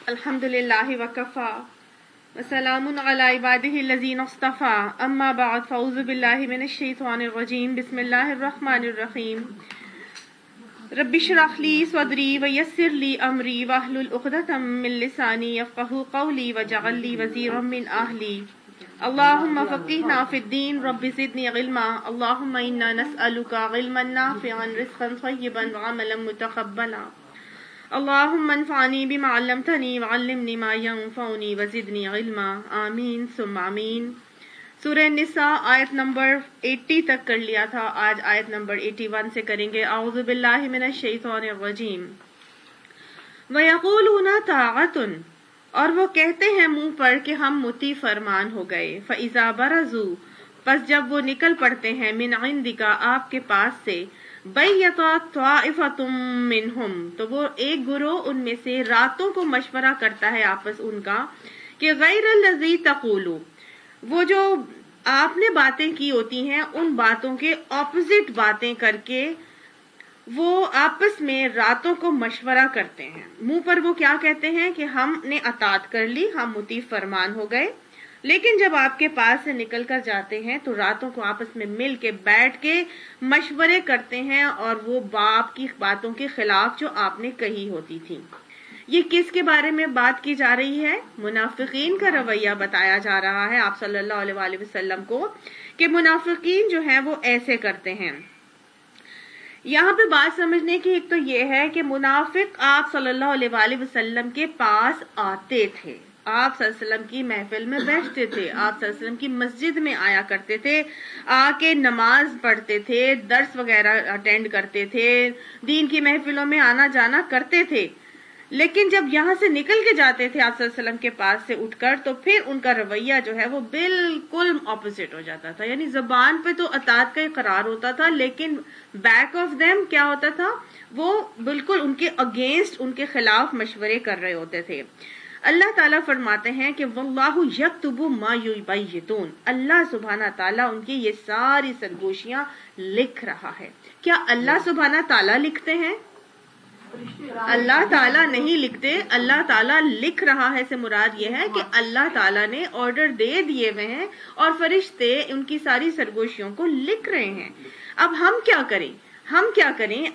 الحمدللہ وکفا وسلام علی عبادہ الذین اصطفى اما بعد فاعوذ باللہ من الشیطان الرجیم بسم اللہ الرحمن الرحیم رب اشرح لی صدری ویسر لی امری واحلل عقدۃ من لسانی یفقہوا قولی واجعل لی وزیرا من اہلی اللہم فقہنا فی الدین رب زدنی علما اللہم انا نسألک علما نافعا رزقا طیبا وعملا متقبلا اللہم انفعنی بما علمتنی وعلمنی ما ینفعنی وزدنی علما آمین ثم آمین۔ سورہ نساء آیت نمبر 80 تک کر لیا تھا، آج آیت نمبر 81 سے کریں گے۔ اعوذ باللہ من الشیطان الرجیم۔ وَيَقُولُونَ طَاعَةٌ، اور وہ کہتے ہیں منہ پر کہ ہم مطیع فرمان ہو گئے۔ فَإِذَا بَرَزُوا، پس جب وہ نکل پڑتے ہیں من عندک آپ کے پاس سے، بیَّتَتْ طَائِفَةٌ مِّنْهُمْ، تو وہ ایک گروہ ان میں سے راتوں کو مشورہ کرتا ہے آپس ان کا کہ غیر الذی تقولوا، وہ جو آپ نے باتیں کی ہوتی ہیں ان باتوں کے اپوزٹ باتیں کر کے وہ آپس میں راتوں کو مشورہ کرتے ہیں۔ منہ پر وہ کیا کہتے ہیں کہ ہم نے اطاعت کر لی، ہم مطیع فرمان ہو گئے، لیکن جب آپ کے پاس سے نکل کر جاتے ہیں تو راتوں کو آپس میں مل کے بیٹھ کے مشورے کرتے ہیں اور وہ باپ کی باتوں کے خلاف جو آپ نے کہی ہوتی تھی۔ یہ کس کے بارے میں بات کی جا رہی ہے؟ منافقین کا رویہ بتایا جا رہا ہے آپ صلی اللہ علیہ وآلہ وسلم کو کہ منافقین جو ہیں وہ ایسے کرتے ہیں۔ یہاں پہ بات سمجھنے کی ایک تو یہ ہے کہ منافق آپ صلی اللہ علیہ وآلہ وسلم کے پاس آتے تھے، آپ صلی اللہ علیہ وسلم کی محفل میں بیٹھتے تھے، آپ صلی اللہ علیہ وسلم کی مسجد میں آیا کرتے تھے، آ کے نماز پڑھتے تھے، درس وغیرہ اٹینڈ کرتے تھے، دین کی محفلوں میں آنا جانا کرتے تھے، لیکن جب یہاں سے نکل کے جاتے تھے آپ صلی اللہ علیہ وسلم کے پاس سے اٹھ کر تو پھر ان کا رویہ جو ہے وہ بالکل اپوزٹ ہو جاتا تھا۔ یعنی زبان پہ تو اطاعت کا اقرار ہوتا تھا لیکن بیک آف دیم کیا ہوتا تھا؟ وہ بالکل ان کے اگینسٹ، ان کے خلاف مشورے کر رہے ہوتے تھے۔ اللہ تعالیٰ فرماتے ہیں کہ واللہ یکتب ما یبیتون، اللہ سبحانہ تعالیٰ ان کی یہ ساری سرگوشیاں لکھ رہا ہے۔ کیا اللہ سبحانہ تعالیٰ لکھتے ہیں؟ اللہ تعالیٰ نہیں لکھتے، اللہ تعالیٰ لکھ رہا ہے سے مراد یہ ہے کہ اللہ تعالیٰ نے آرڈر دے دیے ہوئے ہیں اور فرشتے ان کی ساری سرگوشیوں کو لکھ رہے ہیں۔ اب ہم کیا کریں؟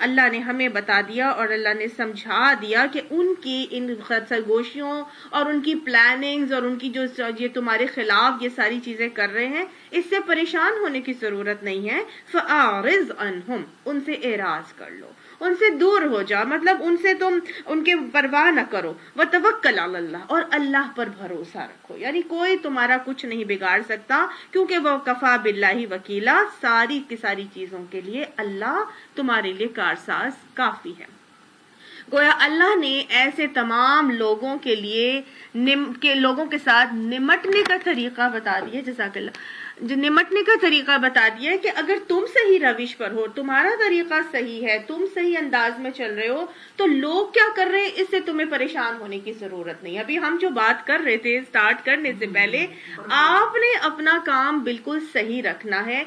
اللہ نے ہمیں بتا دیا اور اللہ نے سمجھا دیا کہ ان کی ان سرگوشیوں اور ان کی پلاننگز اور ان کی جو یہ تمہارے خلاف یہ ساری چیزیں کر رہے ہیں، اس سے پریشان ہونے کی ضرورت نہیں ہے۔ فَأَعْرِضْ عَنْهُمْ، ان سے اعراض کر لو، ان سے دور ہو جاؤ، مطلب ان سے تم ان کے پرواہ نہ کرو۔ وَتَوَكَّلْ عَلَى اللَّهِ، اور اللہ پر بھروسہ رکھو، یعنی کوئی تمہارا کچھ نہیں بگاڑ سکتا کیونکہ وہ کفا باللہ وکیلا، ساری کی ساری چیزوں کے لیے اللہ تمہارے لیے کارساز کافی ہے۔ گویا اللہ نے ایسے تمام لوگوں کے لیے لوگوں کے ساتھ نمٹنے کا طریقہ بتا دیا، جزاک اللہ، جو نمٹنے کا طریقہ بتا دیا ہے کہ اگر تم صحیح روش پر ہو، تمہارا طریقہ صحیح ہے، تم صحیح انداز میں چل رہے ہو تو لوگ کیا کر رہے ہیں اس سے تمہیں پریشان ہونے کی ضرورت نہیں۔ ابھی ہم جو بات کر رہے تھے سٹارٹ کرنے سے پہلے، آپ نے اپنا کام بالکل صحیح رکھنا ہے،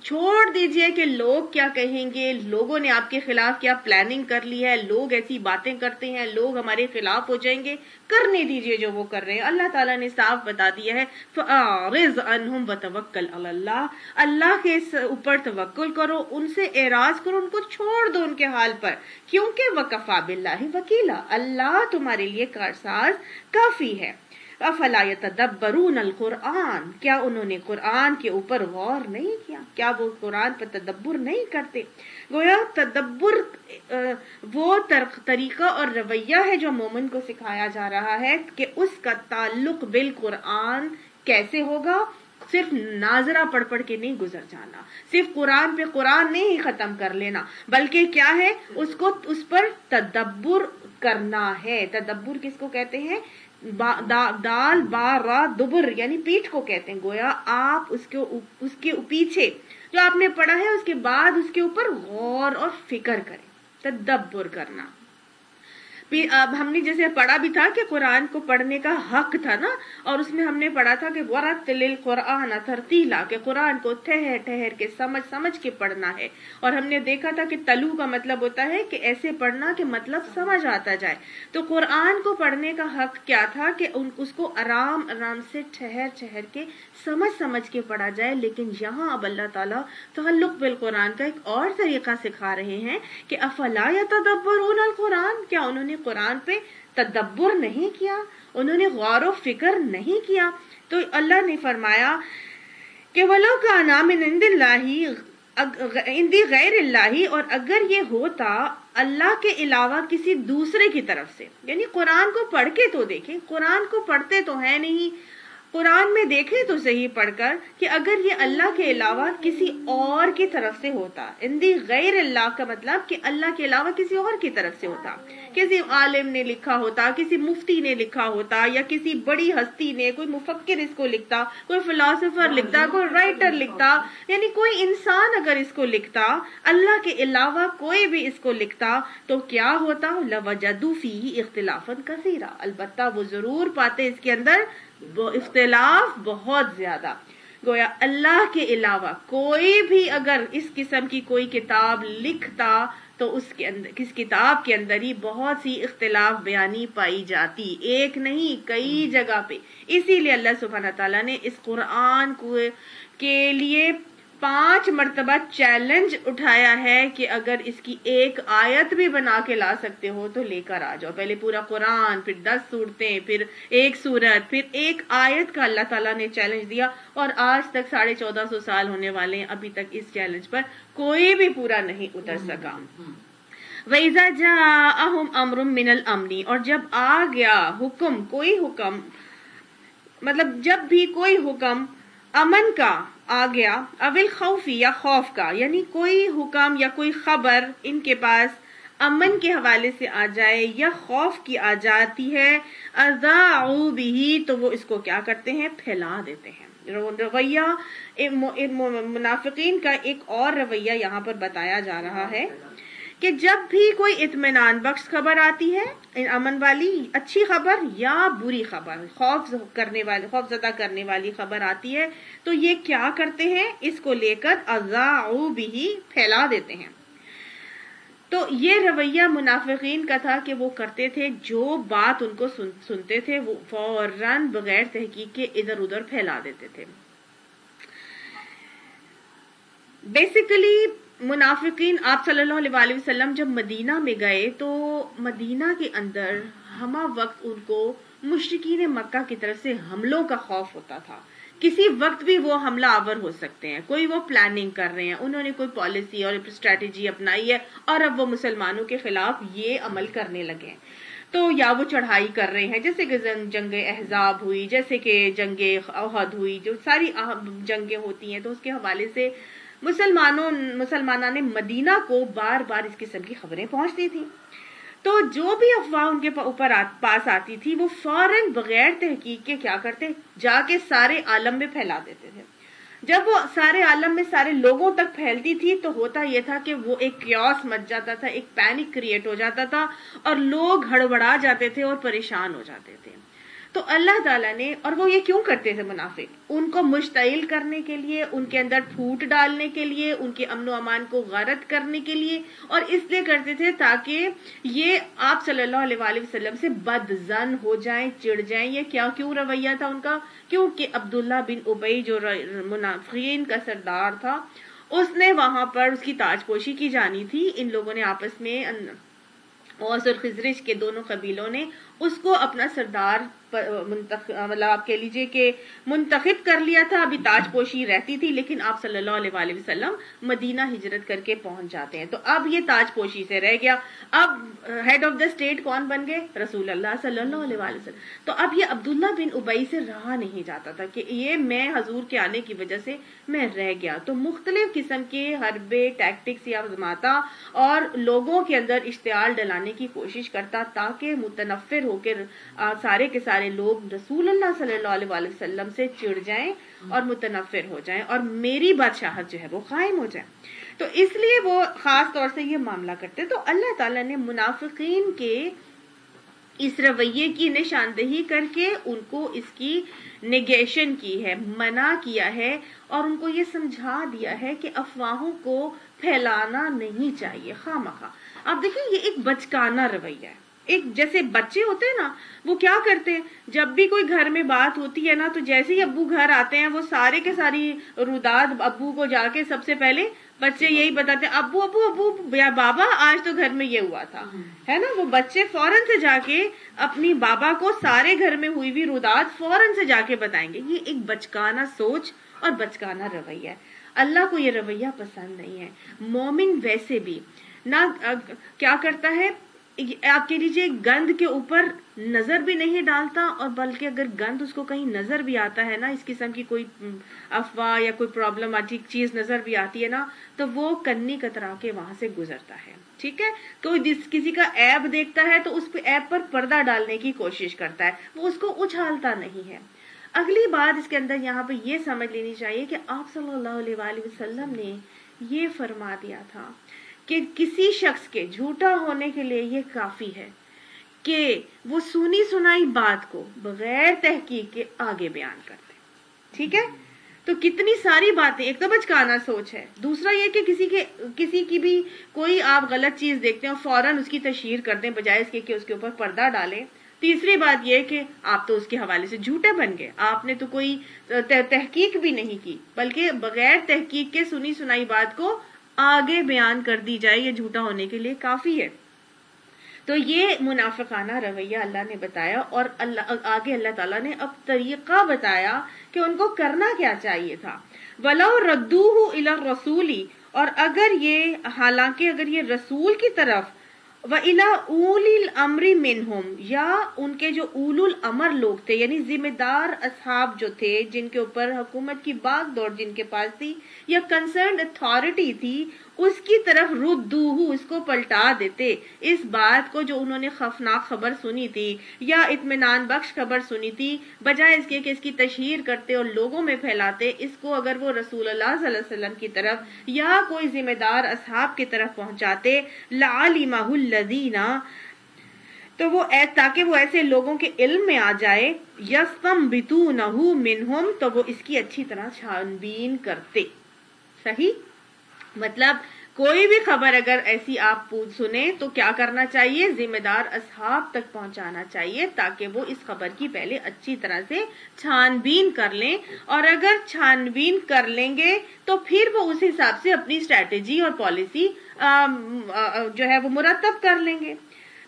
چھوڑ دیجئے کہ لوگ کیا کہیں گے، لوگوں نے آپ کے خلاف کیا پلاننگ کر لی ہے، لوگ ایسی باتیں کرتے ہیں، لوگ ہمارے خلاف ہو جائیں گے، کرنے دیجئے جو وہ کر رہے ہیں۔ اللہ تعالیٰ نے صاف بتا دیا ہے فَأَعْرِضْ عَنْهُمْ وَتَوَكَّلْ عَلَى اللَّهِ، اللہ کے اوپر توکل کرو، ان سے اعراض کرو، ان کو چھوڑ دو ان کے حال پر، کیونکہ وَكَفَى بِاللَّهِ وَكِيلًا، اللہ تمہارے لیے کارساز کافی ہے۔ افلا یتدبرون القرآن، کیا انہوں نے قرآن کے اوپر غور نہیں کیا؟ کیا وہ قرآن پر تدبر نہیں کرتے؟ گویا تدبر وہ طریقہ اور رویہ ہے جو مومن کو سکھایا جا رہا ہے کہ اس کا تعلق بالقرآن کیسے ہوگا۔ صرف ناظرہ پڑھ پڑھ کے نہیں گزر جانا، صرف قرآن پہ قرآن نہیں ختم کر لینا، بلکہ کیا ہے اس پر تدبر کرنا ہے۔ تدبر کس کو کہتے ہیں؟ دال با را دبر، یعنی پیٹھ کو کہتے ہیں۔ گویا آپ اس کے پیچھے جو آپ نے پڑھا ہے اس کے بعد اس کے اوپر غور اور فکر کریں، تدبر کرنا۔ اب ہم نے جیسے پڑھا بھی تھا کہ قرآن کو پڑھنے کا حق تھا نا، اور اس میں ہم نے پڑھا تھا کہ وَرَتِّلِ الْقُرْآنَ تَرْتِیلًا، کہ قرآن کو ٹھہر ٹھہر کے سمجھ کے پڑھنا ہے. اور ہم نے دیکھا تھا کہ تلو کا مطلب ہوتا ہے کہ ایسے پڑھنا کہ مطلب سمجھ آتا جائے. تو قرآن کو پڑھنے کا حق کیا تھا کہ اس کو آرام آرام سے ٹھہر کے سمجھ کے پڑھا جائے. لیکن یہاں اب اللہ تعالیٰ تعلق بالقرآن کا ایک اور طریقہ سکھا رہے ہیں کہ افلا یتدبرون القرآن، کیا انہوں نے قرآن پہ تدبر نہیں کیا، انہوں نے غور و فکر نہیں کیا. تو اللہ نے فرمایا کہ وَلَوْ كَانَ مِنْ عِنْدِ اللَّهِ عِنْدِ غَيْرِ اللَّهِ، اور اگر یہ ہوتا اللہ کے علاوہ کسی دوسرے کی طرف سے، یعنی قرآن کو پڑھ کے تو دیکھیں، قرآن کو پڑھتے تو ہے نہیں، قرآن میں دیکھیں تو صحیح پڑھ کر کہ اگر یہ اللہ کے علاوہ کسی اور کی طرف سے ہوتا. اندی غیر اللہ کا مطلب کہ اللہ کے علاوہ کسی اور کی طرف سے ہوتا، کسی عالم نے لکھا ہوتا، کسی مفتی نے لکھا ہوتا، یا کسی بڑی ہستی نے، کوئی مفکر اس کو لکھتا، کوئی فلاسفر لکھتا، کوئی رائٹر لکھتا، یعنی کوئی انسان اگر اس کو لکھتا، اللہ کے علاوہ کوئی بھی اس کو لکھتا، تو کیا ہوتا؟ لَوَجَدُوا فِيهِ اخْتِلَافًا كَثِيرًا، البتہ وہ ضرور پاتے اس کے اندر اختلاف بہت زیادہ. گویا اللہ کے علاوہ کوئی بھی اگر اس قسم کی کوئی کتاب لکھتا تو اس کتاب کے اندر ہی بہت سی اختلاف بیانی پائی جاتی، ایک نہیں کئی جگہ پہ. اسی لیے اللہ سبحانہ تعالیٰ نے اس قرآن کے لیے 5 مرتبہ چیلنج اٹھایا ہے کہ اگر اس کی ایک آیت بھی بنا کے لا سکتے ہو تو لے کر آ جاؤ. پہلے پورا قرآن، پھر 10 سورتیں، پھر ایک سورت، پھر ایک آیت کا اللہ تعالیٰ نے چیلنج دیا. اور آج تک 1450 سال ہونے والے ہیں، ابھی تک اس چیلنج پر کوئی بھی پورا نہیں اتر سکا. وَإِذَا جَاءَهُمْ أَمْرٌ مِّنَ الْأَمْنِ، اور جب آ گیا حکم، کوئی حکم، مطلب جب بھی کوئی حکم امن کا آ گیا، اول خوف یا خوف کا، یعنی کوئی حکم یا کوئی خبر ان کے پاس امن کے حوالے سے آ جائے یا خوف کی آ جاتی ہے، اذاعوا به، تو وہ اس کو کیا کرتے ہیں؟ پھیلا دیتے ہیں. رویہ منافقین کا ایک اور رویہ یہاں پر بتایا جا رہا ہے کہ جب بھی کوئی اطمینان بخش خبر آتی ہے، امن والی اچھی خبر یا بری خبر، خوف زدہ کرنے والی خبر آتی ہے، تو یہ کیا کرتے ہیں؟ اس کو لے کر اذاعوا به، پھیلا دیتے ہیں. تو یہ رویہ منافقین کا تھا کہ وہ کرتے تھے، جو بات ان کو سنتے تھے وہ فوراً بغیر تحقیق کے ادھر ادھر پھیلا دیتے تھے. بیسیکلی منافقین آپ صلی اللہ علیہ وسلم جب مدینہ میں گئے تو مدینہ کے اندر ہمہ وقت ان کو مشرکین مکہ کی طرف سے حملوں کا خوف ہوتا تھا. کسی وقت بھی وہ حملہ آور ہو سکتے ہیں، کوئی وہ پلاننگ کر رہے ہیں، انہوں نے کوئی پالیسی اور اسٹریٹجی اپنائی ہے اور اب وہ مسلمانوں کے خلاف یہ عمل کرنے لگے ہیں. تو یا وہ چڑھائی کر رہے ہیں، جیسے کہ جنگ احزاب ہوئی، جیسے کہ جنگ احد ہوئی، جو ساری جنگیں ہوتی ہیں، تو اس کے حوالے سے مسلمانوں نے مدینہ کو بار بار اس قسم کی خبریں پہنچتی تھیں. تو جو بھی افواہ ان کے اوپر پاس آتی تھی وہ فوراً بغیر تحقیق کے کیا کرتے؟ جا کے سارے عالم میں پھیلا دیتے تھے. جب وہ سارے عالم میں سارے لوگوں تک پھیلتی تھی تو ہوتا یہ تھا کہ وہ ایک کیوس مچ جاتا تھا، ایک پینک کریٹ ہو جاتا تھا اور لوگ ہڑبڑا جاتے تھے اور پریشان ہو جاتے تھے. تو اللہ تعالیٰ نے، اور وہ یہ کیوں کرتے تھے منافق؟ ان کو مشتعل کرنے کے لیے، ان کے اندر پھوٹ ڈالنے کے لیے، ان کے امن و امان کو غارت کرنے کے لیے، اور اس لیے کرتے تھے تاکہ یہ آپ صلی اللہ علیہ وسلم سے بد ظن ہو جائیں، چڑ جائیں. یہ کیوں رویہ تھا ان کا؟ کیونکہ عبداللہ بن ابی جو منافقین کا سردار تھا، اس نے وہاں پر اس کی تاج پوشی کی جانی تھی. ان لوگوں نے آپس میں، اوس اور خزرج کے دونوں قبیلوں نے اس کو اپنا سردار مطلب آپ کہہ لیجئے کہ منتخب کر لیا تھا. ابھی تاج پوشی رہتی تھی، لیکن آپ صلی اللہ علیہ وسلم مدینہ ہجرت کر کے پہنچ جاتے ہیں، تو اب یہ تاج پوشی سے رہ گیا. اب ہیڈ آف دا اسٹیٹ کون بن گئے؟ رسول اللہ صلی اللہ علیہ وسلم. تو اب یہ عبداللہ بن ابی سے رہا نہیں جاتا تھا کہ یہ میں حضور کے آنے کی وجہ سے میں رہ گیا. تو مختلف قسم کے حربے ٹیکٹکس یا آزماتا اور لوگوں کے اندر اشتعال ڈلانے کی کوشش کرتا تاکہ متنفر ہو کے سارے کے سارے لوگ رسول اللہ صلی اللہ علیہ وسلم سے چڑ جائیں اور متنفر ہو جائیں اور میری بادشاہت جو ہے وہ قائم ہو جائے. تو اس لیے وہ خاص طور سے یہ معاملہ کرتے. تو اللہ تعالیٰ نے منافقین کے اس رویے کی نشاندہی کر کے ان کو اس کی نیگیشن کی ہے، منع کیا ہے، اور ان کو یہ سمجھا دیا ہے کہ افواہوں کو پھیلانا نہیں چاہیے خواہ مخواہ۔ اب دیکھیں یہ ایک بچکانہ رویہ ہے، ایک جیسے بچے ہوتے ہیں نا، وہ کیا کرتے ہیں جب بھی کوئی گھر میں بات ہوتی ہے نا، تو جیسے ہی ابو گھر آتے ہیں وہ سارے کے ساری روداد ابو کو جا کے سب سے پہلے بچے یہی بتاتے ہیں، ابو ابو ابو یا بابا آج تو گھر میں یہ ہوا تھا، ہے نا۔ وہ بچے فوراً سے جا کے اپنی بابا کو سارے گھر میں ہوئی ہوئی روداد فوراً سے جا کے بتائیں گے۔ یہ ایک بچکانہ سوچ اور بچکانہ رویہ ہے، اللہ کو یہ رویہ پسند نہیں ہے۔ مومن ویسے بھی نہ کیا کرتا ہے، آپ کہہ لیجیے گند کے اوپر نظر بھی نہیں ڈالتا، اور بلکہ اگر گند اس کو کہیں نظر بھی آتا ہے نا، اس قسم کی کوئی افواہ یا کوئی پرابلمٹک چیز نظر بھی آتی ہے نا، تو وہ کنی کترا کے وہاں سے گزرتا ہے، ٹھیک ہے۔ کوئی کسی کا عیب دیکھتا ہے تو اس پہ عیب پر پردہ ڈالنے کی کوشش کرتا ہے، وہ اس کو اچھالتا نہیں ہے۔ اگلی بات اس کے اندر یہاں پہ یہ سمجھ لینی چاہیے کہ آپ صلی اللہ علیہ وآلہ وسلم نے یہ فرما دیا تھا کہ کسی شخص کے جھوٹا ہونے کے لیے یہ کافی ہے کہ وہ سنی سنائی بات کو بغیر تحقیق کے آگے بیان کرتے، ٹھیک ہے۔ تو کتنی ساری باتیں، ایک تو بچکانہ سوچ ہے، دوسرا یہ کہ کسی کی بھی کوئی آپ غلط چیز دیکھتے ہیں اور فوراً اس کی تشہیر کر دیں بجائے اس کے کہ اس کے اوپر پردہ ڈالیں۔ تیسری بات یہ کہ آپ تو اس کے حوالے سے جھوٹے بن گئے، آپ نے تو کوئی تحقیق بھی نہیں کی، بلکہ بغیر تحقیق کے سنی سنائی بات کو آگے بیان کر دی جائے، یہ جھوٹا ہونے کے لیے کافی ہے۔ تو یہ منافقانہ رویہ اللہ نے بتایا، اور آگے اللہ تعالیٰ نے اب طریقہ بتایا کہ ان کو کرنا کیا چاہیے تھا۔ وَلَوْ رَدُّوهُ إِلَى الرَّسُولِ، اور حالانکہ اگر یہ رسول کی طرف، وَإِلَى أُولِي الْأَمْرِ مِنْهُمْ، یا ان کے جو اولو الامر لوگ تھے، یعنی ذمہ دار اصحاب جو تھے، جن کے اوپر حکومت کی باغ دوڑ جن کے پاس تھی، یا کنسرنڈ اتھارٹی تھی، اس کی طرف ردوہ، اس کو پلٹا دیتے، اس بات کو جو انہوں نے خوفناک خبر سنی تھی یا اطمینان بخش خبر سنی تھی، بجائے اس کے کہ اس کی تشہیر کرتے اور لوگوں میں پھیلاتے، اس کو اگر وہ رسول اللہ صلی اللہ علیہ وسلم کی طرف یا کوئی ذمہ دار اصحاب کی طرف پہنچاتے، لعلمہ الذین، تو وہ تاکہ وہ ایسے لوگوں کے علم میں آ جائے، یستنبطونہ منہم، تو وہ اس کی اچھی طرح چھان بین کرتے۔ صحیح، مطلب کوئی بھی خبر اگر ایسی آپ سنیں تو کیا کرنا چاہیے، ذمہ دار اصحاب تک پہنچانا چاہیے تاکہ وہ اس خبر کی پہلے اچھی طرح سے چھان بین کر لیں، اور اگر چھان بین کر لیں گے تو پھر وہ اس حساب سے اپنی اسٹریٹجی اور پالیسی جو ہے وہ مرتب کر لیں گے۔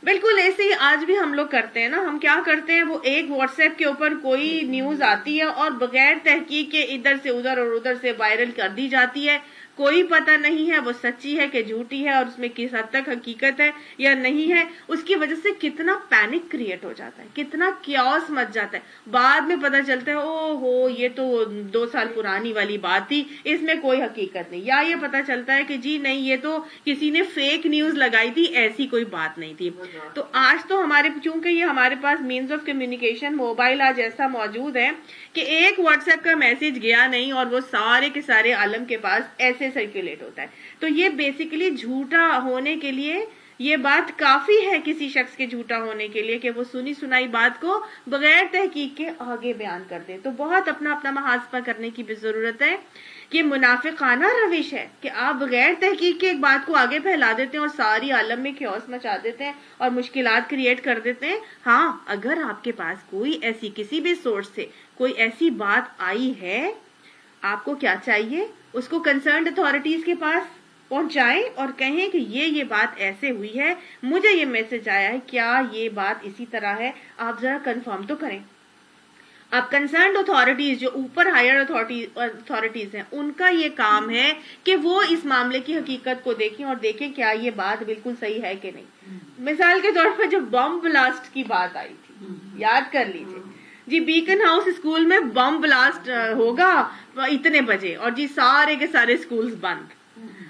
بالکل ایسے ہی آج بھی ہم لوگ کرتے ہیں نا، ہم کیا کرتے ہیں، وہ ایک واٹس ایپ کے اوپر کوئی نیوز آتی ہے اور بغیر تحقیق کے ادھر سے ادھر اور ادھر سے وائرل کر دی جاتی ہے، کوئی پتہ نہیں ہے وہ سچی ہے کہ جھوٹی ہے، اور اس میں کس حد تک حقیقت ہے یا نہیں ہے۔ اس کی وجہ سے کتنا پینک کریٹ ہو جاتا ہے، کتنا کیوس مچ جاتا ہے، بعد میں پتہ چلتا ہے او ہو یہ تو 2 سال پرانی والی بات تھی، اس میں کوئی حقیقت نہیں، یا یہ پتہ چلتا ہے کہ جی نہیں یہ تو کسی نے فیک نیوز لگائی تھی، ایسی کوئی بات نہیں تھی۔ تو آج تو چونکہ یہ ہمارے پاس مینز آف کمیونیکیشن، موبائل آج ایسا موجود ہے کہ ایک واٹس ایپ کا میسج گیا نہیں اور وہ سارے کے سارے عالم کے پاس ایسے سرکولیٹ ہوتا ہے۔ تو یہ بیسیکلی جھوٹا ہونے کے لیے یہ بات کافی ہے کسی شخص کے جھوٹا ہونے کے لیے کہ وہ سنی سنائی بات کو بغیر تحقیق کے آگے بیان کر دے۔ تو بہت اپنا محاسبہ کرنے کی بھی ضرورت ہے کہ منافقانہ روش ہے کہ آپ بغیر تحقیق کے ایک بات کو آگے پھیلا دیتے ہیں اور ساری عالم میں کیوس مچا دیتے ہیں اور مشکلات کریٹ کر دیتے ہیں۔ ہاں، اگر آپ کے پاس کوئی ایسی کسی بھی سورس سے کوئی ایسی بات آئی ہے، آپ کو کیا چاہیے، اس کو کنسرنڈ اتھارٹیز کے پاس پہنچائیں اور کہیں کہ یہ بات ایسے ہوئی ہے، مجھے یہ میسج آیا ہے، کیا یہ بات اسی طرح ہے، آپ ذرا کنفرم تو کریں۔ اب کنسرنڈ اتھارٹیز جو اوپر ہائر اتھارٹیز ہیں، ان کا یہ کام ہے کہ وہ اس معاملے کی حقیقت کو دیکھیں اور دیکھیں کیا یہ بات بالکل صحیح ہے کہ نہیں۔ مثال کے طور پر جب بم بلاسٹ کی بات آئی تھی، یاد کر لیجئے جی، بیکن ہاؤس اسکول میں بم بلاسٹ ہوگا اتنے بجے، اور جی سارے کے سارے اسکولز بند۔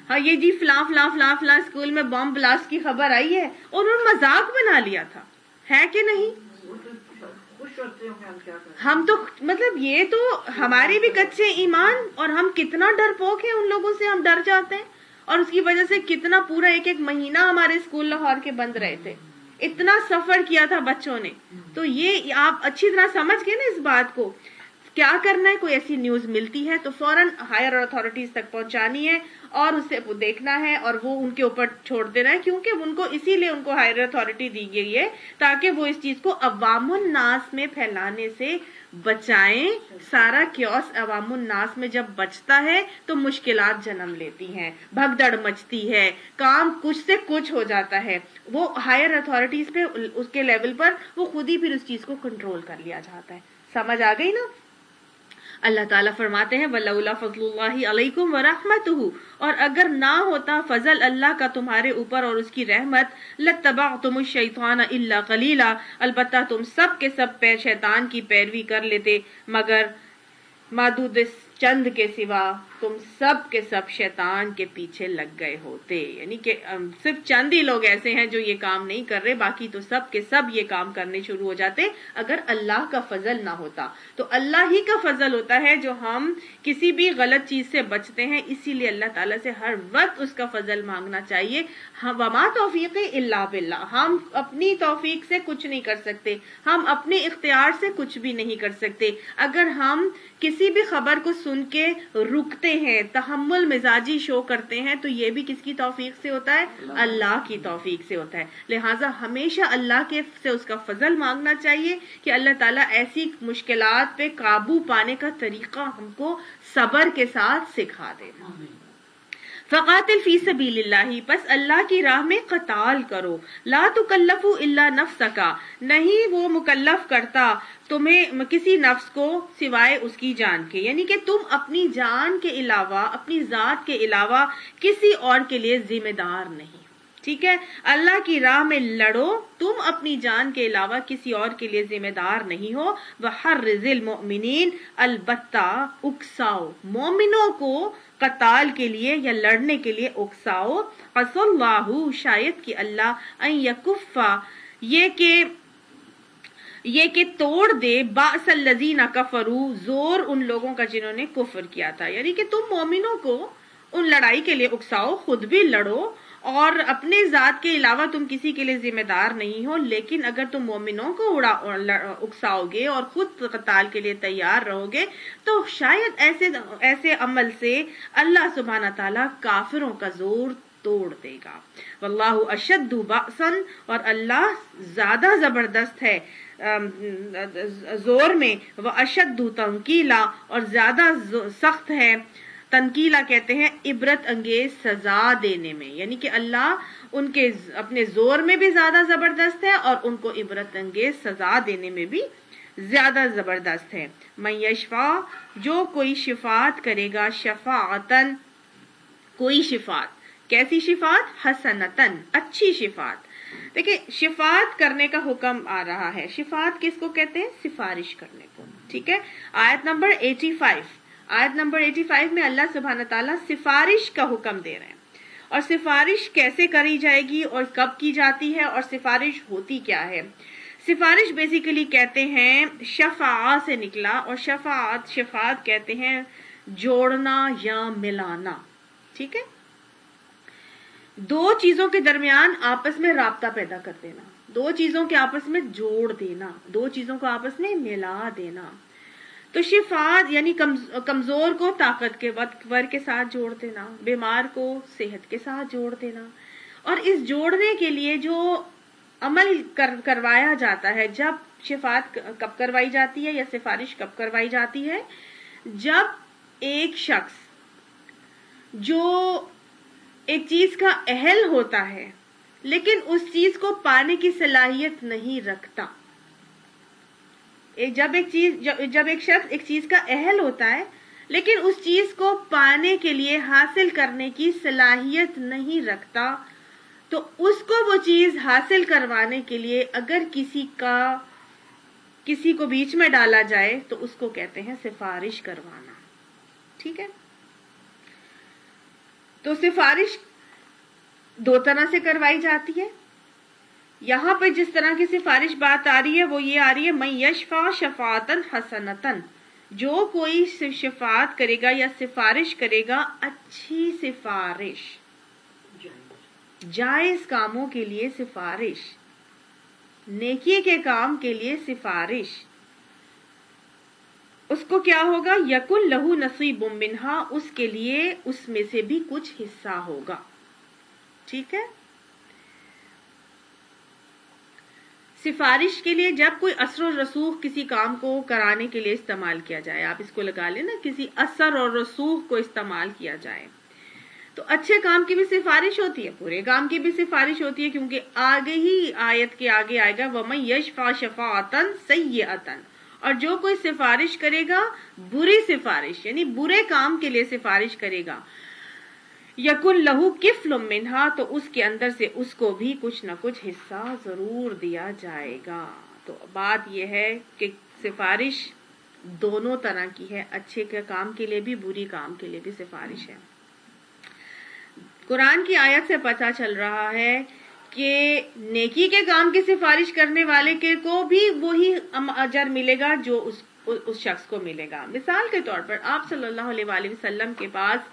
ہاں، یہ جی فلاں فلاں فلاں فلاں اسکول میں بم بلاسٹ کی خبر آئی ہے، اور انہوں نے مذاق بنا لیا تھا، ہے کہ نہیں؟ ہم تو مطلب یہ تو ہمارے بھی کچے ایمان، اور ہم کتنا ڈرپوک ہیں ان لوگوں سے، ہم ڈر جاتے ہیں، اور اس کی وجہ سے کتنا پورا ایک مہینہ ہمارے اسکول لاہور کے بند رہے تھے۔ اتنا سفر کیا تھا بچوں نے. تو یہ آپ اچھی طرح سمجھ گئے نا اس بات کو. کیا کرنا ہے, کوئی ایسی نیوز ملتی ہے تو فوراً ہائر اتھارٹیز تک پہنچانی ہے اور اسے دیکھنا ہے اور وہ ان کے اوپر چھوڑ دینا ہے, کیونکہ ان کو اسی لیے ان کو ہائر اتھارٹی دی گئی ہے تاکہ وہ اس چیز کو عوام الناس میں پھیلانے سے بچائیں. سارا کیوس عوام الناس میں جب بچتا ہے تو مشکلات جنم لیتی ہیں, بھگدڑ مچتی ہے, کام کچھ سے کچھ ہو جاتا ہے. وہ ہائر اتھارٹیز پہ اس کے لیول پر وہ خود ہی پھر اس چیز کو کنٹرول کر لیا جاتا ہے. سمجھ آ گئی نا. اللہ تعالیٰ فرماتے ہیں وَلَوْلَا فَضْلُ اللَّهِ عَلَيْكُمْ وَرَحْمَتُهُ, اور اگر نہ ہوتا فضل اللہ کا تمہارے اوپر اور اس کی رحمت, لَاتَّبَعْتُمُ الشَّيْطَانَ إِلَّا قَلِيلًا, البتہ تم سب کے سب شیطان کی پیروی کر لیتے مگر معدود چند کے سوا. تم سب کے سب شیطان کے پیچھے لگ گئے ہوتے. یعنی کہ صرف چند ہی لوگ ایسے ہیں جو یہ کام نہیں کر رہے, باقی تو سب کے سب یہ کام کرنے شروع ہو جاتے اگر اللہ کا فضل نہ ہوتا. تو اللہ ہی کا فضل ہوتا ہے جو ہم کسی بھی غلط چیز سے بچتے ہیں, اسی لیے اللہ تعالیٰ سے ہر وقت اس کا فضل مانگنا چاہیے. وما توفیق الا باللہ, ہم اپنی توفیق سے کچھ نہیں کر سکتے, ہم اپنے اختیار سے کچھ بھی نہیں کر سکتے. اگر ہم کسی بھی خبر کو سن کے رکتے ہیں, تحمل مزاجی شو کرتے ہیں, تو یہ بھی کس کی توفیق سے ہوتا ہے؟ اللہ کی توفیق سے ہوتا ہے. لہٰذا ہمیشہ اللہ کے سے اس کا فضل مانگنا چاہیے کہ اللہ تعالیٰ ایسی مشکلات پہ قابو پانے کا طریقہ ہم کو صبر کے ساتھ سکھا دے. فقاتل فی سبیل اللہ, پس اللہ کی راہ میں قتال کرو. لا تکلف الا نفسک, نہیں وہ مکلف کرتا تمہیں کسی نفس کو سوائے اس کی جان کے. یعنی کہ تم اپنی جان کے علاوہ, اپنی ذات کے علاوہ کسی اور کے لیے ذمہ دار نہیں. ٹھیک ہے, اللہ کی راہ میں لڑو, تم اپنی جان کے علاوہ کسی اور کے لیے ذمہ دار نہیں ہو. وحرض المؤمنین, البتہ اکساؤ مومنوں کو قتال کے لیے یا لڑنے کے لیے اکساؤ. عسى اللہ, شاید کہ اللہ, ان یکفا, یہ کہ توڑ دے, باس الذین کفروا, زور ان لوگوں کا جنہوں نے کفر کیا تھا. یعنی کہ تم مومنوں کو ان لڑائی کے لیے اکساؤ, خود بھی لڑو, اور اپنے ذات کے علاوہ تم کسی کے لیے ذمہ دار نہیں ہو. لیکن اگر تم مومنوں کو اکساؤ گے اور خود قتال کے لیے تیار رہو گے تو شاید ایسے عمل سے اللہ سبحانہ تعالیٰ کافروں کا زور توڑ دے گا. واللہ اشد بأسا, اور اللہ زیادہ زبردست ہے زور میں. واشد تنکیلا, اور زیادہ سخت ہے. تنکیلا کہتے ہیں عبرت انگیز سزا دینے میں. یعنی کہ اللہ ان کے اپنے زور میں بھی زیادہ زبردست ہے اور ان کو عبرت انگیز سزا دینے میں بھی زیادہ زبردست ہے. من یشفع, جو کوئی شفاعت کرے گا, شفاعتن, کوئی شفاعت. کیسی شفاعت؟ حسنتن, اچھی شفاعت. دیکھیں شفاعت کرنے کا حکم آ رہا ہے. شفاعت کس کو کہتے ہیں؟ سفارش کرنے کو. ٹھیک ہے, آیت نمبر 85, آیت نمبر 85 میں اللہ سبحانہ تعالیٰ سفارش کا حکم دے رہے ہیں. اور سفارش کیسے کری جائے گی اور کب کی جاتی ہے اور سفارش ہوتی کیا ہے؟ سفارش بیسیکلی کہتے ہیں شفاعہ سے نکلا, اور شفاعت کہتے ہیں جوڑنا یا ملانا. ٹھیک ہے, دو چیزوں کے درمیان آپس میں رابطہ پیدا کر دینا, دو چیزوں کے آپس میں جوڑ دینا, دو چیزوں کو آپس میں ملا دینا. تو شفاعت یعنی کمزور کو طاقت کے ور کے ساتھ جوڑ دینا, بیمار کو صحت کے ساتھ جوڑ دینا. اور اس جوڑنے کے لیے جو عمل کروایا جاتا ہے, جب شفاعت کب کروائی جاتی ہے یا سفارش کب کروائی جاتی ہے؟ جب ایک شخص جو ایک چیز کا اہل ہوتا ہے لیکن اس چیز کو پانے کی صلاحیت نہیں رکھتا. جب ایک شخص ایک چیز کا اہل ہوتا ہے لیکن اس چیز کو پانے کے لیے, حاصل کرنے کی صلاحیت نہیں رکھتا, تو اس کو وہ چیز حاصل کروانے کے لیے اگر کسی کو بیچ میں ڈالا جائے تو اس کو کہتے ہیں سفارش کروانا. ٹھیک ہے, تو سفارش دو طرح سے کروائی جاتی ہے. یہاں پہ جس طرح کی سفارش بات آ رہی ہے وہ یہ آ رہی ہے من یشفع شفاعتن حسنتن, جو کوئی شفاعت کرے گا یا سفارش کرے گا اچھی سفارش, جائز کاموں کے لیے سفارش. نیکی کے کام کے لیے سفارش، اس کو کیا ہوگا؟ یکن لہو نصیب منہا، اس کے لیے اس میں سے بھی کچھ حصہ ہوگا. ٹھیک ہے. سفارش کے لیے جب کوئی اثر و رسوخ کسی کام کو کرانے کے لیے استعمال کیا جائے، آپ اس کو لگا لیں نا، کسی اثر اور رسوخ کو استعمال کیا جائے، تو اچھے کام کی بھی سفارش ہوتی ہے، برے کام کی بھی سفارش ہوتی ہے، کیونکہ آگے ہی آیت کے آگے آئے گا وَمَن يَشْفَعْ شَفَاعَةً سَيِّئَةً، اور جو کوئی سفارش کرے گا بری سفارش، یعنی برے کام کے لیے سفارش کرے گا، یکن لہو کفل منہا، تو اس کے اندر سے اس کو بھی کچھ نہ کچھ حصہ ضرور دیا جائے گا. تو بات یہ ہے کہ سفارش دونوں طرح کی ہے، اچھے کے کام کے لیے بھی، بری کام کے لیے بھی سفارش ہے. قرآن کی آیت سے پتہ چل رہا ہے کہ نیکی کے کام کی سفارش کرنے والے کو بھی وہی اجر ملے گا جو اس شخص کو ملے گا. مثال کے طور پر آپ صلی اللہ علیہ وآلہ وسلم کے پاس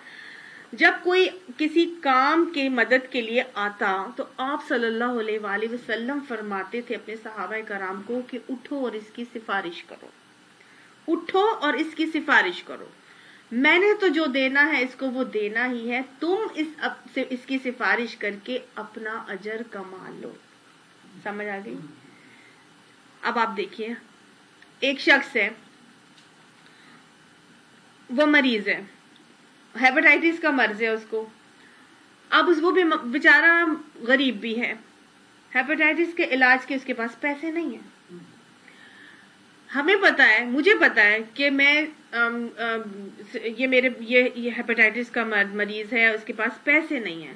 جب کوئی کسی کام کی مدد کے لیے آتا تو آپ صلی اللہ علیہ وآلہ وسلم فرماتے تھے اپنے صحابہ کرام کو کہ اٹھو اور اس کی سفارش کرو، اٹھو اور اس کی سفارش کرو، میں نے تو جو دینا ہے اس کو وہ دینا ہی ہے، تم اس کی سفارش کر کے اپنا اجر کما لو. سمجھ آ گئی؟ اب آپ دیکھیے، ایک شخص ہے، وہ مریض ہے، ہیپاٹائٹس کا مرض ہے اس کو. اب وہ بھی بیچارہ غریب بھی ہے، ہیپاٹائٹس کے علاج کے اس کے پاس پیسے نہیں ہیں. ہمیں پتا ہے، مجھے پتا ہے کہ میں یہ ہیپاٹائٹس کا مریض ہے، اس کے پاس پیسے نہیں ہیں.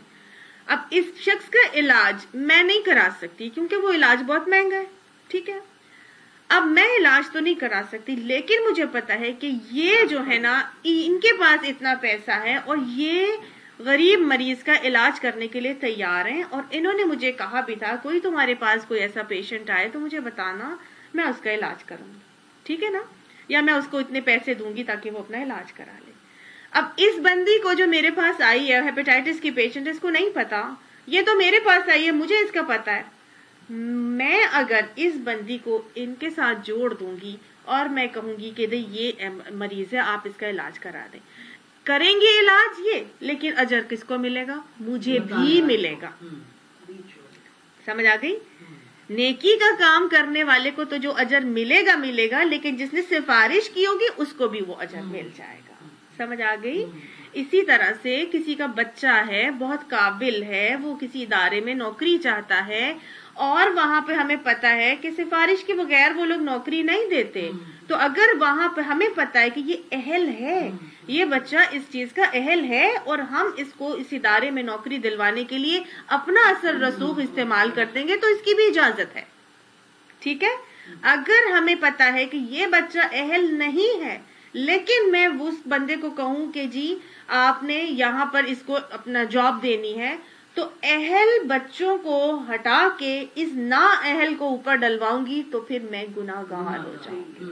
اب اس شخص کا علاج میں نہیں کرا سکتی کیونکہ وہ علاج بہت مہنگا ہے. ٹھیک ہے، اب میں علاج تو نہیں کرا سکتی، لیکن مجھے پتا ہے کہ یہ جو ہے نا، ان کے پاس اتنا پیسہ ہے اور یہ غریب مریض کا علاج کرنے کے لیے تیار ہیں، اور انہوں نے مجھے کہا بھی تھا کوئی تمہارے پاس کوئی ایسا پیشنٹ آئے تو مجھے بتانا، میں اس کا علاج کروں گی. ٹھیک ہے نا، یا میں اس کو اتنے پیسے دوں گی تاکہ وہ اپنا علاج کرا لے. اب اس بندی کو جو میرے پاس آئی ہے، ہیپاٹائٹس کی پیشنٹ، اس کو نہیں پتا، یہ تو میرے پاس آئی ہے، مجھے اس کا پتا ہے. میں اگر اس بندی کو ان کے ساتھ جوڑ دوں گی اور میں کہوں گی کہ یہ مریض ہے، آپ اس کا علاج کرا دیں، کریں گے علاج یہ، لیکن اجر کس کو ملے گا؟ مجھے بھی ملے گا. سمجھ آ گئی؟ نیکی کا کام کرنے والے کو تو جو اجر ملے گا، لیکن جس نے سفارش کی ہوگی اس کو بھی وہ اجر مل جائے گا. سمجھ آ گئی؟ اسی طرح سے کسی کا بچہ ہے، بہت قابل ہے، وہ کسی ادارے میں نوکری چاہتا ہے، اور وہاں پہ ہمیں پتا ہے کہ سفارش کے بغیر وہ لوگ نوکری نہیں دیتے، تو اگر وہاں پہ ہمیں پتا ہے کہ یہ اہل ہے، یہ بچہ اس چیز کا اہل ہے، اور ہم اس کو اس ادارے میں نوکری دلوانے کے لیے اپنا اثر رسوخ استعمال کر دیں گے تو اس کی بھی اجازت ہے. ٹھیک ہے. اگر ہمیں پتا ہے کہ یہ بچہ اہل نہیں ہے، لیکن میں اس بندے کو کہوں کہ جی آپ نے یہاں پر اس کو اپنا جاب دینی ہے، تو اہل بچوں کو ہٹا کے اس نا اہل کو اوپر ڈلواؤں گی تو پھر میں گناہ گار ہو جاؤں گی.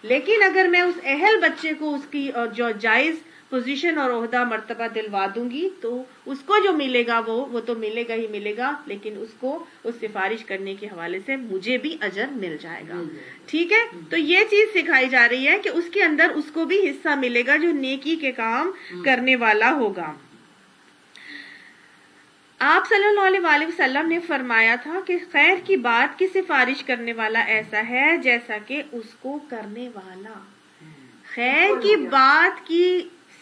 لیکن اگر میں اس اہل بچے کو اس کی جو جائز پوزیشن اور عہدہ مرتبہ دلوا دوں گی تو اس کو جو ملے گا وہ تو ملے گا ہی ملے گا، لیکن اس کو اس سفارش کرنے کے حوالے سے مجھے بھی اجر مل جائے گا. ٹھیک ہے. تو یہ چیز سکھائی جا رہی ہے کہ اس کے اندر اس کو بھی حصہ ملے گا جو نیکی کے کام کرنے والا ہوگا. آپ صلی اللہ علیہ وآلہ وسلم نے فرمایا تھا کہ خیر کی بات کی سفارش کرنے والا ایسا ہے جیسا کہ اس کو کرنے والا، خیر کی بات کی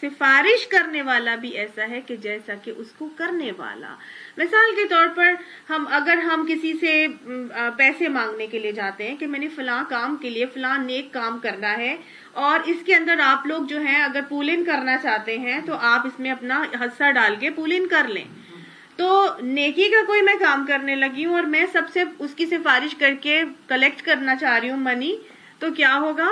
سفارش کرنے والا بھی ایسا ہے کہ جیسا کہ اس کو کرنے والا. مثال کے طور پر اگر ہم کسی سے پیسے مانگنے کے لیے جاتے ہیں کہ میں نے فلاں کام کے لیے فلاں نیک کام کرنا ہے، اور اس کے اندر آپ لوگ جو ہیں اگر پولن کرنا چاہتے ہیں تو آپ اس میں اپنا حصہ ڈال کے پولن کر لیں. تو نیکی کا کوئی میں کام کرنے لگی ہوں اور میں سب سے اس کی سفارش کر کے کلیکٹ کرنا چاہ رہی ہوں منی، تو کیا ہوگا؟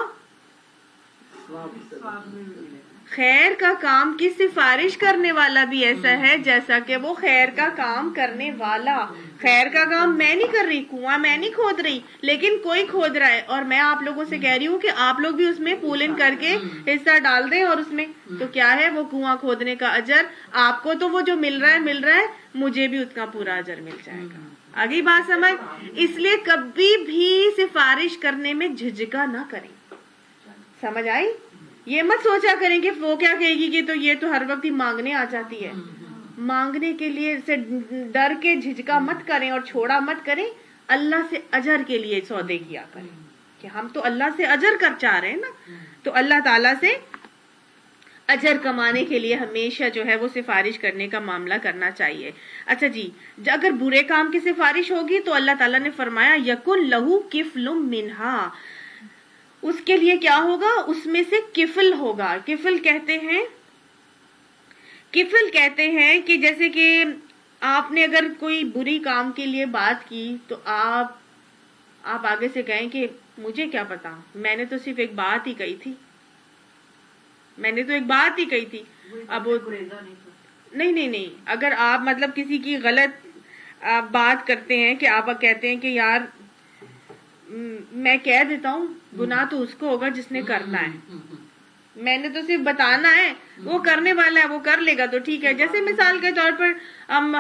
خیر کا کام کی سفارش کرنے والا بھی ایسا ہے جیسا کہ وہ خیر کا کام کرنے والا. خیر کا کام میں نہیں کر رہی, کنواں میں نہیں کھود رہی, لیکن کوئی کھود رہا ہے, اور میں آپ لوگوں سے کہہ رہی ہوں کہ آپ لوگ بھی اس میں پول ان کر کے حصہ ڈال دیں, اور اس میں تو کیا ہے وہ کنواں کھودنے کا اجر آپ کو تو وہ جو مل رہا ہے, مجھے بھی اس کا پورا اجر مل جائے گا. آگے بات سمجھ. اس لیے کبھی بھی سفارش کرنے میں جھجکا نہ کریں. سمجھ آئی؟ یہ مت سوچا کریں کہ وہ کیا کہے گی کہ تو یہ تو ہر وقت ہی مانگنے آ جاتی ہے. مانگنے کے لیے سے ڈر کے جھجکا مت کریں اور چھوڑا مت کریں. اللہ سے اجر کے لیے سودے کیا کریں کہ ہم تو اللہ سے اجر کر چاہ رہے ہیں نا, تو اللہ تعالیٰ سے اجر کمانے کے لیے ہمیشہ جو ہے وہ سفارش کرنے کا معاملہ کرنا چاہیے. اچھا جی, اگر برے کام کی سفارش ہوگی تو اللہ تعالیٰ نے فرمایا یکن لہو کفل منہا, اس کے لیے کیا ہوگا, اس میں سے کفل ہوگا. کفل کہتے ہیں کہ جیسے کہ آپ نے اگر کوئی بری کام کے لیے بات کی تو آپ آگے سے کہیں کہ مجھے کیا پتا, میں نے تو صرف ایک بات ہی کہی تھی, اب نہیں, اگر آپ مطلب کسی کی غلط بات کرتے ہیں کہ آپ کہتے ہیں کہ یار میں کہہ دیتا ہوں, گناہ تو اس کو ہوگا جس نے کرنا ہے, میں نے تو صرف بتانا ہے, وہ کرنے والا ہے وہ کر لے گا تو ٹھیک ہے. جیسے مثال کے طور پر ہم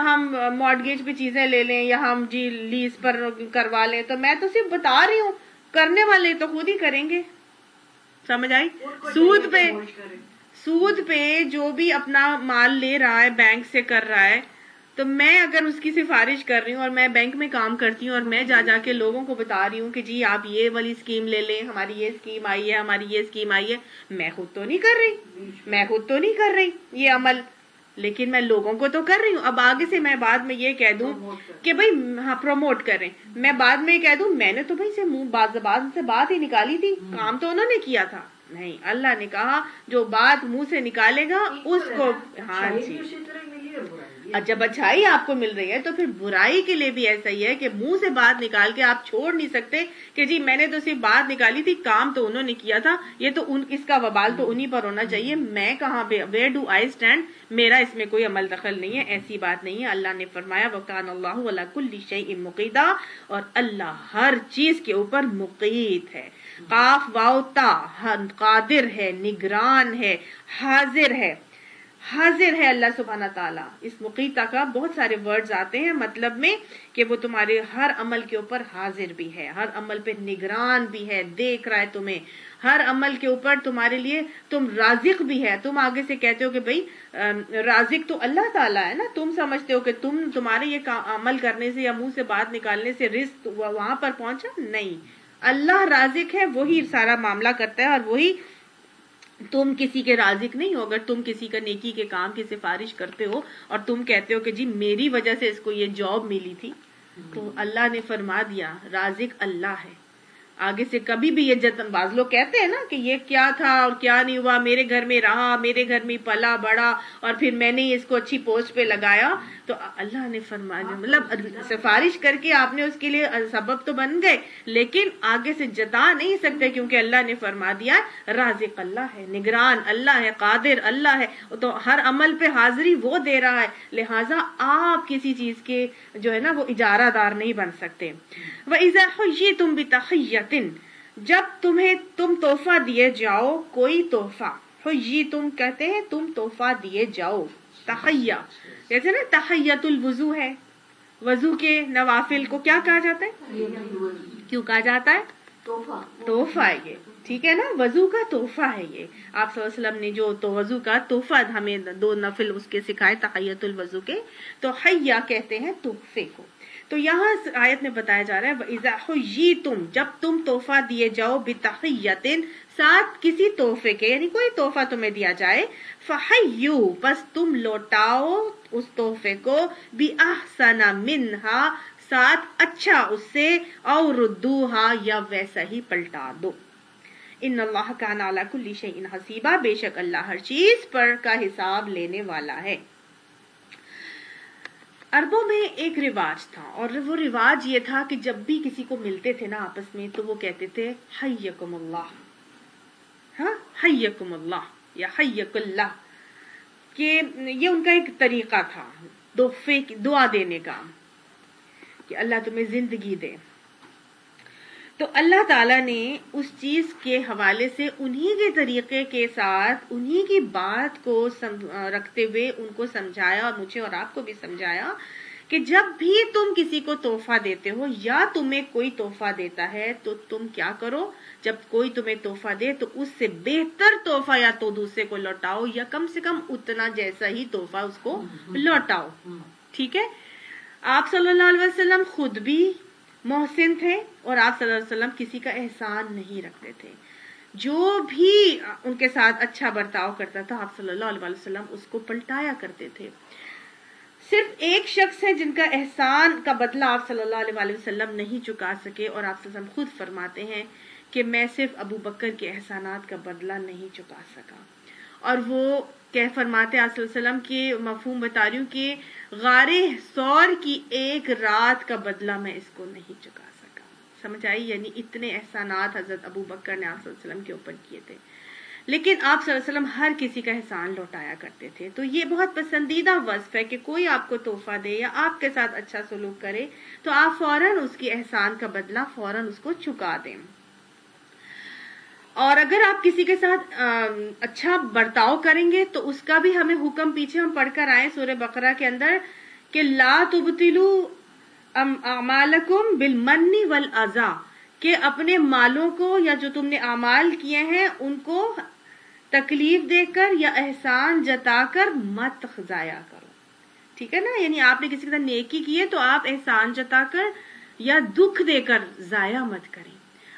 مارگیج پہ چیزیں لے لیں یا ہم جی لیز پر کروا لیں, تو میں تو صرف بتا رہی ہوں, کرنے والے تو خود ہی کریں گے. سمجھ آئی؟ سود پہ جو بھی اپنا مال لے رہا ہے بینک سے کر رہا ہے, تو میں اگر اس کی سفارش کر رہی ہوں اور میں بینک میں کام کرتی ہوں اور میں جا کے لوگوں کو بتا رہی ہوں کہ جی آپ یہ والی اسکیم لے لیں, ہماری یہ اسکیم آئی ہے, ہماری یہ اسکیم آئی ہے, میں خود تو نہیں کر رہی یہ عمل, لیکن میں لوگوں کو تو کر رہی ہوں. اب آگے سے میں بعد میں یہ کہہ دوں کہ بھائی ہاں پروموٹ کر رہے ہیں, میں بعد میں کہہ دوں میں نے تو بھائی سے بات ہی نکالی تھی, کام تو انہوں نے کیا تھا. نہیں, اللہ نے کہا جو بات منہ سے نکالے گا اس کو, ہاں جی, جب اچھائی آپ کو مل رہی ہے تو پھر برائی کے لیے بھی ایسا ہی ہے کہ منہ سے بات نکال کے آپ چھوڑ نہیں سکتے کہ جی میں نے تو صرف بات نکالی تھی, کام تو انہوں نے کیا تھا, یہ تو اس کا وبال تو انہی پر ہونا چاہیے, میں کہاں پہ, ویئر ڈو آئی اسٹینڈ, میرا اس میں کوئی عمل دخل نہیں ہے. ایسی بات نہیں ہے. اللہ نے فرمایا وَكَانَ اللَّهُ عَلَىٰ كُلِّ شَيْءٍ مُقِيتًا, اور اللہ ہر چیز کے اوپر مقیت ہے. قاف واو تا, قادر ہے, نگران ہے, حاضر ہے اللہ سبحانہ تعالیٰ. اس مقیتہ کا بہت سارے ورڈز آتے ہیں مطلب میں کہ وہ تمہارے ہر عمل کے اوپر حاضر بھی ہے, ہر عمل پہ نگران بھی ہے, دیکھ رہا ہے تمہیں, ہر عمل کے اوپر تمہارے لیے تم رازق بھی ہے. تم آگے سے کہتے ہو کہ بھئی رازق تو اللہ تعالیٰ ہے نا, تم سمجھتے ہو کہ تمہارے یہ عمل کرنے سے یا منہ سے بات نکالنے سے رزق وہاں پر پہنچا, نہیں, اللہ رازق ہے, وہی سارا معاملہ کرتا ہے, اور وہی, تم کسی کے رازق نہیں ہو. اگر تم کسی کا نیکی کے کام کی سفارش کرتے ہو اور تم کہتے ہو کہ جی میری وجہ سے اس کو یہ جاب ملی تھی, تو اللہ نے فرما دیا رازق اللہ ہے. آگے سے کبھی بھی یہ باز لوگ کہتے ہیں نا کہ یہ کیا تھا اور کیا نہیں ہوا, میرے گھر میں رہا, میرے گھر میں پلا بڑا, اور پھر میں نے اس کو اچھی پوسٹ پہ لگایا, تو اللہ نے فرمایا مطلب سفارش کر کے آپ نے اس کے لیے سبب تو بن گئے, لیکن آگے سے جتا نہیں سکتے کیونکہ اللہ نے فرما دیا رازق اللہ ہے, نگران اللہ ہے, قادر اللہ ہے, تو ہر عمل پہ حاضری وہ دے رہا ہے, لہٰذا آپ کسی چیز کے جو ہے نا وہ اجارہ دار نہیں بن سکتے. وَإِذَا حُيِّيتُم بِتَحِيَّةٍ, جب تم تحفہ دیے جاؤ کوئی تحفہ, حُيِّيتُم کہتے ہیں تم تحفہ دیے جاؤ, تحیہ جیسے نا تحیۃ الوضو ہے, وضو کے نوافل کو کیا کہا جاتا ہے, کیوں کہا جاتا ہے, تحفہ ہے یہ, ٹھیک ہے نا, وضو کا تحفہ ہے یہ. آپ صلی اللہ علیہ وسلم نے جو تو وضو کا تحفہ ہمیں 2 نفل اس کے سکھائے تحیۃ الوضو کے, تو حیہ کہتے ہیں تحفے کو. تو یہاں آیت میں بتایا جا رہا ہے وَإِذَا حُيِّيتُم, جب تم تحفہ دیے جاؤ بِتَحِيَّةٍ, ساتھ کسی تحفے کے, یعنی کوئی تحفہ تمہیں دیا جائے, فَحَيُّوا, بس تم لوٹاؤ اس تحفے کو, بِأَحْسَنَ مِنْهَا, ساتھ اچھا اس سے, اور ردوها, یا ویسا ہی پلٹا دو. ان اللہ کان علی کل شیء حسیبا, بے شک اللہ ہر چیز پر کا حساب لینے والا ہے. عربوں میں ایک رواج تھا, اور وہ رواج یہ تھا کہ جب بھی کسی کو ملتے تھے نا آپس میں, تو وہ کہتے تھے حیکم اللہ, ہاں حیکم اللہ, یا حیک اللہ، کہ یہ ان کا ایک طریقہ تھا تحفے کی دعا دینے کا کہ اللہ تمہیں زندگی دے. تو اللہ تعالیٰ نے اس چیز کے حوالے سے انہی کے طریقے کے ساتھ انہی کی بات کو رکھتے ہوئے ان کو سمجھایا، اور مجھے اور آپ کو بھی سمجھایا کہ جب بھی تم کسی کو تحفہ دیتے ہو یا تمہیں کوئی تحفہ دیتا ہے تو تم کیا کرو، جب کوئی تمہیں تحفہ دے تو اس سے بہتر تحفہ یا تو دوسرے کو لوٹاؤ یا کم سے کم اتنا جیسا ہی تحفہ اس کو لوٹاؤ. ٹھیک ہے. آپ صلی اللہ علیہ وسلم خود بھی محسن تھے اور آپ صلی اللہ علیہ وسلم کسی کا احسان نہیں رکھتے تھے. جو بھی ان کے ساتھ اچھا برتاؤ کرتا تھا آپ صلی اللہ علیہ وسلم اس کو پلٹایا کرتے تھے. صرف ایک شخص ہے جن کا احسان کا بدلہ آپ صلی اللہ علیہ وسلم نہیں چکا سکے، اور آپ صلی اللہ علیہ وسلم خود فرماتے ہیں کہ میں صرف ابو بکر کے احسانات کا بدلہ نہیں چکا سکا. اور وہ کیا فرماتے ہیں آپ صلی اللہ علیہ وسلم کے مفہوم بتا رہی ہوں کہ غار ثور کی ایک رات کا بدلہ میں اس کو نہیں چکا سکا. سمجھ آئی؟ یعنی اتنے احسانات حضرت ابو بکر نے آپ صلی اللہ علیہ وسلم کے اوپر کیے تھے، لیکن آپ صلی اللہ علیہ وسلم ہر کسی کا احسان لوٹایا کرتے تھے. تو یہ بہت پسندیدہ وصف ہے کہ کوئی آپ کو تحفہ دے یا آپ کے ساتھ اچھا سلوک کرے تو آپ فوراً اس کی احسان کا بدلہ فوراً اس کو چکا دیں. اور اگر آپ کسی کے ساتھ اچھا برتاؤ کریں گے تو اس کا بھی ہمیں حکم پیچھے ہم پڑھ کر آئے سورہ بقرہ کے اندر کہ لا تبطلوا اعمالکم بالمن والاذی، کہ اپنے مالوں کو یا جو تم نے اعمال کیے ہیں ان کو تکلیف دے کر یا احسان جتا کر مت ضائع کرو. ٹھیک ہے نا؟ یعنی آپ نے کسی کے ساتھ نیکی کی ہے تو آپ احسان جتا کر یا دکھ دے کر ضائع مت کریں.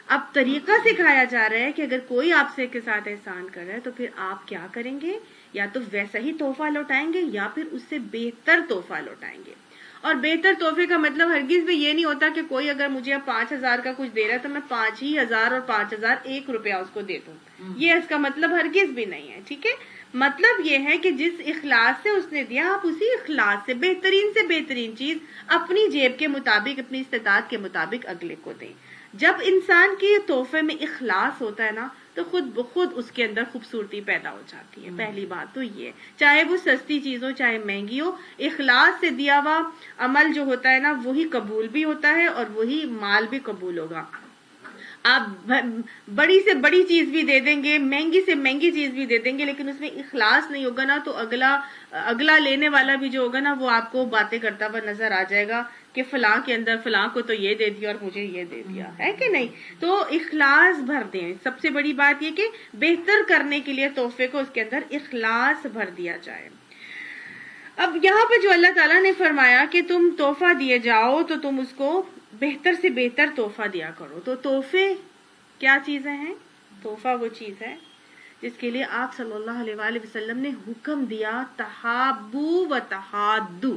اب طریقہ سکھایا جا رہا ہے کہ اگر کوئی آپ سے کے ساتھ احسان کر رہا ہے تو پھر آپ کیا کریں گے، یا تو ویسا ہی تحفہ لوٹائیں گے یا پھر اس سے بہتر تحفہ لوٹائیں گے. اور بہتر تحفے کا مطلب ہرگز بھی یہ نہیں ہوتا کہ کوئی اگر مجھے 5,000 کا کچھ دے رہا ہے تو میں 5,000 اور 5,001 روپیہ اس کو دے دوں. یہ اس کا مطلب ہرگز بھی نہیں ہے. ٹھیک ہے. مطلب یہ ہے کہ جس اخلاص سے اس نے دیا آپ اسی اخلاص سے بہترین چیز اپنی جیب کے مطابق اپنی استطاعت کے مطابق اگلے کو دیں. جب انسان کی تحفے میں اخلاص ہوتا ہے نا تو خود بخود اس کے اندر خوبصورتی پیدا ہو جاتی ہے. پہلی بات تو یہ ہے، چاہے وہ سستی چیز ہو چاہے مہنگی ہو، اخلاص سے دیا ہوا عمل جو ہوتا ہے نا وہی قبول بھی ہوتا ہے اور وہی مال بھی قبول ہوگا. آپ بڑی سے بڑی چیز بھی دے دیں گے، مہنگی سے مہنگی چیز بھی دے دیں گے، لیکن اس میں اخلاص نہیں ہوگا نا تو اگلا لینے والا بھی جو ہوگا نا وہ آپ کو باتیں کرتا ہوا نظر آ جائے گا کہ فلاں کے اندر فلاں کو تو یہ دے دیا اور مجھے یہ دے دیا ہے کہ نہیں. تو اخلاص بھر دیں. سب سے بڑی بات یہ کہ بہتر کرنے کے لیے تحفے کو اس کے اندر اخلاص بھر دیا جائے. اب یہاں پہ جو اللہ تعالیٰ نے فرمایا کہ تم تحفہ دیے جاؤ تو تم اس کو بہتر سے بہتر تحفہ دیا کرو. تو تحفے کیا چیزیں ہیں؟ تحفہ وہ چیز ہے جس کے لیے آپ صلی اللہ علیہ وآلہ وسلم نے حکم دیا تحابو و تحادو،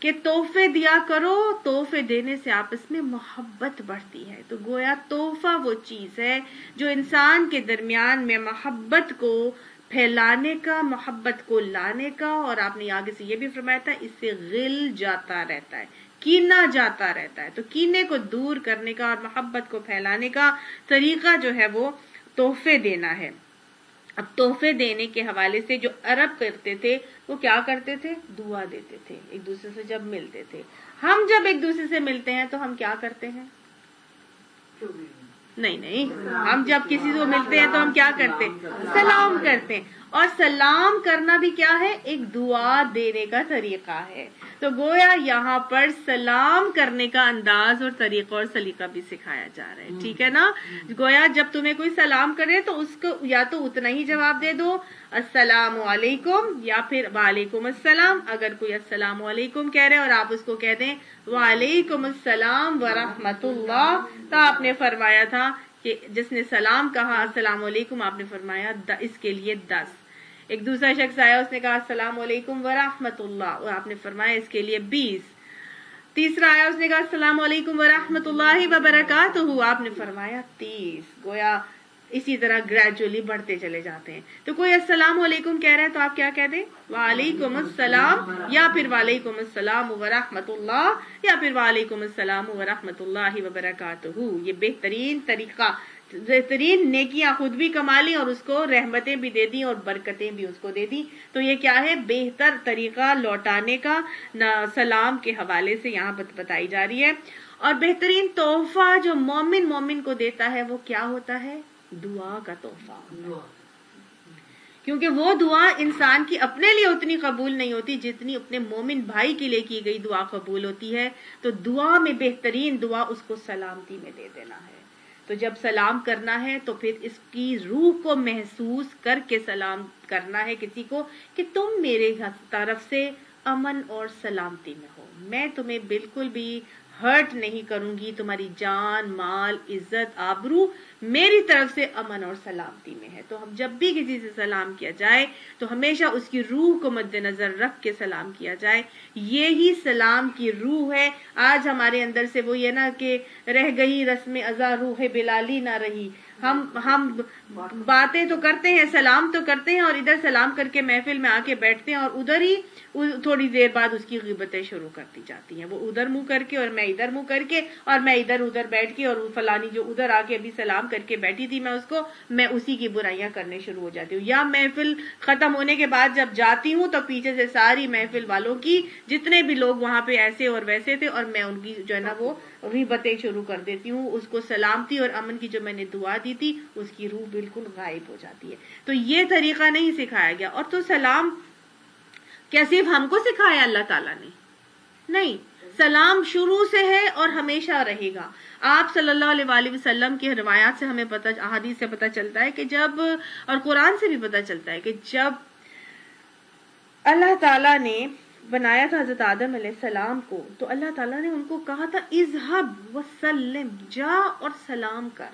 کہ تحفے دیا کرو. تحفے دینے سے آپس میں محبت بڑھتی ہے. تو گویا تحفہ وہ چیز ہے جو انسان کے درمیان میں محبت کو پھیلانے کا، محبت کو لانے کا، اور آپ نے آگے سے یہ بھی فرمایا تھا اس سے غل جاتا رہتا ہے، کینہ جاتا رہتا ہے. تو کینے کو دور کرنے کا اور محبت کو پھیلانے کا طریقہ جو ہے وہ تحفے دینا ہے. اب تحفے دینے کے حوالے سے جو عرب کرتے تھے وہ کیا کرتے تھے؟ دعا دیتے تھے ایک دوسرے سے جب ملتے تھے. ہم جب ایک دوسرے سے ملتے ہیں تو ہم کیا کرتے ہیں؟ نہیں، ہم جب کسی سے ملتے ہیں تو ہم کیا کرتے ہیں؟ سلام کرتے ہیں. اور سلام کرنا بھی کیا ہے؟ ایک دعا دینے کا طریقہ ہے. تو گویا یہاں پر سلام کرنے کا انداز اور طریقہ اور سلیقہ بھی سکھایا جا رہا ہے. ٹھیک ہے نا؟ گویا جب تمہیں کوئی سلام کرے تو اس کو یا تو اتنا ہی جواب دے دو السلام علیکم یا پھر وعلیکم السلام. اگر کوئی السلام علیکم کہہ رہے اور آپ اس کو کہہ دیں وعلیکم السلام ورحمۃ اللہ، تو آپ نے فرمایا تھا کہ جس نے سلام کہا السلام علیکم، آپ نے فرمایا اس کے لیے 10. ایک دوسرا شخص آیا اس نے کہا السلام علیکم ورحمۃ اللہ، اور آپ نے فرمایا اس کے لیے 20. تیسرا آیا اس نے کہا السلام علیکم ورحمۃ اللہ وبرکاتہ، آپ نے فرمایا 30. گویا اسی طرح گریجولی بڑھتے چلے جاتے ہیں. تو کوئی السلام علیکم کہہ رہا ہے تو آپ کیا کہہ دیں؟ وعلیکم السلام یا پھر وعلیکم السلام ورحمۃ اللہ یا پھر وعلیکم السلام ورحمۃ اللہ وبرکاتہ. یہ بہترین طریقہ بہترین نیکیاں خود بھی کما لی اور اس کو رحمتیں بھی دے دی اور برکتیں بھی اس کو دے دی. تو یہ کیا ہے؟ بہتر طریقہ لوٹانے کا سلام کے حوالے سے یہاں بتائی جا رہی ہے. اور بہترین تحفہ جو مومن کو دیتا ہے وہ کیا ہوتا ہے؟ دعا کا تحفہ. کیونکہ وہ دعا انسان کی اپنے لیے اتنی قبول نہیں ہوتی جتنی اپنے مومن بھائی کے لیے کی گئی دعا قبول ہوتی ہے. تو دعا میں بہترین دعا اس کو سلامتی میں دے دینا ہے. تو جب سلام کرنا ہے تو پھر اس کی روح کو محسوس کر کے سلام کرنا ہے کسی کو کہ تم میرے طرف سے امن اور سلامتی میں ہو، میں تمہیں بالکل بھی ہرٹ نہیں کروں گی، تمہاری جان مال عزت آبرو میری طرف سے امن اور سلامتی میں ہے. تو ہم جب بھی کسی سے سلام کیا جائے تو ہمیشہ اس کی روح کو مد نظر رکھ کے سلام کیا جائے. یہی سلام کی روح ہے. آج ہمارے اندر سے وہ یہ نا کہ رہ گئی رسم ازاں روح بلالی نہ رہی. ہم باتیں تو کرتے ہیں، سلام تو کرتے ہیں اور ادھر سلام کر کے محفل میں آ کے بیٹھتے ہیں اور ادھر ہی تھوڑی دیر بعد اس کی غیبتیں شروع کرتی جاتی ہیں. وہ ادھر منہ کر کے اور میں ادھر منہ کر کے اور میں ادھر بیٹھ کے اور فلانی جو ادھر آ کے ابھی سلام کر کے بیٹھی تھی میں اسی کی برائیاں کرنے شروع ہو جاتی ہوں. یا محفل ختم ہونے کے بعد جب جاتی ہوں تو پیچھے سے ساری محفل والوں کی جتنے بھی لوگ وہاں پہ ایسے اور ویسے تھے اور میں ان کی جو ہے نا وہ غیبتیں شروع کر دیتی ہوں. اس کو سلامتی اور امن کی جو میں نے دعا دی تھی اس کی روح بالکل غائب ہو جاتی ہے. تو یہ طریقہ نہیں سکھایا گیا. اور تو سلام کیا صرف ہم کو سکھایا اللہ تعالیٰ نے؟ نہیں، سلام شروع سے ہے اور ہمیشہ رہے گا. آپ صلی اللہ علیہ وآلہ وسلم کی روایات سے ہمیں احادیث سے پتہ چلتا ہے کہ جب، اور قرآن سے بھی پتہ چلتا ہے کہ جب اللہ تعالیٰ نے بنایا تھا حضرت آدم علیہ السلام کو تو اللہ تعالیٰ نے ان کو کہا تھا اذهب وسلم، جا اور سلام کر.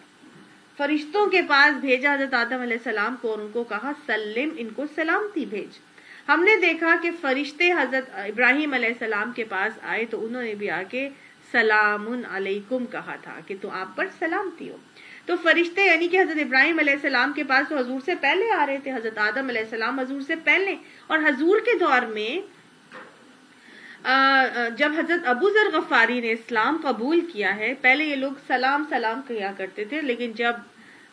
فرشتوں کے پاس بھیجا حضرت آدم علیہ السلام کو اور ان کو کہا سلم، ان کو سلامتی بھیج. ہم نے دیکھا کہ فرشتے حضرت ابراہیم علیہ السلام کے پاس آئے تو انہوں نے بھی آ کے سلام علیکم کہا تھا کہ تو آپ پر سلامتی ہو. تو فرشتے یعنی کہ حضرت ابراہیم علیہ السلام کے پاس تو حضور سے پہلے آ رہے تھے، حضرت آدم علیہ السلام حضور سے پہلے. اور حضور کے دور میں جب حضرت ابو ذر غفاری نے اسلام قبول کیا ہے، پہلے یہ لوگ سلام کیا کرتے تھے، لیکن جب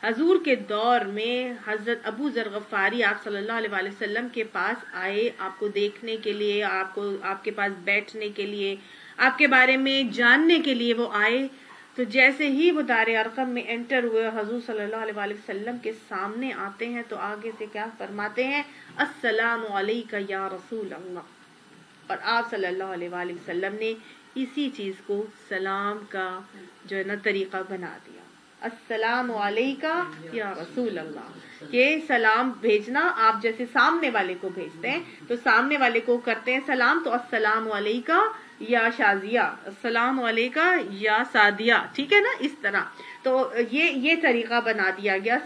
حضور کے دور میں حضرت ابو ذر غفاری آپ صلی اللہ علیہ وآلہ وسلم کے پاس آئے، آپ کو دیکھنے کے لیے، آپ کے پاس بیٹھنے کے لیے، آپ کے بارے میں جاننے کے لیے وہ آئے، تو جیسے ہی وہ دار ارقم میں انٹر ہوئے حضور صلی اللہ علیہ وآلہ وسلم کے سامنے آتے ہیں تو آگے سے کیا فرماتے ہیں؟ السلام علیکہ یا رسول اللہ. اور آپ صلی اللہ علیہ وآلہ وسلم نے اسی چیز کو سلام کا جو ہے نا طریقہ بنا دیا. السلام علیکہ یا رسول اللہ، کہ سلام بھیجنا آپ جیسے سامنے والے کو بھیجتے ہیں تو سامنے والے کو کرتے ہیں سلام، تو السلام علیکہ یا شازیہ، السلام علیکہ یا سعدیہ، ٹھیک ہے نا، اس طرح. تو یہ طریقہ بنا دیا گیا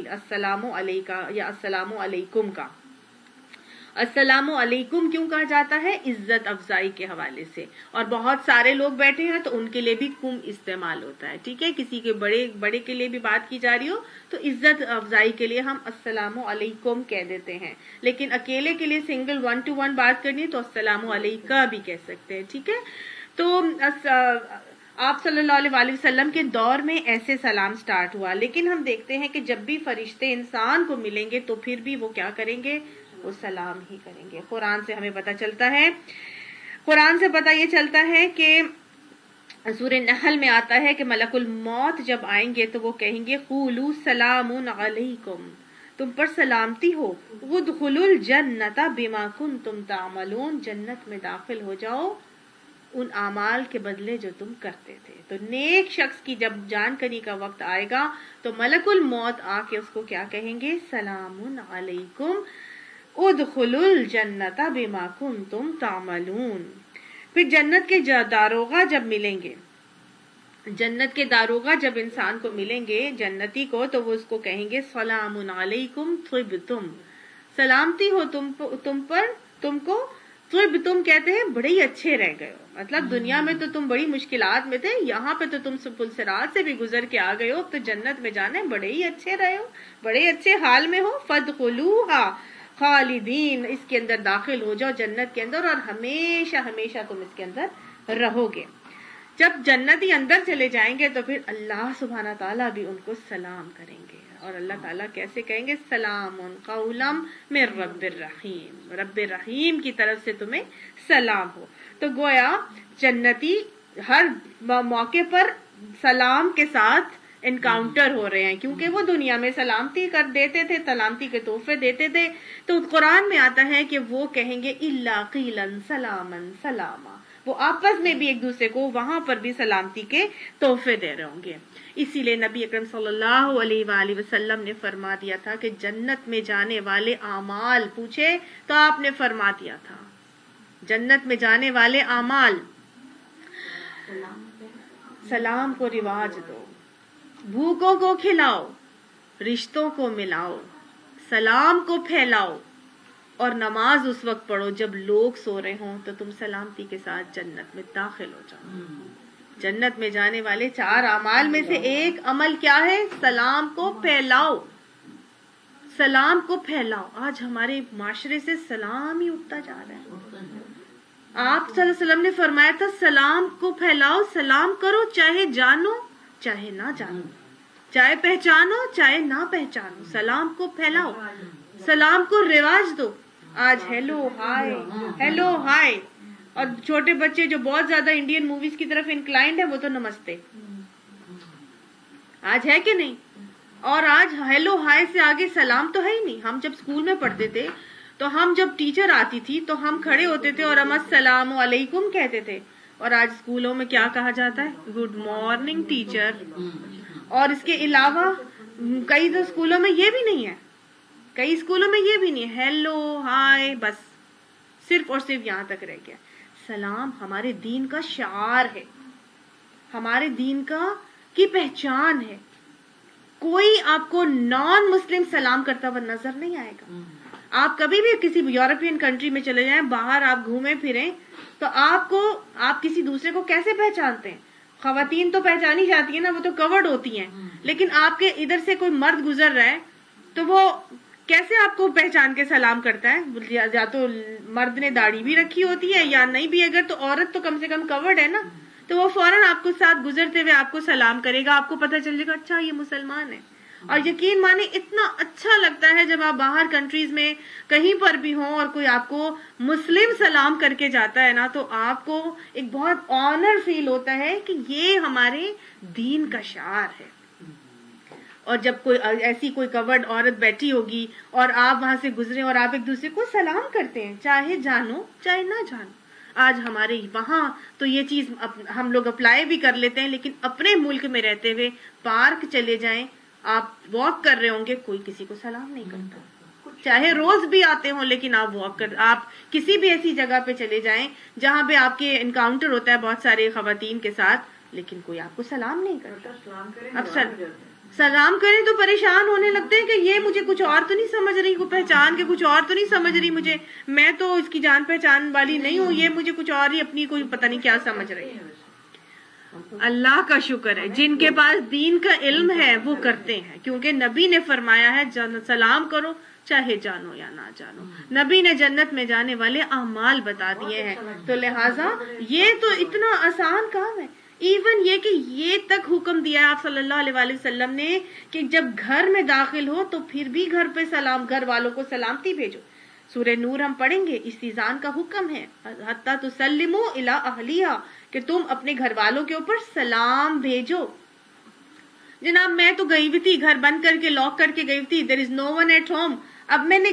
السلام علیکہ یا السلام علیکم کا. السلام علیکم کیوں کہا جاتا ہے؟ عزت افزائی کے حوالے سے. اور بہت سارے لوگ بیٹھے ہیں تو ان کے لیے بھی کم استعمال ہوتا ہے، ٹھیک ہے، کسی کے بڑے کے لیے بھی بات کی جا رہی ہو تو عزت افزائی کے لیے ہم السلام علیکم کہہ دیتے ہیں. لیکن اکیلے کے لیے سنگل 1 to 1 بات کرنی تو السلام علیکہ بھی کہہ سکتے ہیں، ٹھیک ہے. تو آپ صلی اللہ علیہ وآلہ وسلم کے دور میں ایسے سلام سٹارٹ ہوا. لیکن ہم دیکھتے ہیں کہ جب بھی فرشتے انسان کو ملیں گے تو پھر بھی وہ کیا کریں گے؟ وہ سلام ہی کریں گے. قرآن سے ہمیں پتہ چلتا ہے، قرآن سے پتہ یہ چلتا ہے کہ سورہ نحل میں آتا ہے کہ ملک الموت جب آئیں گے تو وہ کہیں گے قولوا سلام علیکم، تم پر سلامتی ہو، ادخلوا الجنۃ بما کنتم تعملون، جنت میں داخل ہو جاؤ ان اعمال کے بدلے جو تم کرتے تھے. تو نیک شخص کی جب جان کنی کا وقت آئے گا تو ملک الموت آ کے اس کو کیا کہیں گے؟ سلام علیکم ادخلوا الجنۃ بما کنتم تعملون. پھر جنت کے داروغہ جب ملیں گے، جنت کے داروغہ جب انسان کو ملیں گے جنتی کو تو وہ اس کو کہیں گے سلام علیکم طبتم، سلامتی ہو تم پر، تم کو طبتم کہتے ہیں بڑے ہی اچھے رہ گئے ہو. مطلب دنیا میں تو تم بڑی مشکلات میں تھے، یہاں پہ تو تم پل صراط سے بھی گزر کے آ گئے ہو، تو جنت میں جانے بڑے ہی اچھے رہے ہو، بڑے اچھے حال میں ہو. فادخلوها خالدین، اس کے اندر داخل ہو جاؤ جنت کے اندر اور ہمیشہ ہمیشہ تم اس کے اندر رہو گے. جب جنتی اندر چلے جائیں گے تو پھر اللہ سبحانہ تعالیٰ بھی ان کو سلام کریں گے. اور اللہ تعالیٰ کیسے کہیں گے؟ سلام قولا من رب الرحیم، رب رحیم کی طرف سے تمہیں سلام ہو. تو گویا جنتی ہر موقع پر سلام کے ساتھ انکاؤنٹر ہو رہے ہیں، کیونکہ وہ دنیا میں سلامتی کر دیتے تھے، سلامتی کے تحفے دیتے تھے. تو قرآن میں آتا ہے کہ وہ کہیں گے الا قیلا سلاما سلاما، وہ آپس میں بھی ایک دوسرے کو وہاں پر بھی سلامتی کے تحفے دے رہے ہوں گے. اسی لیے نبی اکرم صلی اللہ علیہ وآلہ وسلم نے فرما دیا تھا کہ جنت میں جانے والے اعمال پوچھے تو آپ نے فرما دیا تھا جنت میں جانے والے اعمال، سلام کو رواج دو، بھوکوں کو کھلاؤ، رشتوں کو ملاؤ، سلام کو پھیلاؤ، اور نماز اس وقت پڑھو جب لوگ سو رہے ہوں تو تم سلامتی کے ساتھ جنت میں داخل ہو جاؤ. جنت میں جانے والے 4 اعمال میں سے ایک عمل کیا ہے؟ سلام کو پھیلاؤ، سلام کو پھیلاؤ. آج ہمارے معاشرے سے سلام ہی اٹھتا جا رہا ہے. آپ صلی اللہ علیہ وسلم نے فرمایا تھا سلام کو پھیلاؤ، سلام کرو چاہے جانو چاہے نہ جانو، چاہے پہچانو چاہے نہ پہچانو، سلام کو پھیلاؤ، سلام کو رواج دو. آج ہیلو ہائے ہیلو ہائے، اور چھوٹے بچے جو بہت زیادہ انڈین موویز کی طرف انکلائنڈ ہے وہ تو نمستے آج ہے کہ نہیں. اور آج ہیلو ہائے سے آگے سلام تو ہے ہی نہیں. ہم جب اسکول میں پڑھتے تھے تو ہم جب ٹیچر آتی تھی تو ہم کھڑے ہوتے تھے اور ہم السلام علیکم کہتے تھے. اور آج اسکولوں میں کیا کہا جاتا ہے؟ Good morning teacher. اور اس کے علاوہ کئی تو اسکولوں میں یہ بھی نہیں ہے، کئی اسکولوں میں یہ بھی نہیں ہے، ہیلو ہائے بس صرف اور صرف یہاں تک رہ گیا. سلام ہمارے دین کا شعار ہے، ہمارے دین کی پہچان ہے. کوئی آپ کو نان مسلم سلام کرتا ہوا نظر نہیں آئے گا. آپ کبھی بھی کسی یورپین کنٹری میں چلے جائیں، باہر آپ گھومیں پھریں تو آپ کسی دوسرے کو کیسے پہچانتے ہیں؟ خواتین تو پہچانی جاتی ہیں نا، وہ تو کورڈ ہوتی ہیں، لیکن آپ کے ادھر سے کوئی مرد گزر رہا ہے تو وہ کیسے آپ کو پہچان کے سلام کرتا ہے؟ یا تو مرد نے داڑھی بھی رکھی ہوتی ہے یا نہیں بھی، اگر تو عورت تو کم سے کم کورڈ ہے نا، تو وہ فوراً آپ کو ساتھ گزرتے ہوئے آپ کو سلام کرے گا، آپ کو پتہ چل جائے گا اچھا یہ مسلمان ہے. اور یقین مانے اتنا اچھا لگتا ہے جب آپ باہر کنٹریز میں کہیں پر بھی ہوں اور کوئی آپ کو مسلم سلام کر کے جاتا ہے نا، تو آپ کو ایک بہت آنر فیل ہوتا ہے کہ یہ ہمارے دین کا شعار ہے. اور جب کوئی ایسی کوئی کورڈ عورت بیٹھی ہوگی اور آپ وہاں سے گزرے اور آپ ایک دوسرے کو سلام کرتے ہیں، چاہے جانو چاہے نہ جانو. آج ہمارے وہاں تو یہ چیز ہم لوگ اپلائی بھی کر لیتے ہیں، لیکن اپنے ملک میں رہتے ہوئے پارک چلے جائیں، آپ واک کر رہے ہوں گے، کوئی کسی کو سلام نہیں کرتا. چاہے روز بھی آتے ہوں لیکن آپ کسی بھی ایسی جگہ پہ چلے جائیں جہاں پہ آپ کے انکاؤنٹر ہوتا ہے بہت سارے خواتین کے ساتھ، لیکن کوئی آپ کو سلام نہیں کرتا. اب سلام کریں تو پریشان ہونے لگتے ہیں کہ یہ مجھے کچھ اور تو نہیں سمجھ رہی، کو پہچان کے کچھ اور تو نہیں سمجھ رہی مجھے، میں تو اس کی جان پہچان والی نہیں ہوں، یہ مجھے کچھ اور ہی اپنی کوئی پتہ نہیں کیا سمجھ رہی ہے. اللہ کا شکر ہے جن کے پاس دین کا علم ہے وہ کرتے ہیں، کیونکہ نبی نے فرمایا ہے سلام کرو چاہے جانو یا نہ جانو. نبی نے جنت میں جانے والے اعمال بتا دیے ہیں، تو لہٰذا یہ تو اتنا آسان کام ہے. ایون یہ کہ یہ تک حکم دیا ہے آپ صلی اللہ علیہ وآلہ وسلم نے کہ جب گھر میں داخل ہو تو پھر بھی گھر پہ گھر والوں کو سلامتی بھیجو. سورہ نور ہم پڑھیں گے، استیزان کا حکم ہے، حتی تسلموا الی اہلیہا، کہ تم اپنے گھر والوں کے اوپر سلام بھیجو. جناب میں تو گئی ہوئی تھی، گھر بند کر کے لاک کر کے گئی تھی، دیر از نو ون ایٹ ہوم. اب میں نے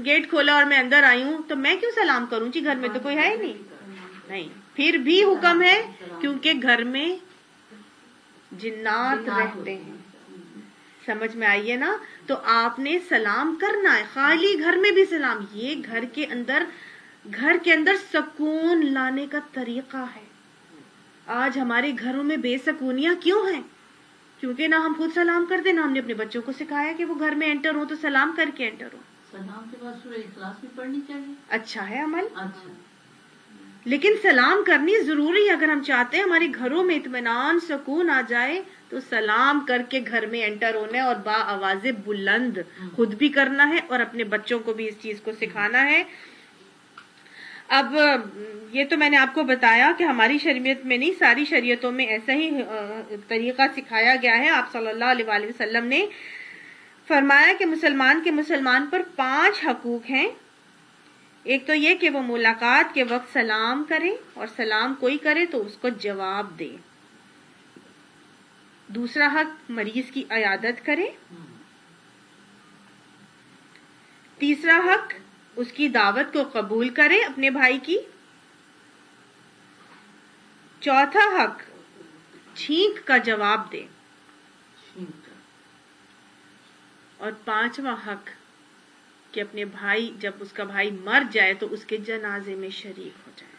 گیٹ کھولا اور میں اندر آئی ہوں تو میں کیوں سلام کروں جی؟ گھر میں تو کوئی ہے ہی نہیں. پھر بھی حکم ہے کیونکہ گھر میں جنات رہتے ہیں. سمجھ میں آئیے نا؟ تو آپ نے سلام کرنا ہے، خالی گھر میں بھی سلام. یہ گھر کے اندر سکون لانے کا طریقہ ہے. آج ہمارے گھروں میں بے سکونیاں کیوں ہیں؟ کیونکہ نہ ہم خود سلام کرتے، نہ ہم نے اپنے بچوں کو سکھایا کہ وہ گھر میں انٹر ہو تو سلام کر کے انٹر ہو. سلام کے بعد سورہ اخلاص بھی پڑھنی چاہیے. اچھا ہے عمل، اچھا، لیکن سلام کرنی ضروری ہے. اگر ہم چاہتے ہیں ہمارے گھروں میں اطمینان سکون آ جائے تو سلام کر کے گھر میں انٹر ہونا ہے، اور با آواز بلند خود بھی کرنا ہے اور اپنے بچوں کو بھی اس چیز کو سکھانا ہے. اب یہ تو میں نے آپ کو بتایا کہ ہماری شریعت میں نہیں، ساری شریعتوں میں ایسا ہی طریقہ سکھایا گیا ہے. آپ صلی اللہ علیہ وآلہ وسلم نے فرمایا کہ مسلمان پر 5 حقوق ہیں. ایک تو یہ کہ وہ ملاقات کے وقت سلام کرے، اور سلام کوئی کرے تو اس کو جواب دے. دوسرا حق مریض کی عیادت کرے. تیسرا حق اس کی دعوت کو قبول کرے اپنے بھائی کی. چوتھا حق چھینک کا جواب دے. اور 5واں حق کہ اپنے بھائی، جب اس کا بھائی مر جائے تو اس کے جنازے میں شریک ہو جائے.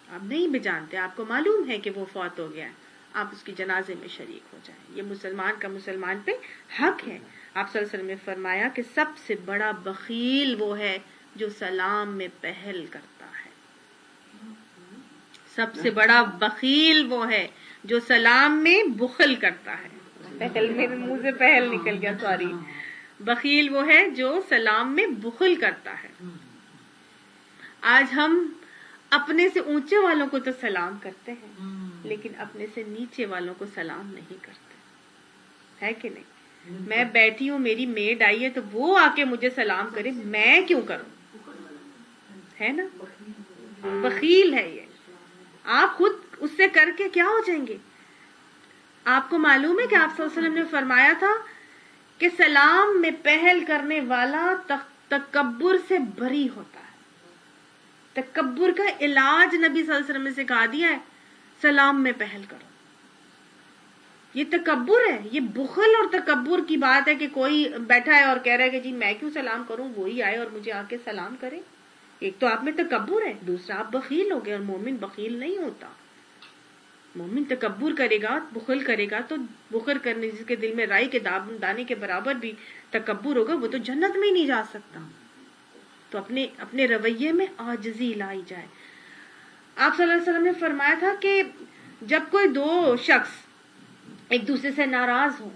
آپ نہیں بھی جانتے، آپ کو معلوم ہے کہ وہ فوت ہو گیا ہے، آپ اس کے جنازے میں شریک ہو جائیں. یہ مسلمان کا مسلمان پہ حق ہے. آپ صلی اللہ علیہ وسلم نے فرمایا کہ سب سے بڑا بخیل وہ ہے جو سلام میں پہل کرتا ہے. سب سے بڑا بخیل وہ ہے جو سلام میں بخل کرتا ہے. پہل، میرے منہ سے پہل نکل گیا، سوری. بخیل وہ ہے جو سلام میں بخل کرتا ہے. آج ہم اپنے سے اونچے والوں کو تو سلام کرتے ہیں، لیکن اپنے سے نیچے والوں کو سلام نہیں کرتے، ہے کہ نہیں؟ میں بیٹھی ہوں، میری میڈ آئی ہے تو وہ آ کے مجھے سلام کرے، میں کیوں کروں؟ ہے نا، بخیل ہے یہ. آپ خود اس سے کر کے کیا ہو جائیں گے؟ آپ کو معلوم ہے کہ آپ صلی اللہ علیہ وسلم نے فرمایا تھا کہ سلام میں پہل کرنے والا تکبر سے بری ہوتا ہے. تکبر کا علاج نبی صلی اللہ علیہ وسلم نے سکھا دیا ہے، سلام میں پہل کرو. یہ تکبر ہے، یہ بخل اور تکبر کی بات ہے کہ کوئی بیٹھا ہے اور کہہ رہا ہے کہ جی میں کیوں سلام کروں، وہی آئے اور مجھے آ کے سلام کرے. ایک تو آپ میں تکبر ہے، دوسرا آپ بخیل ہو گئے. اور مومن بخیل نہیں ہوتا. مومن تکبر کرے گا، بخل کرے گا، تو بخل کرنے جس کے دل میں رائی کے دانے کے برابر بھی تکبر ہوگا، وہ تو جنت میں ہی نہیں جا سکتا. تو اپنے رویے میں عاجزی لائی جائے. آپ صلی اللہ علیہ وسلم نے فرمایا تھا کہ جب کوئی 2 شخص ایک دوسرے سے ناراض ہو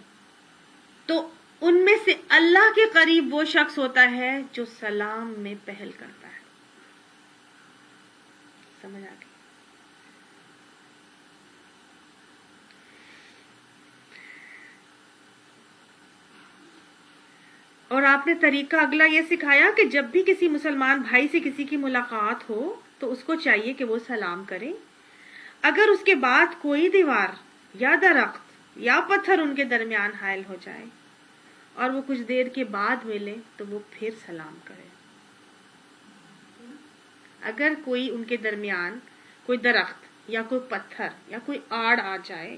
تو ان میں سے اللہ کے قریب وہ شخص ہوتا ہے جو سلام میں پہل کرتا ہے. سمجھ آ گئی؟ اور آپ نے طریقہ اگلا یہ سکھایا کہ جب بھی کسی مسلمان بھائی سے کسی کی ملاقات ہو تو اس کو چاہیے کہ وہ سلام کرے. اگر اس کے بعد کوئی دیوار یا درخت یا پتھر ان کے درمیان حائل ہو جائے اور وہ کچھ دیر کے بعد ملے تو وہ پھر سلام کرے. اگر کوئی ان کے درمیان کوئی درخت یا کوئی پتھر یا کوئی آڑ آ جائے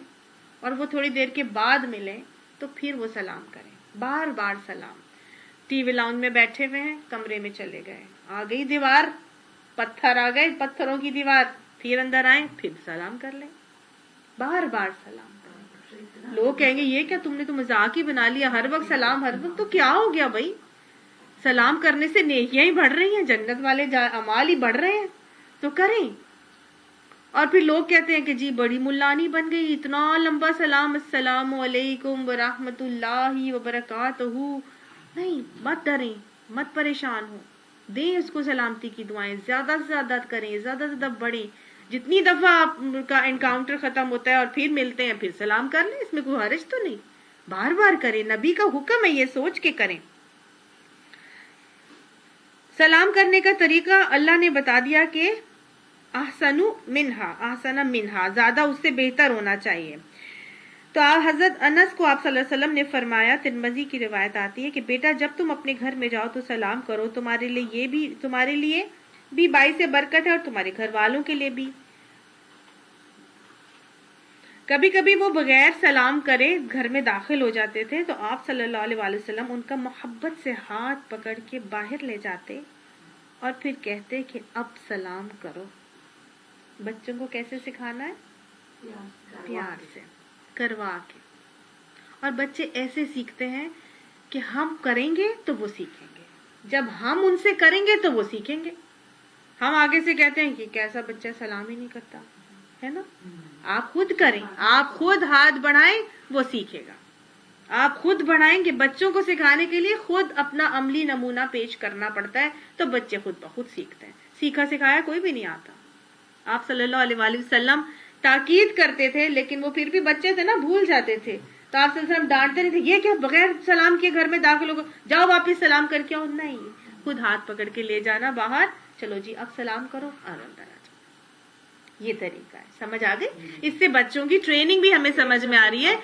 اور وہ تھوڑی دیر کے بعد ملے تو پھر وہ سلام کرے. بار بار سلام. ٹی وی لاؤنج میں بیٹھے ہوئے ہیں، کمرے میں چلے گئے، آ گئی دیوار، پتھر آ گئے، پتھروں کی دیوار، پھر اندر آئیں، پھر سلام کر لیں. بار بار سلام کریں. لوگ کہیں گے یہ کیا تم نے تو مذاق ہی بنا لیا، ہر وقت سلام ہر وقت. تو کیا ہو گیا بھائی؟ سلام کرنے سے نیکیاں ہی بڑھ رہی ہیں، جنت والے اعمال ہی بڑھ رہے ہیں، تو کریں. اور پھر لوگ کہتے ہیں کہ جی بڑی ملانی بن گئی، اتنا لمبا سلام، السلام علیکم ورحمۃ اللہ وبرکاتہ. نہیں، مت ڈریں، مت پریشان ہو، دیں اس کو سلامتی کی دعائیں، زیادہ سے زیادہ کریں، زیادہ سے زیادہ بڑھیں. جتنی دفعہ آپ کا انکاؤنٹر ختم ہوتا ہے اور پھر ملتے ہیں پھر سلام کر لیں، اس میں کوئی حرج تو نہیں. بار بار کریں، نبی کا حکم ہے، یہ سوچ کے کریں. سلام کرنے کا طریقہ اللہ نے بتا دیا کہ احسن منہا، زیادہ اس سے بہتر ہونا چاہیے. تو حضرت انس کو آپ صلی اللہ علیہ وسلم نے فرمایا، ترمذی کی روایت آتی ہے کہ بیٹا جب تم اپنے گھر میں جاؤ تو سلام کرو، تمہارے لیے بھی باعث برکت ہے اور تمہارے گھر والوں کے لیے بھی. کبھی کبھی وہ بغیر سلام کرے گھر میں داخل ہو جاتے تھے تو آپ صلی اللہ علیہ وآلہ وسلم ان کا محبت سے ہاتھ پکڑ کے باہر لے جاتے اور پھر کہتے کہ اب سلام کرو. بچوں کو کیسے سکھانا ہے؟ پیار سے، کروا کے. اور بچے ایسے سیکھتے ہیں کہ ہم کریں گے تو وہ سیکھیں گے، جب ہم ان سے کریں گے تو وہ سیکھیں گے. ہم آگے سے کہتے ہیں کہ کیسا بچہ سلام ہی نہیں کرتا، ہے نا. آپ خود کریں، آپ خود ہاتھ بڑھائیں، وہ سیکھے گا. آپ خود بڑھائیں گے. بچوں کو سکھانے کے لیے خود اپنا عملی نمونہ پیش کرنا پڑتا ہے تو بچے خود بخود سیکھتے ہیں. سیکھا سکھایا کوئی بھی نہیں آتا. آپ صلی اللہ علیہ وآلہ وسلم تاکید کرتے تھے لیکن وہ پھر بھی بچے تھے نا, بھول جاتے تھے, تو آپ صلی اللہ علیہ وسلم ڈانٹتے نہیں تھے یہ کیا بغیر سلام کے گھر میں داخل ہو گئے, جاؤ واپس سلام کر کے آؤ. نہیں, خود ہاتھ پکڑ کے لے جانا باہر, چلو جی اب سلام کرو اور اندر آ جاؤ. یہ طریقہ ہے. سمجھ آ گئی؟ اس سے بچوں کی ٹریننگ بھی ہمیں سمجھ میں آ رہی ہے.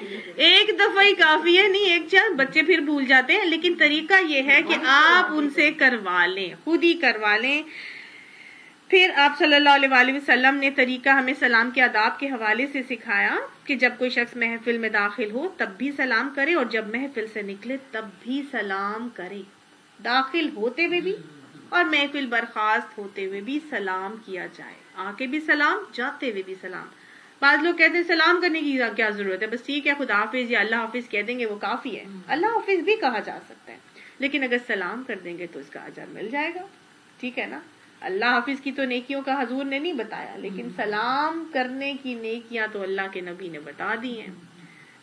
ایک دفعہ ہی کافی ہے, نہیں ایک چار بچے پھر بھول جاتے ہیں, لیکن طریقہ یہ ہے کہ آپ ان سے کروا لیں, خود ہی کروا لیں. پھر آپ صلی اللہ علیہ وآلہ وسلم نے طریقہ ہمیں سلام کے آداب کے حوالے سے سکھایا کہ جب کوئی شخص محفل میں داخل ہو تب بھی سلام کرے, اور جب محفل سے نکلے تب بھی سلام کرے. داخل ہوتے ہوئے بھی اور محفل برخاست ہوتے ہوئے بھی سلام کیا جائے. آ کے بھی سلام, جاتے ہوئے بھی سلام. بعض لوگ کہتے ہیں سلام کرنے کی کیا ضرورت ہے, بس ٹھیک ہے خدا حافظ یا اللہ حافظ کہہ دیں گے وہ کافی ہے. اللہ حافظ بھی کہا جا سکتا ہے, لیکن اگر سلام کر دیں گے تو اس کا اجر مل جائے گا. ٹھیک ہے نا. اللہ حافظ کی تو نیکیوں کا حضور نے نہیں بتایا, لیکن سلام کرنے کی نیکیاں تو اللہ کے نبی نے بتا دی ہیں.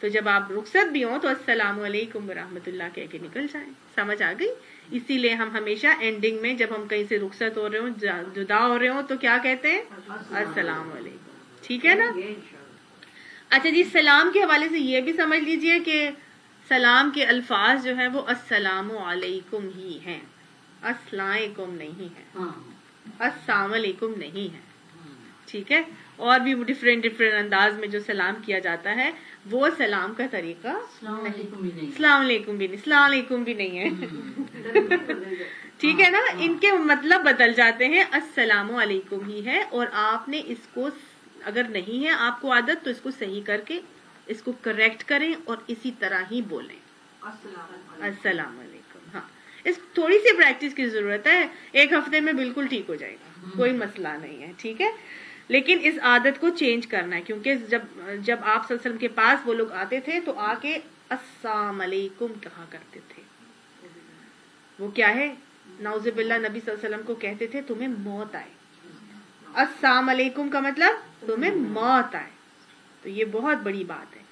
تو جب آپ رخصت بھی ہوں تو السلام علیکم ورحمۃ اللہ کہہ کے نکل جائیں. سمجھ آ گئی؟ اسی لیے ہم ہمیشہ اینڈنگ میں جب ہم کہیں سے رخصت ہو رہے ہوں, جدا ہو رہے ہوں, تو کیا کہتے ہیں؟ السلام علیکم. ٹھیک ہے نا. اچھا جی, سلام کے حوالے سے یہ بھی سمجھ لیجئے کہ سلام کے الفاظ جو ہیں وہ السلام علیکم ہی ہیں, السلام علیکم نہیں ہے, السلام علیکم نہیں ہے. ٹھیک ہے. اور بھی ڈفرینٹ انداز میں جو سلام کیا جاتا ہے وہ سلام کا طریقہ السلام علیکم بھی نہیں, السلام علیکم بھی نہیں, السلام علیکم بھی نہیں ہے. ٹھیک ہے نا. ان کے مطلب بدل جاتے ہیں, السلام علیکم ہی ہے, اور آپ نے اس کو اگر نہیں ہے آپ کو عادت تو اس کو صحیح کر کے اس کو کریکٹ کریں اور اسی طرح ہی بولیں السلام علیکم. ہاں, اس تھوڑی سی پریکٹس کی ضرورت ہے, ایک ہفتے میں بالکل ٹھیک ہو جائے گا, کوئی مسئلہ نہیں ہے. ٹھیک ہے. لیکن اس عادت کو چینج کرنا ہے, کیونکہ جب آپ صلی اللہ علیہ وسلم کے پاس وہ لوگ آتے تھے تو آ کے السلام علیکم کہا کرتے تھے. وہ کیا ہے, نعوذ باللہ نبی صلی اللہ علیہ وسلم کو کہتے تھے تمہیں موت آئے. السلام علیکم کا مطلب تمہیں موت آئے. تو یہ بہت بڑی بات ہے.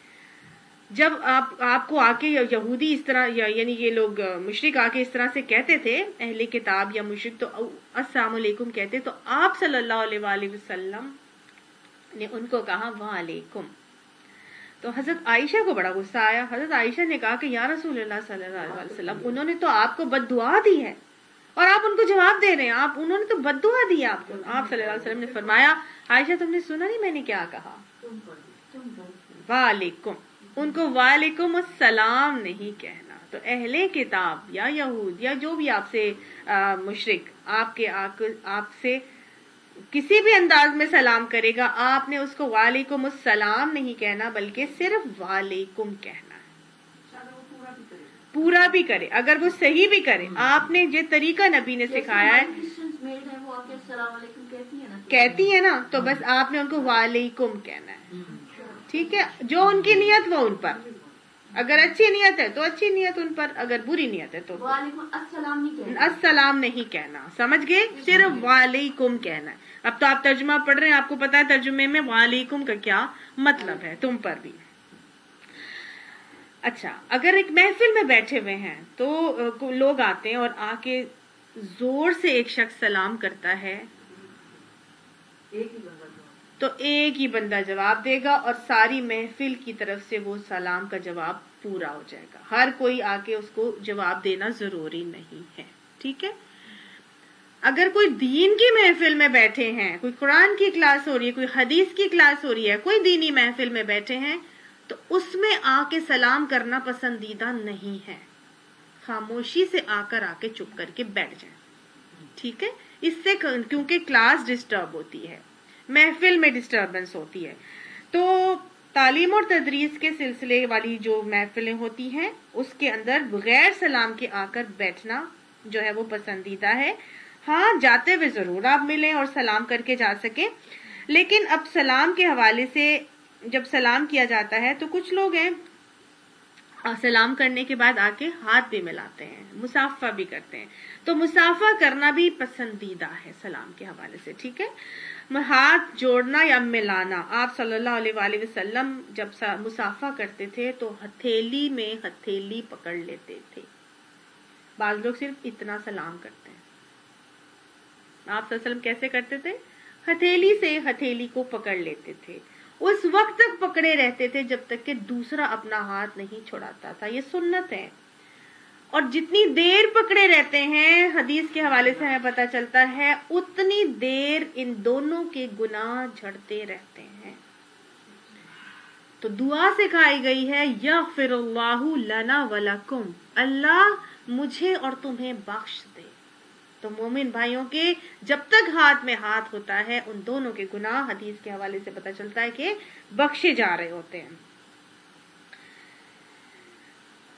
جب آپ کو آ کے یہودی اس طرح یعنی یہ لوگ مشرک آ کے اس طرح سے کہتے تھے, اہل کتاب یا مشرک, تو السلام علیکم کہتے, تو آپ صلی اللہ علیہ وآلہ وسلم نے ان کو کہا وعلیکم. تو حضرت عائشہ کو بڑا غصہ آیا. حضرت عائشہ نے کہا کہ یا رسول اللہ صلی اللہ علیہ وسلم, انہوں نے تو آپ کو بد دعا دی ہے اور آپ ان کو جواب دے رہے ہیں, انہوں نے تو بد دعا دی آپ کو. آپ صلی اللہ علیہ وسلم نے فرمایا, عائشہ تم نے سنا نہیں میں نے کیا کہا؟ وعلیکم. ان کو وعلیکم السلام نہیں کہنا. تو اہل کتاب یا یہود یا جو بھی آپ سے مشرک آپ سے کسی بھی انداز میں سلام کرے گا, آپ نے اس کو وعلیکم السلام نہیں کہنا بلکہ صرف وعلیکم کہنا ہے. پورا بھی کرے, اگر وہ صحیح بھی کرے, آپ نے یہ طریقہ نبی نے سکھایا ہے, کہتی ہے نا, تو بس آپ نے ان کو وعلیکم کہنا ہے. ٹھیک ہے. جو ان کی نیت وہ ان پر, اگر اچھی نیت ہے تو اچھی نیت ان پر, اگر بری نیت ہے تو السلام نہیں کہنا. سمجھ گئے؟ صرف وعلیکم کہنا ہے. اب تو آپ ترجمہ پڑھ رہے ہیں, آپ کو پتا ہے ترجمے میں وعلیکم کا کیا مطلب ہے, تم پر بھی. اچھا, اگر ایک محفل میں بیٹھے ہوئے ہیں تو لوگ آتے ہیں اور آ کے زور سے ایک شخص سلام کرتا ہے تو ایک ہی بندہ جواب دے گا اور ساری محفل کی طرف سے وہ سلام کا جواب پورا ہو جائے گا. ہر کوئی آ کے اس کو جواب دینا ضروری نہیں ہے. ٹھیک ہے. اگر کوئی دین کی محفل میں بیٹھے ہیں, کوئی قرآن کی کلاس ہو رہی ہے, کوئی حدیث کی کلاس ہو رہی ہے, کوئی دینی محفل میں بیٹھے ہیں, تو اس میں آ کے سلام کرنا پسندیدہ نہیں ہے. خاموشی سے آ کے چپ کر کے بیٹھ جائیں. ٹھیک ہے. اس سے کیونکہ کلاس ڈسٹرب ہوتی ہے, محفل میں ڈسٹربنس ہوتی ہے. تو تعلیم اور تدریس کے سلسلے والی جو محفلیں ہوتی ہیں اس کے اندر بغیر سلام کے آ کر بیٹھنا جو ہے وہ پسندیدہ ہے. ہاں, جاتے ہوئے ضرور آپ ملیں اور سلام کر کے جا سکیں, لیکن اب سلام کے حوالے سے جب سلام کیا جاتا ہے تو کچھ لوگ ہیں سلام کرنے کے بعد آ کے ہاتھ بھی ملاتے ہیں, مصافحہ بھی کرتے ہیں. تو مصافحہ کرنا بھی پسندیدہ ہے سلام کے حوالے سے. ٹھیک ہے. ہاتھ جوڑنا یا ملانا, آپ صلی اللہ علیہ وآلہ وسلم جب مصافحہ کرتے تھے تو ہتھیلی میں ہتھیلی پکڑ لیتے تھے. بعض لوگ صرف اتنا سلام کرتے ہیں, آپ صلی اللہ علیہ وسلم کیسے کرتے تھے؟ ہتھیلی سے ہتھیلی کو پکڑ لیتے تھے، اس وقت تک پکڑے رہتے تھے جب تک کہ دوسرا اپنا ہاتھ نہیں چھڑاتا تھا. یہ سنت ہے. اور جتنی دیر پکڑے رہتے ہیں، حدیث کے حوالے سے ہمیں پتہ چلتا ہے، اتنی دیر ان دونوں کے گناہ جھڑتے رہتے ہیں. تو دعا سکھائی گئی ہے، یغفر اللہ لنا ولکم، اللہ مجھے اور تمہیں بخش دے. تو مومن بھائیوں کے جب تک ہاتھ میں ہاتھ ہوتا ہے، ان دونوں کے گناہ حدیث کے حوالے سے پتہ چلتا ہے کہ بخشے جا رہے ہوتے ہیں.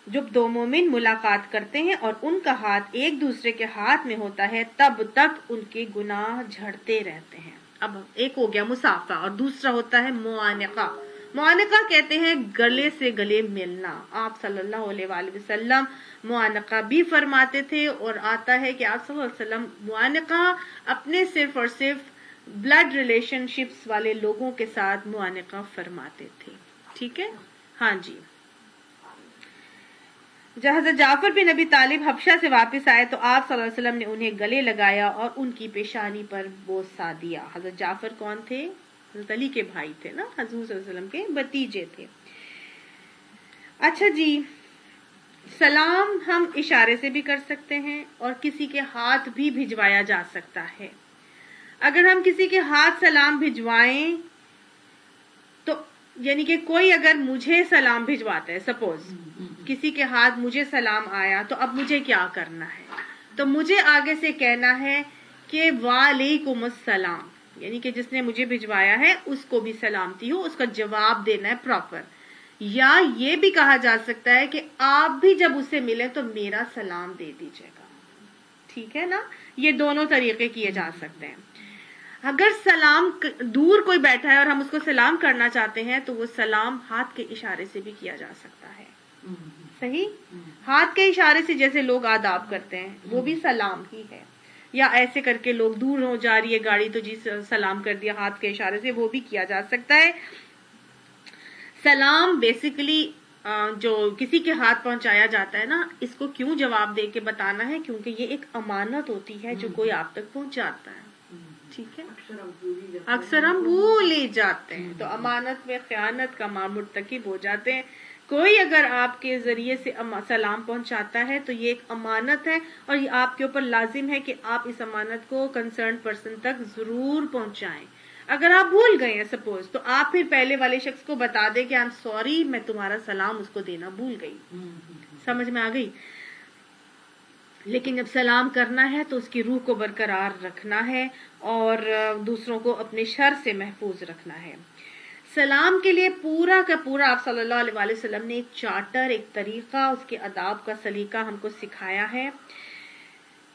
جب دو مومن ملاقات کرتے ہیں اور ان کا ہاتھ ایک دوسرے کے ہاتھ میں ہوتا ہے، تب تک ان کے گناہ جھڑتے رہتے ہیں. اب ایک ہو گیا مسافہ اور دوسرا ہوتا ہے معانقہ. معانقہ کہتے ہیں گلے سے گلے ملنا. آپ صلی اللہ علیہ وآلہ وسلم معانقہ بھی فرماتے تھے، اور آتا ہے کہ آپ صلی اللہ علیہ وسلم معانقہ اپنے صرف اور صرف بلڈ ریلیشن شپس والے لوگوں کے ساتھ معانقہ فرماتے تھے. ٹھیک ہے، ہاں جی. جب حضرت جعفر بن ابی طالب حبشہ سے واپس آئے تو آپ صلی اللہ علیہ وسلم نے انہیں گلے لگایا اور ان کی پیشانی پر بوسہ دیا. حضرت جعفر کون تھے؟ حضرت علی کے بھائی تھے نا، حضور صلی اللہ علیہ وسلم کے بھتیجے تھے. اچھا جی، سلام ہم اشارے سے بھی کر سکتے ہیں اور کسی کے ہاتھ بھی بھجوایا جا سکتا ہے. اگر ہم کسی کے ہاتھ سلام بھجوائیں تو یعنی کہ کوئی اگر مجھے سلام بھجواتا ہے، سپوز کسی کے ہاتھ مجھے سلام آیا، تو اب مجھے کیا کرنا ہے؟ تو مجھے آگے سے کہنا ہے کہ وعلیکم السلام، یعنی کہ جس نے مجھے بھجوایا ہے اس کو بھی سلامتی ہو، اس کا جواب دینا ہے پراپر. یا یہ بھی کہا جا سکتا ہے کہ آپ بھی جب اسے ملیں تو میرا سلام دے دیجیے گا. ٹھیک ہے نا، یہ دونوں طریقے کیے جا سکتے ہیں. اگر سلام دور کوئی بیٹھا ہے اور ہم اس کو سلام کرنا چاہتے ہیں تو وہ سلام ہاتھ کے اشارے سے بھی کیا جا سکتا ہے. صحیح، ہاتھ کے اشارے سے جیسے لوگ آداب کرتے ہیں وہ بھی سلام ہی ہے. یا ایسے کر کے لوگ دور ہو جا رہی ہے گاڑی تو جی سلام کر دیا ہاتھ کے اشارے سے، وہ بھی کیا جا سکتا ہے. سلام بیسیکلی جو کسی کے ہاتھ پہنچایا جاتا ہے نا، اس کو کیوں جواب دے کے بتانا ہے، کیونکہ یہ ایک امانت ہوتی ہے جو کوئی آپ تک پہنچاتا ہے. ٹھیک ہے، اکثر ہم بھول ہی جاتے ہیں، تو امانت میں خیانت کا مرتکب ہو جاتے ہیں. کوئی اگر آپ کے ذریعے سے سلام پہنچاتا ہے تو یہ ایک امانت ہے، اور یہ آپ کے اوپر لازم ہے کہ آپ اس امانت کو کنسرن پرسن تک ضرور پہنچائیں. اگر آپ بھول گئے ہیں سپوز، تو آپ پھر پہلے والے شخص کو بتا دیں کہ I'm sorry، میں تمہارا سلام اس کو دینا بھول گئی. سمجھ میں آ گئی؟ لیکن جب سلام کرنا ہے تو اس کی روح کو برقرار رکھنا ہے اور دوسروں کو اپنے شر سے محفوظ رکھنا ہے. سلام کے لیے پورا کا پورا آپ صلی اللہ علیہ وآلہ وسلم نے ایک چارٹر، ایک طریقہ، اس کے آداب کا سلیقہ ہم کو سکھایا ہے.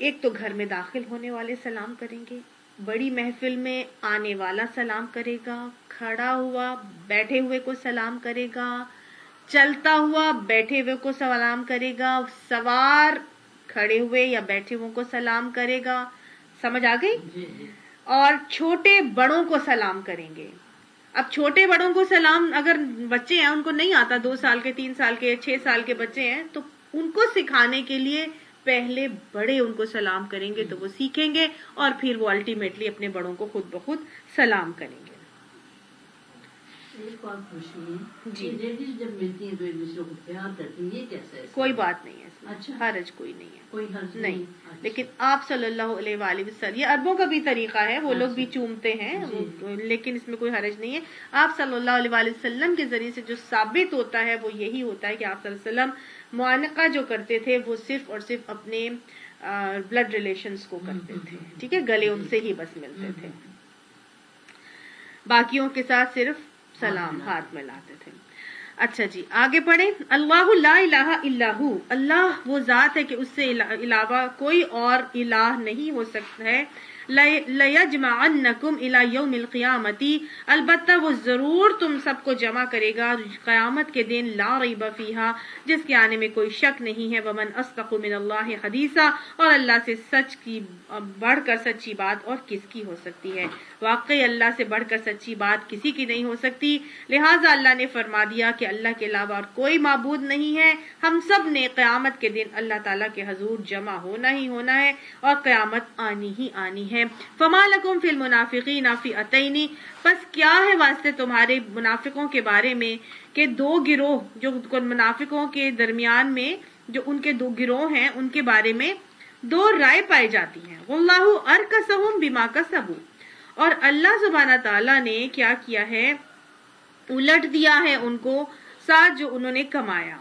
ایک تو گھر میں داخل ہونے والے سلام کریں گے، بڑی محفل میں آنے والا سلام کرے گا، کھڑا ہوا بیٹھے ہوئے کو سلام کرے گا، چلتا ہوا بیٹھے ہوئے کو سلام کرے گا، سوار کھڑے ہوئے یا بیٹھے ہوئے کو سلام کرے گا. سمجھ آ گئی؟ اور چھوٹے بڑوں کو سلام کریں گے. اب چھوٹے بڑوں کو سلام، اگر بچے ہیں ان کو نہیں آتا، 2 سال کے، 3 سال کے، 6 سال کے بچے ہیں، تو ان کو سکھانے کے لیے پہلے بڑے ان کو سلام کریں گے تو وہ سیکھیں گے، اور پھر وہ الٹیمیٹلی اپنے بڑوں کو خود بخود سلام کریں گے. ایک اور پوچھنی ہے جی، لیڈیز جب ملتی ہیں تو ایک دوسرے کو پیار کرتی ہیں، یہ کیسا ہے؟ کوئی بات نہیں ہے اس میں، اچھا، حرج کوئی نہیں ہے، کوئی حرج نہیں. اچھا. لیکن آپ صلی اللہ علیہ وآلہ وسلم، یہ عربوں کا بھی طریقہ ہے، وہ لوگ بھی چومتے ہیں، لیکن اس میں کوئی حرج نہیں ہے. آپ صلی اللہ علیہ وآلہ وسلم کے ذریعے سے جو ثابت ہوتا ہے وہ یہی ہوتا ہے کہ آپ صلی اللہ علیہ وسلم معانقہ جو کرتے تھے وہ صرف اور صرف اپنے بلڈ ریلیشنز کو کرتے تھے. ٹھیک ہے، گلے ان سے ہی بس ملتے تھے، باقیوں کے ساتھ صرف سلام ہاتھ میں لاتے تھے. اچھا جی، آگے پڑھیں. اللہ لا الہ الا ہو، اللہ وہ ذات ہے کہ اس سے علاوہ کوئی اور الہ نہیں ہو سکتا ہے. لَيَجْمَعَنَّكُمْ إِلَى يَوْمِ الْقِيَامَةِ، البتہ وہ ضرور تم سب کو جمع کرے گا قیامت کے دن. لا ریب فیہا، جس کے آنے میں کوئی شک نہیں ہے. وَمَنْ أَصْدَقُ مِنَ اللَّهِ حَدِیثًا، اور اللہ سے سچ کی بڑھ کر سچی بات اور کس کی ہو سکتی ہے. واقعی اللہ سے بڑھ کر سچی بات کسی کی نہیں ہو سکتی، لہٰذا اللہ نے فرما دیا کہ اللہ کے علاوہ اور کوئی معبود نہیں ہے۔ ہم سب نے قیامت کے دن اللہ تعالیٰ کے حضور جمع ہونا ہی ہونا ہے اور قیامت آنی ہی آنی ہے۔ فما لکم فی المنافقین فئتین، پس کیا ہے واسطے تمہارے منافقوں کے بارے میں کہ دو گروہ، جو منافقوں کے درمیان میں جو ان کے دو گروہ ہیں ان کے بارے میں دو رائے پائی جاتی ہیں۔ واللہ ارکسہم بما کسبوا، اور اللہ سبحانہ تعالیٰ نے کیا کیا ہے، الٹ دیا ہے ان کو ساتھ جو انہوں نے کمایا۔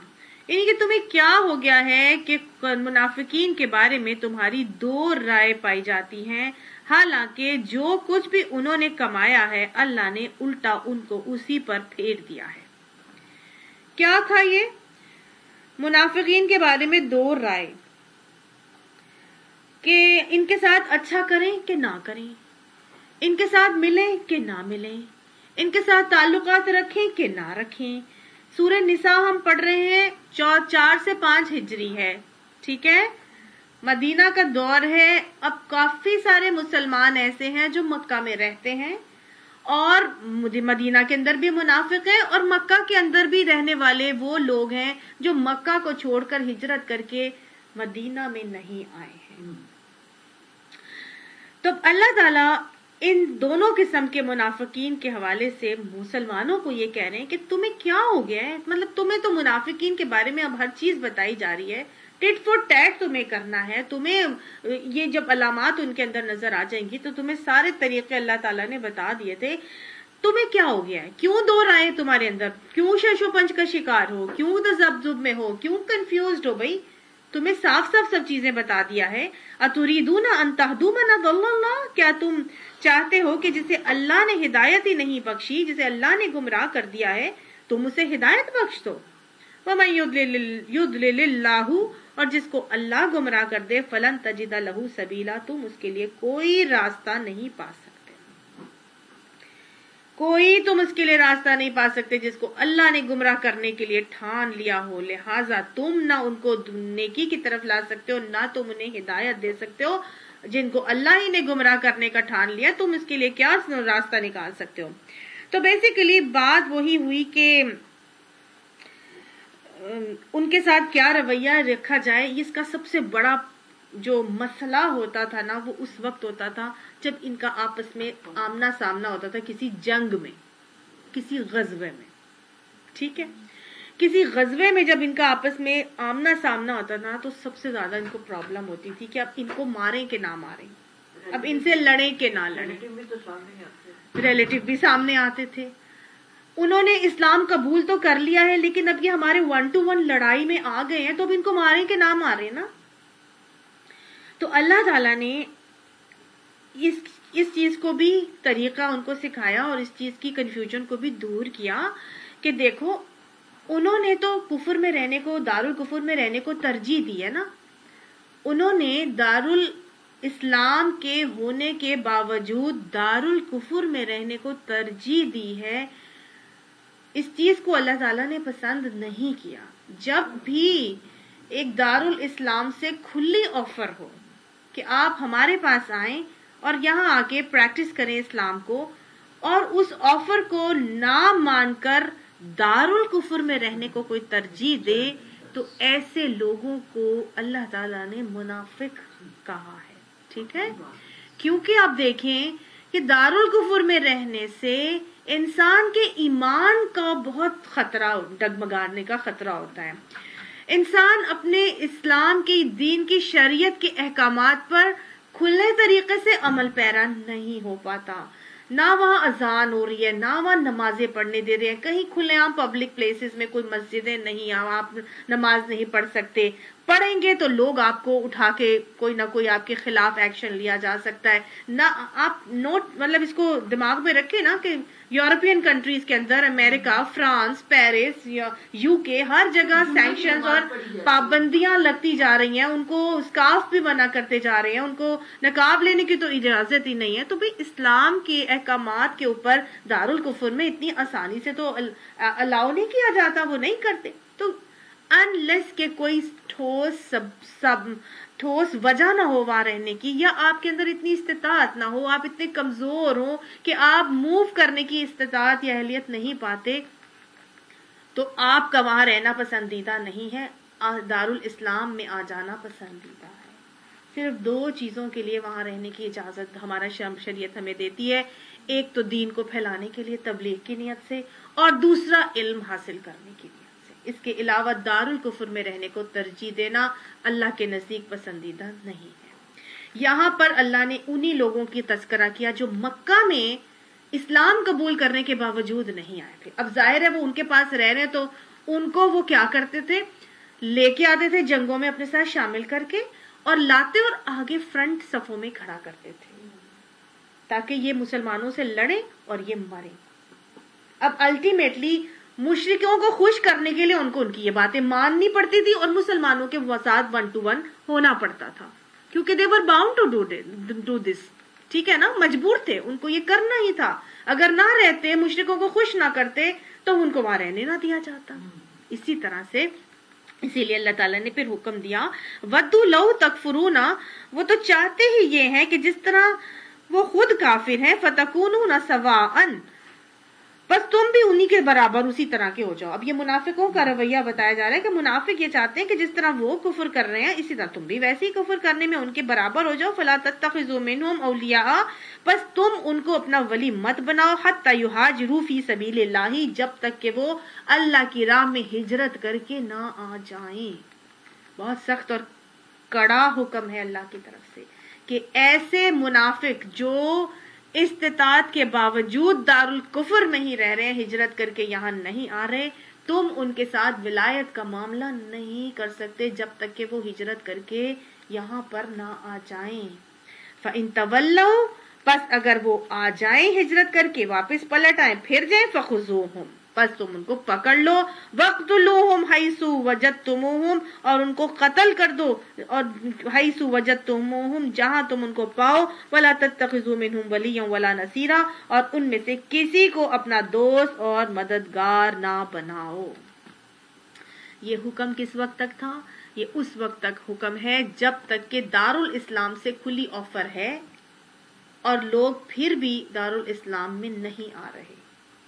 یعنی کہ تمہیں کیا ہو گیا ہے کہ منافقین کے بارے میں تمہاری دو رائے پائی جاتی ہیں، حالانکہ جو کچھ بھی انہوں نے کمایا ہے اللہ نے الٹا ان کو اسی پر پھیر دیا ہے۔ کیا تھا یہ؟ منافقین کے بارے میں دو رائے کہ ان کے ساتھ اچھا کریں کہ نہ کریں، ان کے ساتھ ملیں کہ نہ ملیں، ان کے ساتھ تعلقات رکھیں کہ نہ رکھیں۔ سورہ نساء ہم پڑھ رہے ہیں 4 سے 5 ہجری ہے، ٹھیک ہے، مدینہ کا دور ہے۔ اب کافی سارے مسلمان ایسے ہیں جو مکہ میں رہتے ہیں اور مدینہ کے اندر بھی منافق ہیں، اور مکہ کے اندر بھی رہنے والے وہ لوگ ہیں جو مکہ کو چھوڑ کر ہجرت کر کے مدینہ میں نہیں آئے ہیں۔ تو اللہ تعالیٰ ان دونوں قسم کے منافقین کے حوالے سے مسلمانوں کو یہ کہہ رہے ہیں کہ تمہیں کیا ہو گیا ہے، مطلب تمہیں تو منافقین کے بارے میں اب ہر چیز بتائی جا رہی ہے، ٹٹ فور ٹیٹ تمہیں کرنا ہے، تمہیں یہ جب علامات ان کے اندر نظر آ جائیں گی تو تمہیں سارے طریقے اللہ تعالیٰ نے بتا دیے تھے، تمہیں کیا ہو گیا ہے، کیوں دو رائے تمہارے اندر، کیوں شش و پنج کا شکار ہو، کیوں تذبذب میں ہو، کیوں کنفیوزڈ ہو؟ بھائی تمہیں صاف صاف سب چیزیں بتا دیا ہے۔ اتریدون ان تہدوا من اضل اللہ، کیا تم چاہتے ہو کہ جسے اللہ نے ہدایت ہی نہیں بخشی، جسے اللہ نے گمراہ کر دیا ہے، تم اسے ہدایت بخش دو؟ ومن یضلل اللہ، اور جس کو اللہ گمراہ کر دے، فلن تجد لہ سبیلا، تم اس کے لیے کوئی راستہ نہیں پا سکتے، کوئی تم اس کے لیے راستہ نہیں پا سکتے جس کو اللہ نے گمراہ کرنے کے لیے ٹھان لیا ہو۔ لہٰذا تم نہ ان کو نیکی کی طرف لا سکتے ہو، نہ تم انہیں ہدایت دے سکتے ہو۔ جن کو اللہ ہی نے گمراہ کرنے کا ٹھان لیا، تم اس کے لیے کیا راستہ نکال سکتے ہو؟ تو بیسیکلی بات وہی ہوئی کہ ان کے ساتھ کیا رویہ رکھا جائے۔ اس کا سب سے بڑا جو مسئلہ ہوتا تھا نا، وہ اس وقت ہوتا تھا جب ان کا آپس میں آمنا سامنا ہوتا تھا، کسی جنگ میں، کسی غزوے میں، ٹھیک ہے، کسی غزوے میں جب ان کا آپس میں آمنا سامنا ہوتا تھا تو سب سے زیادہ ان کو پرابلم ہوتی تھی کہ اب ان کو ماریں کہ نہ ماریں، اب ان سے لڑیں کہ نہ لڑیں۔ ریلیٹیو بھی سامنے آتے تھے، انہوں نے اسلام قبول تو کر لیا ہے لیکن اب یہ ہمارے 1 to 1 لڑائی میں آ گئے ہیں، تو اب ان کو ماریں کہ نہ ماریں نا۔ تو اللہ تعالیٰ نے اس چیز کو بھی طریقہ ان کو سکھایا اور اس چیز کی کنفیوژن کو بھی دور کیا کہ دیکھو انہوں نے تو کفر میں رہنے کو، دارالکفر میں رہنے کو ترجیح دی ہے نا، انہوں نے دارالاسلام کے ہونے کے باوجود دارالکفر میں رہنے کو ترجیح دی ہے۔ اس چیز کو اللہ تعالیٰ نے پسند نہیں کیا۔ جب بھی ایک دارالاسلام سے کھلی آفر ہو کہ آپ ہمارے پاس آئیں اور یہاں آ کے پریکٹس کریں اسلام کو، اور اس آفر کو نہ مان کر دارالکفر میں رہنے کو کوئی ترجیح دے، تو ایسے لوگوں کو اللہ تعالیٰ نے منافق کہا ہے، ٹھیک ہے؟ کیونکہ آپ دیکھیں کہ دارالکفر میں رہنے سے انسان کے ایمان کا بہت خطرہ، ڈگمگانے کا خطرہ ہوتا ہے۔ انسان اپنے اسلام کی دین کی شریعت کے احکامات پر کھلے طریقے سے عمل پیرا نہیں ہو پاتا، نہ وہاں اذان ہو رہی ہے، نہ وہاں نمازیں پڑھنے دے رہے ہیں، کہیں کھلے عام پبلک پلیسز میں کوئی مسجدیں نہیں، آپ نماز نہیں پڑھ سکتے، پڑھیں گے تو لوگ آپ کو اٹھا کے کوئی نہ کوئی آپ کے خلاف ایکشن لیا جا سکتا ہے نہ۔ آپ نوٹ مطلب اس کو دماغ میں رکھیں نا کہ یورپین کنٹریز کے اندر، امریکہ، فرانس، پیرس، یو کے، ہر جگہ سینکشنز اور پابندیاں لگتی جا رہی ہیں، ان کو اسکارف بھی منع کرتے جا رہے ہیں، ان کو نقاب لینے کی تو اجازت ہی نہیں ہے۔ تو بھئی اسلام کے احکامات کے اوپر دارالکفر میں اتنی آسانی سے تو الاؤ نہیں کیا جاتا، وہ نہیں کرتے۔ تو unless کہ کوئی ٹھوس وجہ نہ ہو وہاں رہنے کی، یا آپ کے اندر اتنی استطاعت نہ ہو، آپ اتنے کمزور ہو کہ آپ موو کرنے کی استطاعت یا اہلیت نہیں پاتے، تو آپ کا وہاں رہنا پسندیدہ نہیں ہے، دارالاسلام میں آ جانا پسندیدہ ہے۔ صرف 2 چیزوں کے لیے وہاں رہنے کی اجازت ہمارا شریعت ہمیں دیتی ہے، ایک تو دین کو پھیلانے کے لیے تبلیغ کی نیت سے، اور دوسرا علم حاصل کرنے کی نیت سے۔ اس کے علاوہ دارالکفر میں رہنے کو ترجیح دینا اللہ کے نزدیک پسندیدہ نہیں ہے۔ یہاں پر اللہ نے انہی لوگوں کی تذکرہ کیا جو مکہ میں اسلام قبول کرنے کے باوجود نہیں آئے تھے۔ اب ظاہر ہے وہ ان کے پاس رہ رہے تو ان کو وہ کیا کرتے تھے، لے کے آتے تھے جنگوں میں اپنے ساتھ شامل کر کے، اور لاتے اور آگے فرنٹ صفوں میں کھڑا کرتے تھے تاکہ یہ مسلمانوں سے لڑیں اور یہ مریں۔ اب الٹیمیٹلی مشرکوں کو خوش کرنے کے لیے ان کو ان کی یہ باتیں ماننی پڑتی تھی، اور مسلمانوں کے ساتھ 1 to 1 ہونا پڑتا تھا، کیونکہ they were bound to do this، ٹھیک ہے نا، مجبور تھے، ان کو یہ کرنا ہی تھا۔ اگر نہ رہتے، مشرکوں کو خوش نہ کرتے، تو ان کو وہاں رہنے نہ دیا جاتا۔ اسی طرح سے اسی لیے اللہ تعالیٰ نے پھر حکم دیا وَدُّوا لَوْ تَكْفُرُونَ، وہ تو چاہتے ہی یہ ہیں کہ جس طرح وہ خود کافر ہیں، فَتَكُونُونَ سَوَاءً، بس تم بھی انہی کے برابر اسی طرح کے ہو جاؤ۔ اب یہ منافقوں کا رویہ بتایا جا رہا ہے کہ منافق یہ چاہتے ہیں کہ جس طرح وہ کفر کر رہے ہیں اسی طرح تم بھی ویسے ہی کفر کرنے میں ان کے برابر ہو جاؤ۔ فَلَا تَتَّخِذُوا مِنْهُمْ أَوْلِيَاءَ، بس تم ان کو اپنا ولی مت بناؤ، حَتَّى يُهَاجِرُوا فِي سَبِيلِ اللَّهِ، جب تک کہ وہ اللہ کی راہ میں ہجرت کر کے نہ آ جائیں۔ بہت سخت اور کڑا حکم ہے اللہ کی طرف سے کہ ایسے منافق جو استطاعت کے باوجود دارالکفر میں ہی رہ رہے ہیں، ہجرت کر کے یہاں نہیں آ رہے، تم ان کے ساتھ ولایت کا معاملہ نہیں کر سکتے جب تک کہ وہ ہجرت کر کے یہاں پر نہ آ جائیں۔ فَإِن تَوَلَّوْا، پس اگر وہ آ جائیں ہجرت کر کے، واپس پلٹ آئیں، پھر جائیں، فَخُذُوهُمْ، پس تم ان کو پکڑ لو، وَاقْتُلُوهُمْ حَيْثُ وَجَدتُّمُوهُمْ، اور ان کو قتل کر دو، اور حَيْثُ وَجَدتُّمُوهُمْ، جہاں تم ان کو پاؤ، وَلَا تَتَّخِذُوا مِنْهُمْ وَلِيًّا وَلَا نَصِيرًا، اور ان میں سے کسی کو اپنا دوست اور مددگار نہ بناؤ۔ یہ حکم کس وقت تک تھا؟ یہ اس وقت تک حکم ہے جب تک کہ دارالاسلام سے کھلی آفر ہے اور لوگ پھر بھی دارالاسلام میں نہیں آ رہے۔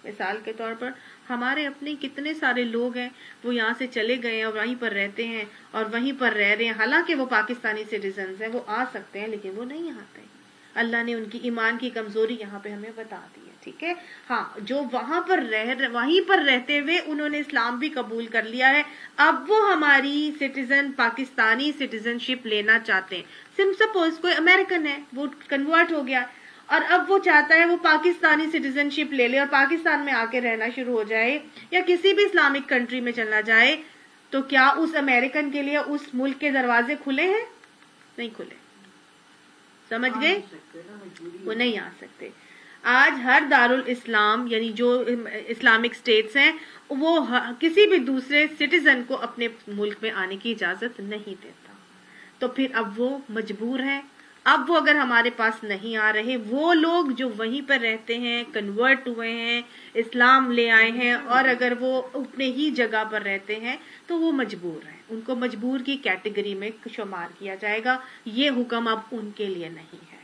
مثال کے طور پر ہمارے اپنے کتنے سارے لوگ ہیں، وہ یہاں سے چلے گئے ہیں اور وہیں پر رہتے ہیں اور وہیں پر رہ رہے ہیں، حالانکہ وہ پاکستانی سٹیزنز ہیں، وہ آ سکتے ہیں لیکن وہ نہیں آتے۔ اللہ نے ان کی ایمان کی کمزوری یہاں پہ ہمیں بتا دی ہے، ٹھیک ہے۔ ہاں، جو وہاں پر وہیں پر رہتے ہوئے انہوں نے اسلام بھی قبول کر لیا ہے، اب وہ ہماری پاکستانی سٹیزن شپ لینا چاہتے ہیں۔ سپوز کوئی امریکن ہے، وہ کنورٹ ہو گیا اور اب وہ چاہتا ہے وہ پاکستانی سٹیزن شپ لے لے اور پاکستان میں آ کے رہنا شروع ہو جائے، یا کسی بھی اسلامک کنٹری میں چلنا جائے، تو کیا اس امریکن کے لیے اس ملک کے دروازے کھلے ہیں؟ نہیں کھلے، سمجھ گئے؟ وہ نہیں آ سکتے۔ آج ہر دارالاسلام یعنی جو اسلامک اسٹیٹس ہیں وہ کسی بھی دوسرے سٹیزن کو اپنے ملک میں آنے کی اجازت نہیں دیتا، تو پھر اب وہ مجبور ہیں۔ اب وہ اگر ہمارے پاس نہیں آ رہے، وہ لوگ جو وہیں پر رہتے ہیں، کنورٹ ہوئے ہیں، اسلام لے آئے ہیں، اور اگر وہ اپنے ہی جگہ پر رہتے ہیں تو وہ مجبور ہیں، ان کو مجبور کی کیٹیگری میں شمار کیا جائے گا۔ یہ حکم اب ان کے لیے نہیں ہے۔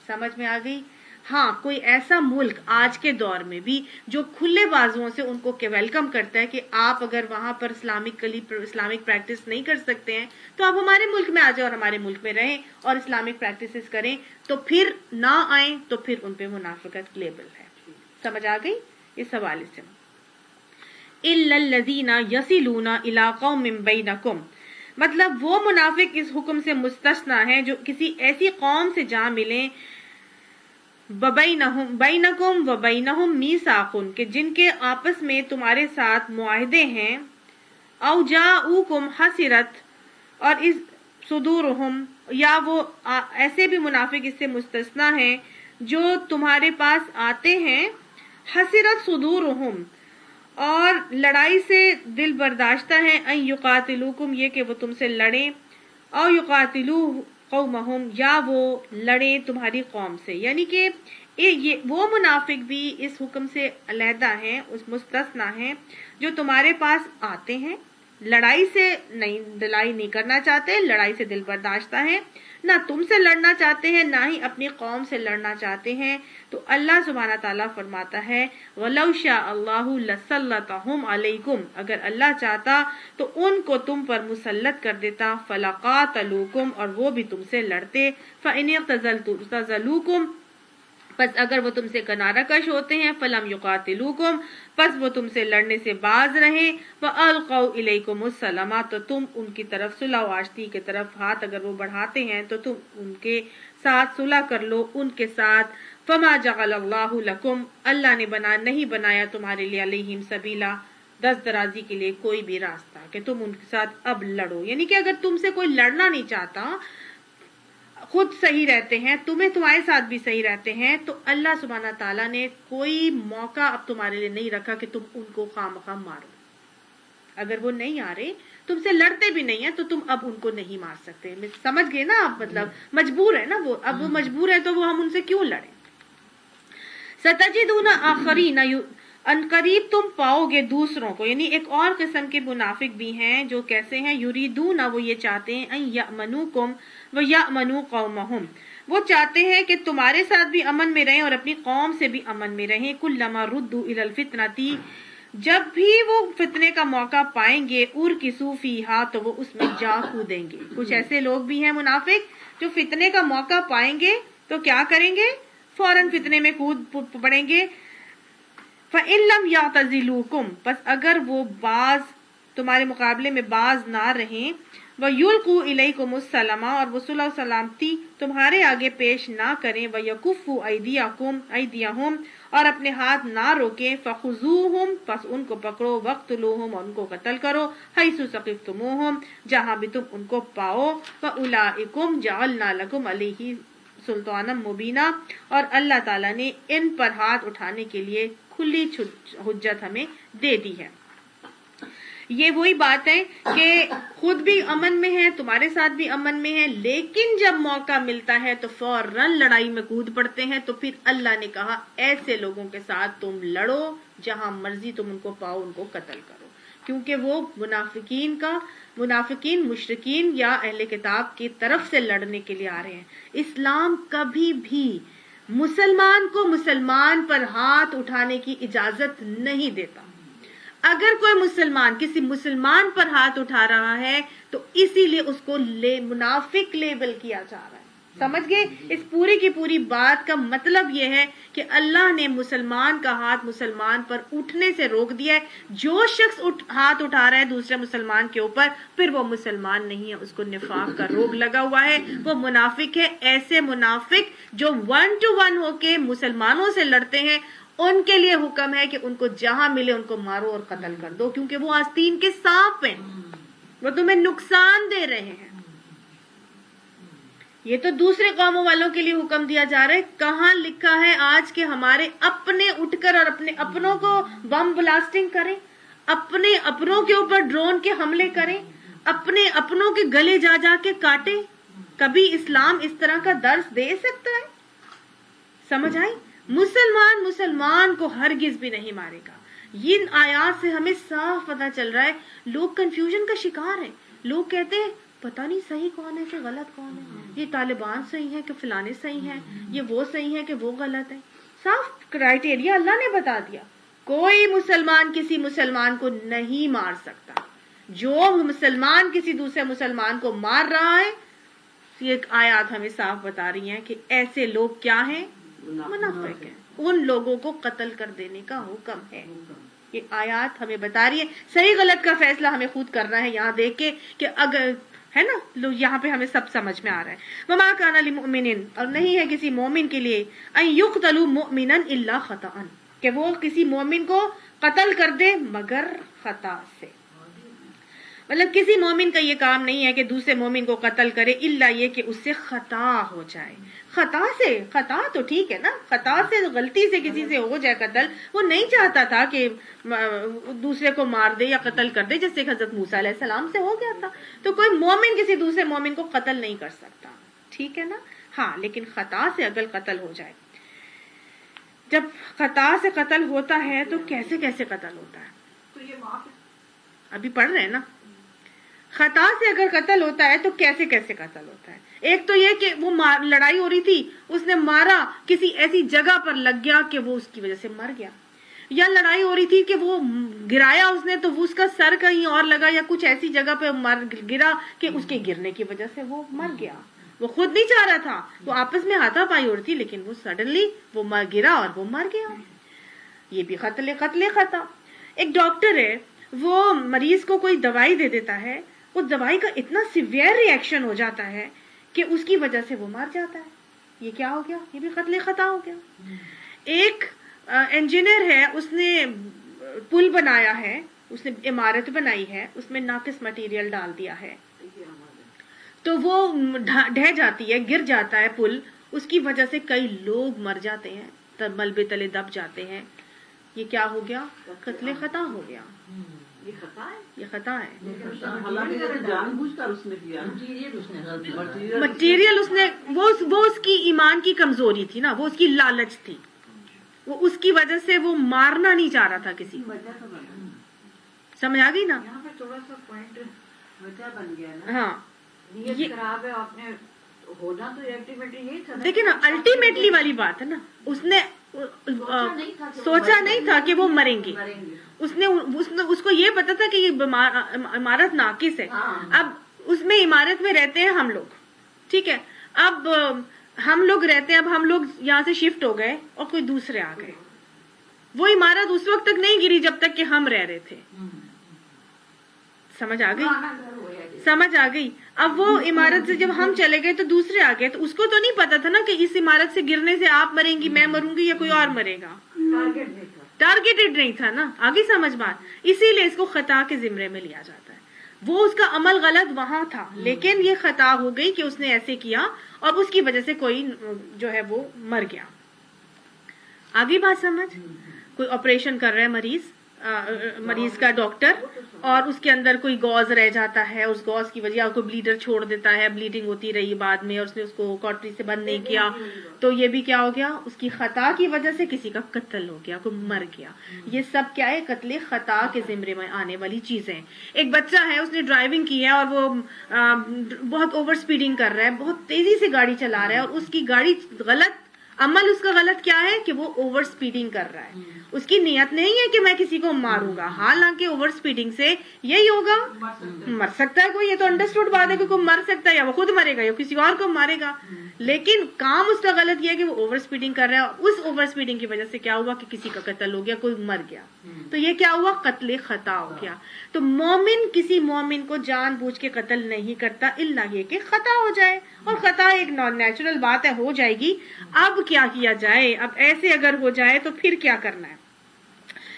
سمجھ میں آ گئی؟ ہاں، کوئی ایسا ملک آج کے دور میں بھی جو کھلے بازوؤں سے ان کو ویلکم کرتا ہے کہ آپ اگر وہاں پر اسلامک پریکٹس نہیں کر سکتے ہیں تو آپ ہمارے ملک میں آ جائیں اور ہمارے ملک میں رہیں اور اسلامک پریکٹسز کریں، تو پھر نہ آئیں تو پھر ان پہ منافقت لیبل ہے۔ سمجھ آ گئی اس حوالے سے؟ إِلَّا الَّذِينَ يَصِلُونَ إِلَىٰ قَوْمٍ بَيْنَكُمْ، مطلب وہ منافق اس حکم سے مستثنیٰ ہیں جو کسی ایسی قوم سے جا ملیں، بَيْنَكُمْ وَبَيْنَهُمْ مِيثَاقٌ، کہ جن کے آپس میں تمہارے ساتھ معاہدے ہیں، أَوْ جَاءُوكُمْ حَسِرَتْ، اور اس صدورہم، یا وہ ایسے بھی منافق اس سے مستثنیٰ ہیں جو تمہارے پاس آتے ہیں، حسرت صدورہم، اور لڑائی سے دل برداشتہ ہیں، ان یقاتلوکم، یہ کہ وہ تم سے لڑیں، او یقاتلو قومہم، یا وہ لڑیں تمہاری قوم سے، یعنی کہ وہ منافق بھی اس حکم سے علیحدہ ہیں، اس مستثنیٰ ہیں جو تمہارے پاس آتے ہیں لڑائی سے نہیں کرنا چاہتے، لڑائی سے دل برداشتہ ہیں، نہ تم سے لڑنا چاہتے ہیں، نہ ہی اپنی قوم سے لڑنا چاہتے ہیں. تو اللہ سبحانہ تعالیٰ فرماتا ہے وَلَوْ شَاءَ اللَّهُ لَسَلَّطَهُمْ عَلَيْكُمْ، اگر اللہ چاہتا تو ان کو تم پر مسلط کر دیتا. فَلَقَاتَلُوكُمْ، اور وہ بھی تم سے لڑتے. فَإِنِ اعْتَزَلُوكُمْ، پس اگر وہ تم سے کنارہ کش ہوتے ہیں. فَلَمْ يُقَاتِلُوكُمْ، پس وہ تم سے لڑنے سے باز رہیں. وَأَلْقَوْا إِلَيْكُمُ السَّلَامَ، تو تم ان کی طرف صلح و آشتی کی طرف ہاتھ اگر وہ بڑھاتے ہیں تو تم ان کے ساتھ صلح کر لو ان کے ساتھ. فَمَا جَعَلَ اللَّهُ لَكُمْ، اللہ نے نہیں بنایا تمہارے لیے علیہم سبیلا، دست درازی کے لیے کوئی بھی راستہ کہ تم ان کے ساتھ اب لڑو. یعنی کہ اگر تم سے کوئی لڑنا نہیں چاہتا، خود صحیح رہتے ہیں، تمہارے ساتھ بھی صحیح رہتے ہیں، تو اللہ سبحانہ تعالیٰ نے کوئی موقع اب تمہارے لیے نہیں رکھا کہ تم ان کو خواہ مارو. اگر وہ نہیں آ رہے، تم سے لڑتے بھی نہیں ہیں، تو تم اب ان کو نہیں مار سکتے. سمجھ گئے نا آپ؟ مطلب مجبور ہے نا وہ، اب وہ مجبور ہے تو وہ ہم ان سے کیوں لڑیں. ستجدون آخرین، ان قریب تم پاؤ گے دوسروں کو، یعنی ایک اور قسم کے منافق بھی ہیں جو کیسے ہیں، یریدون، وہ یہ چاہتے ہیں، ان یأمنوکم ویأمنوا قومہم، وہ چاہتے ہیں کہ تمہارے ساتھ بھی امن میں رہیں اور اپنی قوم سے بھی امن میں رہیں. کلما ردوا الی الفتنۃ، جب بھی وہ فتنے کا موقع پائیں گے، ارکسوا فیہا، تو وہ اس میں جا کودیں گے. کچھ ایسے لوگ بھی ہیں منافق جو فتنے کا موقع پائیں گے تو کیا کریں گے؟ فوراً فتنے میں کود پڑیں گے. فَإِن لَمْ يَعْتَزِلُوكُمْ، پس اگر وہ تمہارے مقابلے میں باز نہ رہیں، وَيُلْقُوا إِلَيْكُمُ السَّلَامَ، اور وہ صلح و سلامتی تمہارے آگے پیش نہ کریں، وَيَكُفُّوا أَيْدِيَهُمْ، اور اپنے ہاتھ نہ روکیں، فَخُذُوهُمْ، پس ان کو پکڑو، وَاقْتُلُوهُمْ، اور ان کو قتل کرو، حَيْثُ ثَقِفْتُمُوهُمْ، جہاں بھی تم ان کو پاؤ. وَأُولَئِكُمْ جَعَلْنَا لَكُمْ عَلَيْهِ سلطانا مبینہ، اور اللہ تعالیٰ نے ان پر ہاتھ اٹھانے کے لیے کھلی حجت ہمیں دے دی ہے. یہ وہی بات ہے کہ خود بھی امن میں ہے، تمہارے ساتھ بھی امن میں ہے، لیکن جب موقع ملتا ہے تو فوراً لڑائی میں کود پڑتے ہیں. تو پھر اللہ نے کہا ایسے لوگوں کے ساتھ تم لڑو، جہاں مرضی تم ان کو پاؤ ان کو قتل کرو، کیونکہ وہ منافقین مشرکین یا اہل کتاب کی طرف سے لڑنے کے لیے آ رہے ہیں. اسلام کبھی بھی مسلمان کو مسلمان پر ہاتھ اٹھانے کی اجازت نہیں دیتا. اگر کوئی مسلمان کسی مسلمان پر ہاتھ اٹھا رہا ہے تو اسی لیے اس کو منافق لیبل کیا جا رہا ہے. سمجھ گئے؟ اس پوری کی پوری بات کا مطلب یہ ہے کہ اللہ نے مسلمان کا ہاتھ مسلمان پر اٹھنے سے روک دیا ہے. جو شخص ہاتھ اٹھا رہا ہے دوسرے مسلمان کے اوپر، پھر وہ مسلمان نہیں ہے، اس کو نفاق کا روگ لگا ہوا ہے، وہ منافق ہے. ایسے منافق جو 1 to 1 ہو کے مسلمانوں سے لڑتے ہیں، ان کے لیے حکم ہے کہ ان کو جہاں ملے ان کو مارو اور قتل کر دو، کیونکہ وہ آستین کے سانپ ہیں، وہ تمہیں نقصان دے رہے ہیں. یہ تو دوسرے قوموں والوں کے لیے حکم دیا جا رہا ہے. کہاں لکھا ہے آج کے ہمارے اپنے اٹھ کر اور اپنے اپنوں کو بم بلاسٹنگ کریں، اپنے اپنوں کے اوپر ڈرون کے حملے کریں، اپنے اپنوں کے گلے جا جا کے کاٹیں؟ کبھی اسلام اس طرح کا درس دے سکتا ہے؟ سمجھ آئی؟ مسلمان کو ہرگز بھی نہیں مارے گا. ان آیات سے ہمیں صاف پتہ چل رہا ہے لوگ کنفیوژن کا شکار ہیں. لوگ کہتے ہیں پتہ نہیں صحیح کون ہے کہ غلط کون ہے، یہ طالبان صحیح ہے کہ فلانے صحیح ہیں، یہ وہ صحیح ہے کہ وہ غلط ہے. صاف کرائٹیریا اللہ نے بتا دیا. کوئی مسلمان کسی مسلمان کو نہیں مار سکتا. جو مسلمان کسی دوسرے مسلمان کو مار رہا ہے، یہ آیات ہمیں صاف بتا رہی ہیں کہ ایسے لوگ کیا ہیں؟ منافق ہیں. ان لوگوں کو قتل کر دینے کا حکم ہے. یہ آیات ہمیں بتا رہی ہے. صحیح غلط کا فیصلہ ہمیں خود کرنا ہے یہاں دیکھ کے کہ اگر ہے نا، یہاں پہ ہمیں سب سمجھ میں آ رہا ہے. وَمَا كَانَ لِمُؤْمِنٍ، اور نہیں ہے کسی مومن کے لیے، أَن يُقْتَلُوا مُؤْمِنًا إِلَّا خَطَأً، کہ وہ کسی مومن کو قتل کر دے مگر خطا سے. مطلب کسی مومن کا یہ کام نہیں ہے کہ دوسرے مومن کو قتل کرے الا یہ کہ اس سے خطا ہو جائے. خطا تو ٹھیک ہے نا، خطا سے غلطی سے کسی سے ہو جائے قتل. وہ نہیں چاہتا تھا کہ دوسرے کو مار دے یا قتل کر دے، جیسے حضرت موسیٰ علیہ السلام سے ہو گیا تھا. تو کوئی مومن کسی دوسرے مومن کو قتل نہیں کر سکتا، ٹھیک ہے نا. ہاں لیکن خطا سے اگر قتل ہو جائے، جب خطا سے قتل ہوتا ہے تو کیسے قتل ہوتا ہے؟ تو یہ معاف ابھی پڑھ رہے ہیں نا. خطا سے اگر قتل ہوتا ہے تو کیسے کیسے قتل ہوتا ہے. ایک تو یہ کہ وہ لڑائی ہو رہی تھی, اس نے مارا, کسی ایسی جگہ پر لگ گیا کہ وہ اس کی وجہ سے مر گیا, یا لڑائی ہو رہی تھی کہ وہ گرایا اس نے تو وہ اس کا سر کہیں اور لگا, یا کچھ ایسی جگہ پہ گرا کہ اس کے گرنے کی وجہ سے وہ مر گیا. وہ خود نہیں چاہ رہا تھا, وہ آپس میں ہاتھا پائی ہو رہی تھی, لیکن وہ سڈنلی وہ گرا اور وہ مر گیا. یہ بھی قتل خطا. ایک ڈاکٹر ہے, وہ مریض کو کوئی دوائی دے دیتا ہے, وہ دوائی کا اتنا سیویئر ریئیکشن ہو جاتا ہے کہ اس کی وجہ سے وہ مر جاتا ہے. یہ کیا ہو گیا؟ یہ بھی قتل خطا ہو گیا. ایک انجینئر ہے, اس نے پل بنایا ہے, اس نے عمارت بنائی ہے, اس میں ناقص مٹیریل ڈال دیا ہے تو وہ ڈھہ جاتی ہے, گر جاتا ہے پل, اس کی وجہ سے کئی لوگ مر جاتے ہیں, ملبے تلے دب جاتے ہیں. یہ کیا ہو گیا؟ قتل خطا ہو گیا. یہ خطا ہے. یہ خطا ہے. جان بوجھ کر اس نے کیا, مٹیریل اس نے وہ اس کی ایمان کی کمزوری تھی نا, وہ اس کی لالچ تھی, وہ اس کی وجہ سے وہ مارنا نہیں چاہ رہا تھا کسی کو. سمجھ آ گئی نا؟ یہاں پہ تھوڑا سا پوائنٹ وجہ بن گیا نا. ہاں, نیت خراب ہے, آپ نے ہونا تو الٹیمیٹلی یہی تھا. دیکھیں نا, الٹیمیٹلی والی بات ہے نا, اس نے سوچا نہیں تھا کہ وہ مریں گے. اس کو یہ پتا تھا کہ یہ عمارت ناقص ہے. اب اس میں عمارت میں رہتے ہیں ہم لوگ, ٹھیک ہے, اب ہم لوگ رہتے ہیں, اب ہم لوگ یہاں سے شفٹ ہو گئے اور کوئی دوسرے آ گئے. وہ عمارت اس وقت تک نہیں گری جب تک کہ ہم رہ رہے تھے. سمجھ آ گئی؟ سمجھ آ گئی. اب وہ عمارت سے جب ہم چلے گئے تو دوسرے آ گئے, تو اس کو تو نہیں پتا تھا نا کہ اس عمارت سے گرنے سے آپ مریں گی, میں مروں گی, یا کوئی اور مرے گا. ٹارگیٹڈ نہیں تھا نا. آگے سمجھ بات. اسی لیے اس کو خطا کے زمرے میں لیا جاتا ہے. وہ اس کا عمل غلط وہاں تھا, لیکن یہ خطا ہو گئی کہ اس نے ایسے کیا اور اس کی وجہ سے کوئی جو ہے وہ مر گیا. آگے بات سمجھ. کوئی آپریشن کر رہا ہے مریض کا ڈاکٹر, اور اس کے اندر کوئی گوز رہ جاتا ہے, اس گوز کی وجہ کوئی بلیڈر چھوڑ دیتا ہے, بلیڈنگ ہوتی رہی بعد میں, اور اس نے اس کو کاٹری سے بند نہیں کیا, تو یہ بھی کیا ہو گیا؟ اس کی خطا کی وجہ سے کسی کا قتل ہو گیا, کوئی مر گیا. یہ سب کیا ہے؟ قتل خطا کے زمرے میں آنے والی چیزیں. ایک بچہ ہے, اس نے ڈرائیونگ کی ہے اور وہ بہت اوور سپیڈنگ کر رہا ہے, بہت تیزی سے گاڑی چلا رہا ہے, اور اس کی گاڑی غلط, عمل اس کا غلط کیا ہے کہ وہ اوور سپیڈنگ کر رہا ہے. اس کی نیت نہیں ہے کہ میں کسی کو ماروں گا, حالانکہ اوور سپیڈنگ سے یہی ہوگا, مر سکتا ہے کوئی. یہ تو انڈرسٹوڈ بات ہے کہ کوئی مر سکتا ہے, یا وہ خود مرے گا یا کسی اور کو مارے گا, لیکن کام اس کا غلط یہ ہے کہ وہ اوور سپیڈنگ کر رہا ہے, اور اس اوور سپیڈنگ کی وجہ سے کیا ہوا کہ کسی کا قتل ہو گیا, کوئی مر گیا. تو یہ کیا ہوا؟ قتل خطا ہو گیا. تو مومن کسی مومن کو جان بوجھ کے قتل نہیں کرتا, الا یہ کہ خطا ہو جائے, اور خطا ایک نان نیچرل بات ہے, ہو جائے گی. اب کیا کیا جائے؟ اب ایسے اگر ہو جائے تو پھر کیا کرنا ہے؟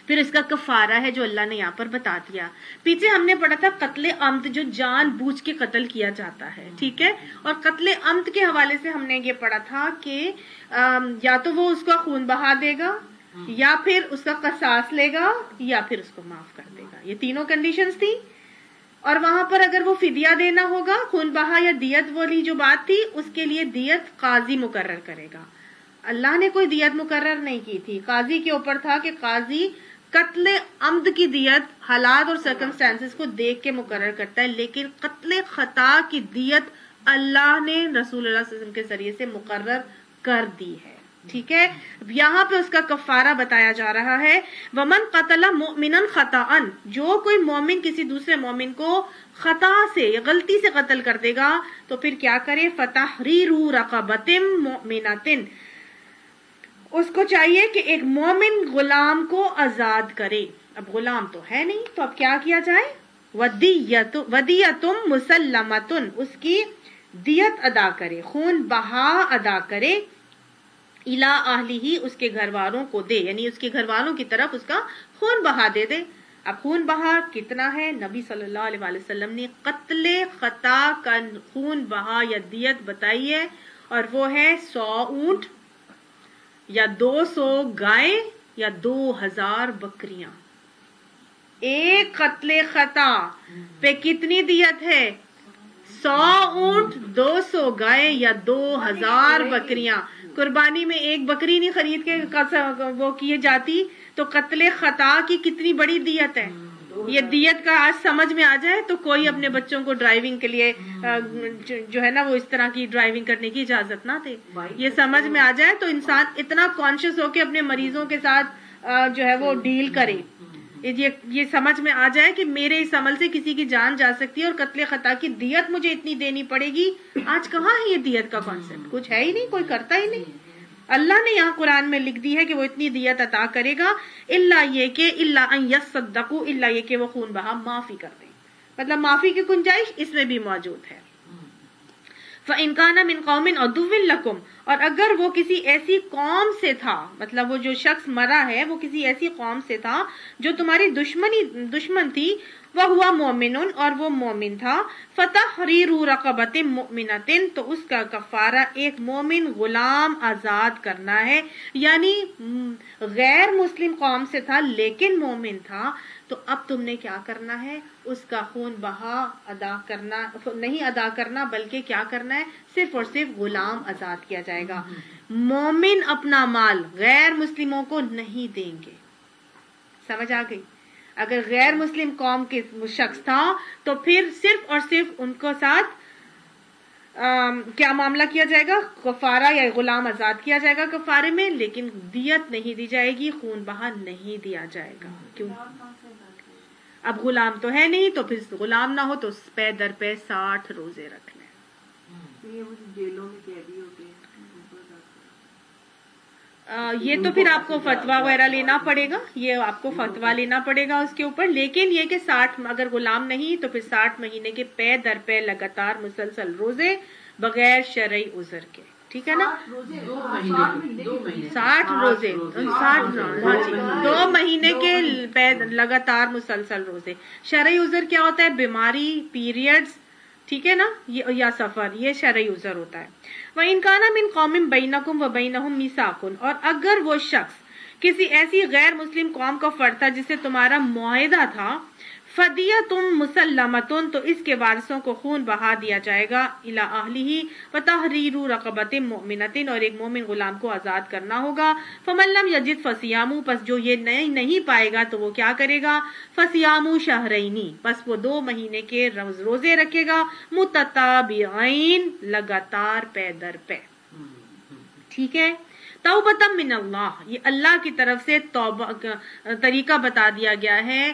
پھر اس کا کفارہ ہے جو اللہ نے یہاں پر بتا دیا. پیچھے ہم نے پڑھا تھا قتل عمد, جو جان بوجھ کے قتل کیا جاتا ہے, ٹھیک ہے. اور قتل عمد کے حوالے سے ہم نے یہ پڑھا تھا کہ یا تو وہ اس کا خون بہا دے گا, یا پھر اس کا قصاص لے گا, یا پھر اس کو معاف کر دے گا. یہ تینوں کنڈیشنز تھی. اور وہاں پر اگر وہ فدیہ دینا ہوگا, خون بہا یا دیت والی جو بات تھی, اس کے لیے دیت قاضی مقرر کرے گا. اللہ نے کوئی دیت مقرر نہیں کی تھی, قاضی کے اوپر تھا کہ قاضی قتل عمد کی دیت حالات اور سرکمسٹانسز کو دیکھ کے مقرر کرتا ہے, لیکن قتل خطا کی دیت اللہ نے رسول اللہ صلی اللہ علیہ وسلم کے ذریعے سے مقرر کر دی ہے, ٹھیک ہے. یہاں پہ اس کا کفارہ بتایا جا رہا ہے. ومن قتل مؤمنا خطأ, جو کوئی مومن کسی دوسرے مومن کو خطا سے یا غلطی سے قتل کر دے گا تو پھر کیا کرے؟ فتحریر رقبۃ مؤمنۃ, اس کو چاہیے کہ ایک مومن غلام کو آزاد کرے. اب غلام تو ہے نہیں, تو اب کیا کیا جائے؟ ودیۃ مسلمۃ, اس کی دیت ادا کرے, خون بہا ادا کرے, الی اہلہ, اس کے گھر والوں کو دے, یعنی اس کے گھر والوں کی طرف اس کا خون بہا دے دے. اب خون بہا کتنا ہے؟ نبی صلی اللہ علیہ وسلم نے قتل خطا کا خون بہا یا دیت بتائی ہے, اور وہ ہے 100 اونٹ یا 200 گائے یا 2000 بکریاں. ایک قتل خطا پہ کتنی دیت ہے؟ 100 اونٹ, 200 گائے یا 2000 بکریاں. قربانی میں ایک بکری نہیں خرید کے وہ کیے جاتی, تو قتل خطا کی کتنی بڑی دیت ہے؟ یہ دیت کا آج سمجھ میں آ جائے تو کوئی اپنے بچوں کو ڈرائیونگ کے لیے جو ہے نا وہ اس طرح کی ڈرائیونگ کرنے کی اجازت نہ دے. یہ سمجھ میں آ جائے تو انسان اتنا کانشیس ہو کے اپنے مریضوں کے ساتھ جو ہے وہ ڈیل کرے. یہ سمجھ میں آ جائے کہ میرے اس عمل سے کسی کی جان جا سکتی ہے اور قتل خطا کی دیت مجھے اتنی دینی پڑے گی. آج کہاں ہے یہ دیت کا کانسیپٹ؟ کچھ ہے ہی نہیں، کوئی کرتا ہی نہیں. اللہ نے یہاں قرآن میں لکھ دی ہے کہ وہ اتنی دیت عطا کرے گا، اللہ یہ کہ اللہ ان یصدقوا، اللہ یہ کہ وہ خون بہا معافی کر دیں. مطلب معافی کی گنجائش اس میں بھی موجود ہے. فَإِنْ كَانَ مِنْ قَوْمٍ عَدُوٍّ لَكُمْ، اور اگر وہ کسی ایسی قوم سے تھا، مطلب وہ جو شخص مرا ہے وہ کسی ایسی قوم سے تھا جو تمہاری دشمن تھی، وَهُوَ مُؤْمِنٌ، اور وہ مومن تھا، فَتَحْرِيرُ رَقَبَةٍ مُؤْمِنَةٍ، تو اس کا کفارہ ایک مومن غلام آزاد کرنا ہے. یعنی غیر مسلم قوم سے تھا لیکن مومن تھا، تو اب تم نے کیا کرنا ہے؟ اس کا خون بہا نہیں ادا کرنا بلکہ کیا کرنا ہے؟ صرف اور صرف غلام آزاد کیا جائے گا. مومن اپنا مال غیر مسلموں کو نہیں دیں گے. سمجھ آ گئی؟ اگر غیر مسلم قوم کے شخص تھا تو پھر صرف اور صرف ان کو ساتھ کیا معاملہ کیا جائے گا؟ کفارہ یا غلام آزاد کیا جائے گا کفارے میں، لیکن دیت نہیں دی جائے گی، خون بہا نہیں دیا جائے گا. کیوں؟ اب غلام تو ہے نہیں، تو پھر غلام نہ ہو تو پے در پے 60 روزے رکھ لیں. یہ وہ جیلوں میں قیدی ہوتے ہیں، یہ تو پھر آپ کو فتویٰ وغیرہ لینا پڑے گا، یہ آپ کو فتویٰ لینا پڑے گا اس کے اوپر. لیکن یہ کہ 60 اگر غلام نہیں تو پھر 60 مہینے کے پے در پے لگاتار مسلسل روزے بغیر شرعی عذر کے. ٹھیک ہے نا؟ 60 روزے 2 مہینے کے لگاتار مسلسل روزے. شرعی عذر کیا ہوتا ہے؟ بیماری، پیریڈز، ٹھیک ہے نا، یا سفر، یہ شرعی عذر ہوتا ہے. وَإِنْ كَانَ مِنْ قَوْمٍ بَيْنَكُمْ وَبَيْنَهُمْ مِيثَاقٌ، اور اگر وہ شخص کسی ایسی غیر مسلم قوم کا فرد تھا جس سے تمہارا معاہدہ تھا، فَدِيَةٌ مُسَلَّمَةٌ، تو اس کے وارثوں کو خون بہا دیا جائے گا، إِلَىٰ أَهْلِهِ وَتَحْرِيرُ رَقَبَةٍ مُؤْمِنَةٍ، اور ایک مومن غلام کو آزاد کرنا ہوگا. فَمَن لَّمْ يَجِدْ فَصِيَامُ، پس جو یہ نہیں پائے گا تو وہ کیا کرے گا؟ فَصِيَامُ شَهْرَيْنِ، پس وہ 2 مہینے کے روزے رکھے گا، مُتَتَابِعَيْن، لگاتار پے در پے. ٹھیک ہے؟ توبۃ من اللہ، یہ اللہ کی طرف سے توبہ طریقہ بتا دیا گیا ہے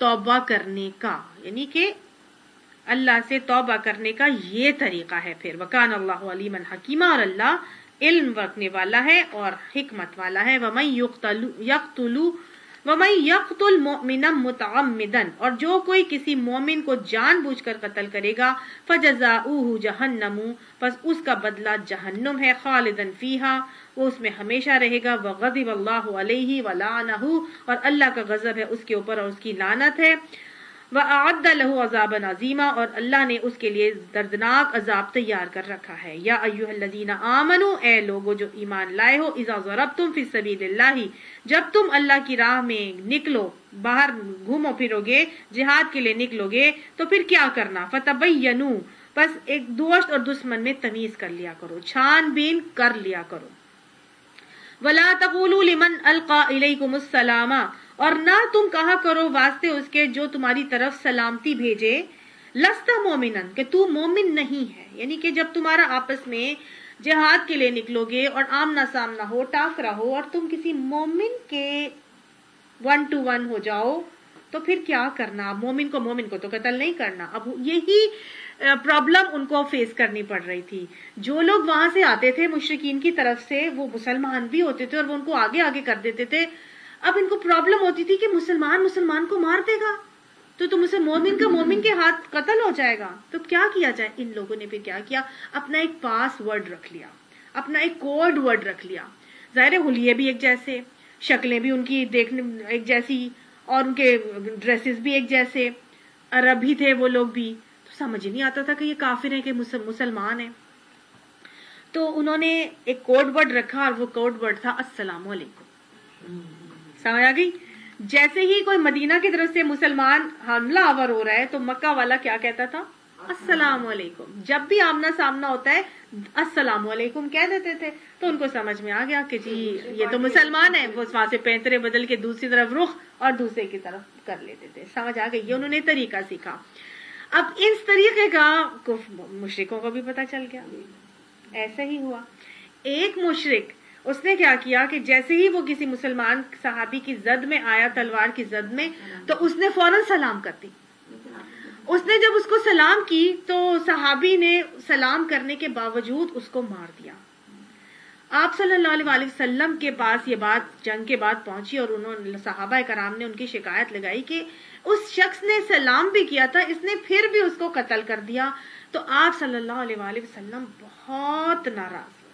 توبہ کرنے کا، یعنی کہ اللہ سے توبہ کرنے کا یہ طریقہ ہے. پھر وکان اللہ علیما حکیما، اور اللہ علم رکھنے والا ہے اور حکمت والا ہے. وَمَن يَقْتُلْ مُؤْمِنًا مُتَعَمِّدًا، اور جو کوئی کسی مومن کو جان بوجھ کر قتل کرے گا، فَجَزَاؤُهُ جَهَنَّمُ، پس اس کا بدلہ جہنم ہے، خالداً فِيهَا، وہ اس میں ہمیشہ رہے گا. وَغَضِبَ اللَّهُ عَلَيْهِ وَلَعَنَهُ، اور اللہ کا غضب ہے اس کے اوپر اور اس کی لعنت ہے. وَأَعَدَّ لَهُ عَذَابًا عَظِيمًا، اور اللہ نے اس کے لیے دردناک عذاب تیار کر رکھا ہے. یا ایھا الذین آمنوا، اے لوگو جو ایمان لائے ہو، اذا ضربتم فی سبیل اللہ، جب تم اللہ کی راہ میں نکلو، باہر گھومو پھرو گے، جہاد کے لیے نکلو گے، تو پھر کیا کرنا؟ فتبینوا، بس ایک دوست اور دشمن میں تمیز کر لیا کرو، چھان بین کر لیا کرو. ولا تقولوا لمن القى الیکم السلام، اور نہ تم کہا کرو واسطے اس کے جو تمہاری طرف سلامتی بھیجے، لست مومنن، کہ تو مومن نہیں ہے. یعنی کہ جب تمہارا آپس میں جہاد کے لیے نکلو گے اور آمنا سامنا ہو، ٹاکرا ہو، اور تم کسی مومن کے 1 to 1 ہو جاؤ، تو پھر کیا کرنا؟ مومن کو تو قتل نہیں کرنا. اب یہی پرابلم ان کو فیس کرنی پڑ رہی تھی. جو لوگ وہاں سے آتے تھے مشرکین کی طرف سے، وہ مسلمان بھی ہوتے تھے اور وہ ان کو آگے کر دیتے تھے. اب ان کو پرابلم ہوتی تھی کہ مسلمان کو مار دے گا تو مومن کے ہاتھ قتل ہو جائے گا، تو کیا کیا جائے؟ ان لوگوں نے پھر کیا کیا؟ اپنا ایک پاس ورڈ رکھ لیا، اپنا ایک کوڈ ورڈ رکھ لیا. ظاہر حلیے بھی ایک جیسے، شکلیں بھی ان کی دیکھنے ایک جیسی، اور ان کے ڈریسز بھی ایک جیسے، عرب ہی تھے وہ لوگ بھی. تو سمجھ نہیں آتا تھا کہ یہ کافر ہیں کہ مسلمان ہیں. تو انہوں نے ایک کوڈ ورڈ رکھا، اور وہ کوڈ ورڈ تھا السلام علیکم. سمجھ آ گئی؟ جیسے ہی کوئی مدینہ کی طرف سے مسلمان حملہ آور ہو رہا ہے تو مکہ والا کیا کہتا تھا؟ السلام علیکم. جب بھی آمنا سامنا ہوتا ہے السلام علیکم کہہ دیتے تھے تو ان کو سمجھ میں آ گیا کہ جی یہ تو مسلمان ہے. وہ وہاں سے پینترے بدل کے دوسری طرف رخ اور دوسرے کی طرف کر لیتے تھے. سمجھ آ گئی. یہ انہوں نے طریقہ سیکھا. اب اس طریقے کا مشرکوں کو بھی پتہ چل گیا. ایسا ہی ہوا. ایک مشرک اس نے کیا کیا کہ جیسے ہی وہ کسی مسلمان صحابی کی زد میں آیا, تلوار کی زد میں, تو اس نے فوراً سلام کر دی. اس نے جب اس کو سلام کی تو صحابی نے سلام کرنے کے باوجود اس کو مار دیا. آپ صلی اللہ علیہ وآلہ وسلم کے پاس یہ بات جنگ کے بعد پہنچی اور صحابہ کرام نے ان کی شکایت لگائی کہ اس شخص نے سلام بھی کیا تھا, اس نے پھر بھی اس کو قتل کر دیا. تو آپ صلی اللہ علیہ وآلہ وسلم بہت ناراض ہوئے.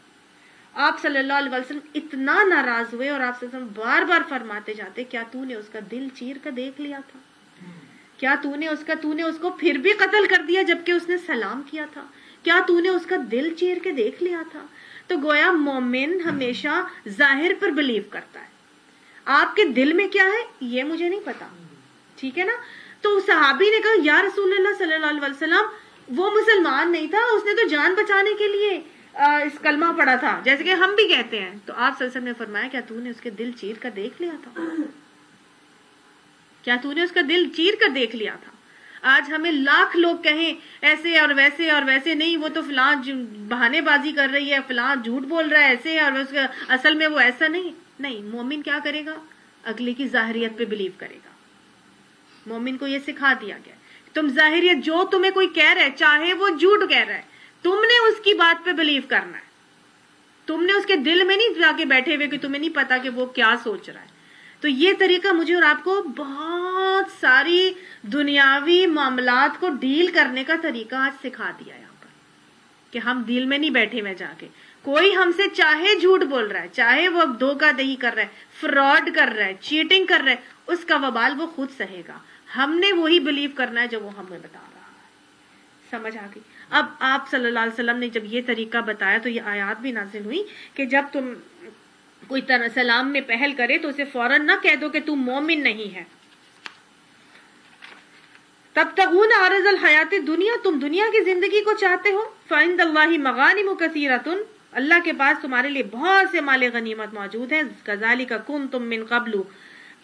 آپ صلی اللہ علیہ وسلم اتنا ناراض ہوئے اور آپ صلی اللہ علیہ وسلم بار بار فرماتے جاتے, کیا تو نے اس کا دل چیر کر دیکھ لیا تھا؟ کیا تو نے اس کو پھر بھی قتل کر دیا جبکہ اس نے سلام کیا تھا؟ کیا تو نے اس کا دل چیر کے دیکھ لیا تھا؟ تو گویا مومن ہمیشہ ظاہر پر بلیو کرتا ہے. آپ کے دل میں کیا ہے یہ مجھے نہیں پتا. ٹھیک ہے نا. تو صحابی نے کہا یا رسول اللہ صلی اللہ علیہ وسلم وہ مسلمان نہیں تھا, اس نے تو جان بچانے کے لیے اس کلمہ پڑھا تھا جیسے کہ ہم بھی کہتے ہیں. تو آپ صلی اللہ علیہ وسلم نے فرمایا کیا تو نے اس کے دل چیر کر دیکھ لیا تھا؟ کیا تو نے اس کا دل چیر کر دیکھ لیا تھا؟ آج ہمیں لاکھ لوگ کہیں ایسے اور ویسے اور ویسے, نہیں وہ تو فلاں بہانے بازی کر رہی ہے, فلاں جھوٹ بول رہا ہے ایسے, اور اس کا اصل میں وہ ایسا نہیں. نہیں, مومن کیا کرے گا؟ اگلے کی ظاہریت پہ بلیو کرے گا. مومن کو یہ سکھا دیا گیا تم ظاہریت جو تمہیں کوئی کہہ رہا ہے چاہے وہ جھوٹ کہہ رہا ہے, تم نے اس کی بات پہ بلیو کرنا ہے. تم نے اس کے دل میں نہیں جا کے بیٹھے ہوئے کہ تمہیں نہیں پتا کہ وہ کیا سوچ رہا ہے. تو یہ طریقہ مجھے اور آپ کو بہت ساری دنیاوی معاملات کو ڈیل کرنے کا طریقہ آج سکھا دیا یہاں پر, کہ ہم دل میں نہیں بیٹھے ہوئے جا کے. کوئی ہم سے چاہے جھوٹ بول رہا ہے, چاہے وہ دھوکہ دہی کر رہا ہے, فراڈ کر رہا ہے, چیٹنگ کر رہا ہے, اس کا وبال وہ خود سہے گا. ہم نے وہی بلیو کرنا ہے جو وہ ہمیں بتا رہا ہے. سمجھ آ گئی. اب آپ صلی اللہ علیہ وسلم نے جب یہ طریقہ بتایا تو یہ آیات بھی نازل ہوئی کہ جب تم کوئی سلام میں پہل کرے تو اسے فوراً نہ کہہ دو کہ تم مومن نہیں ہے. تبتغون عرض الحیات الدنیا, تم دنیا کی زندگی کو چاہتے ہو. فعند اللہ مغانم کثیرۃ, اللہ کے پاس تمہارے لیے بہت سے مال غنیمت موجود ہیں. کذالک کنتم من قبل,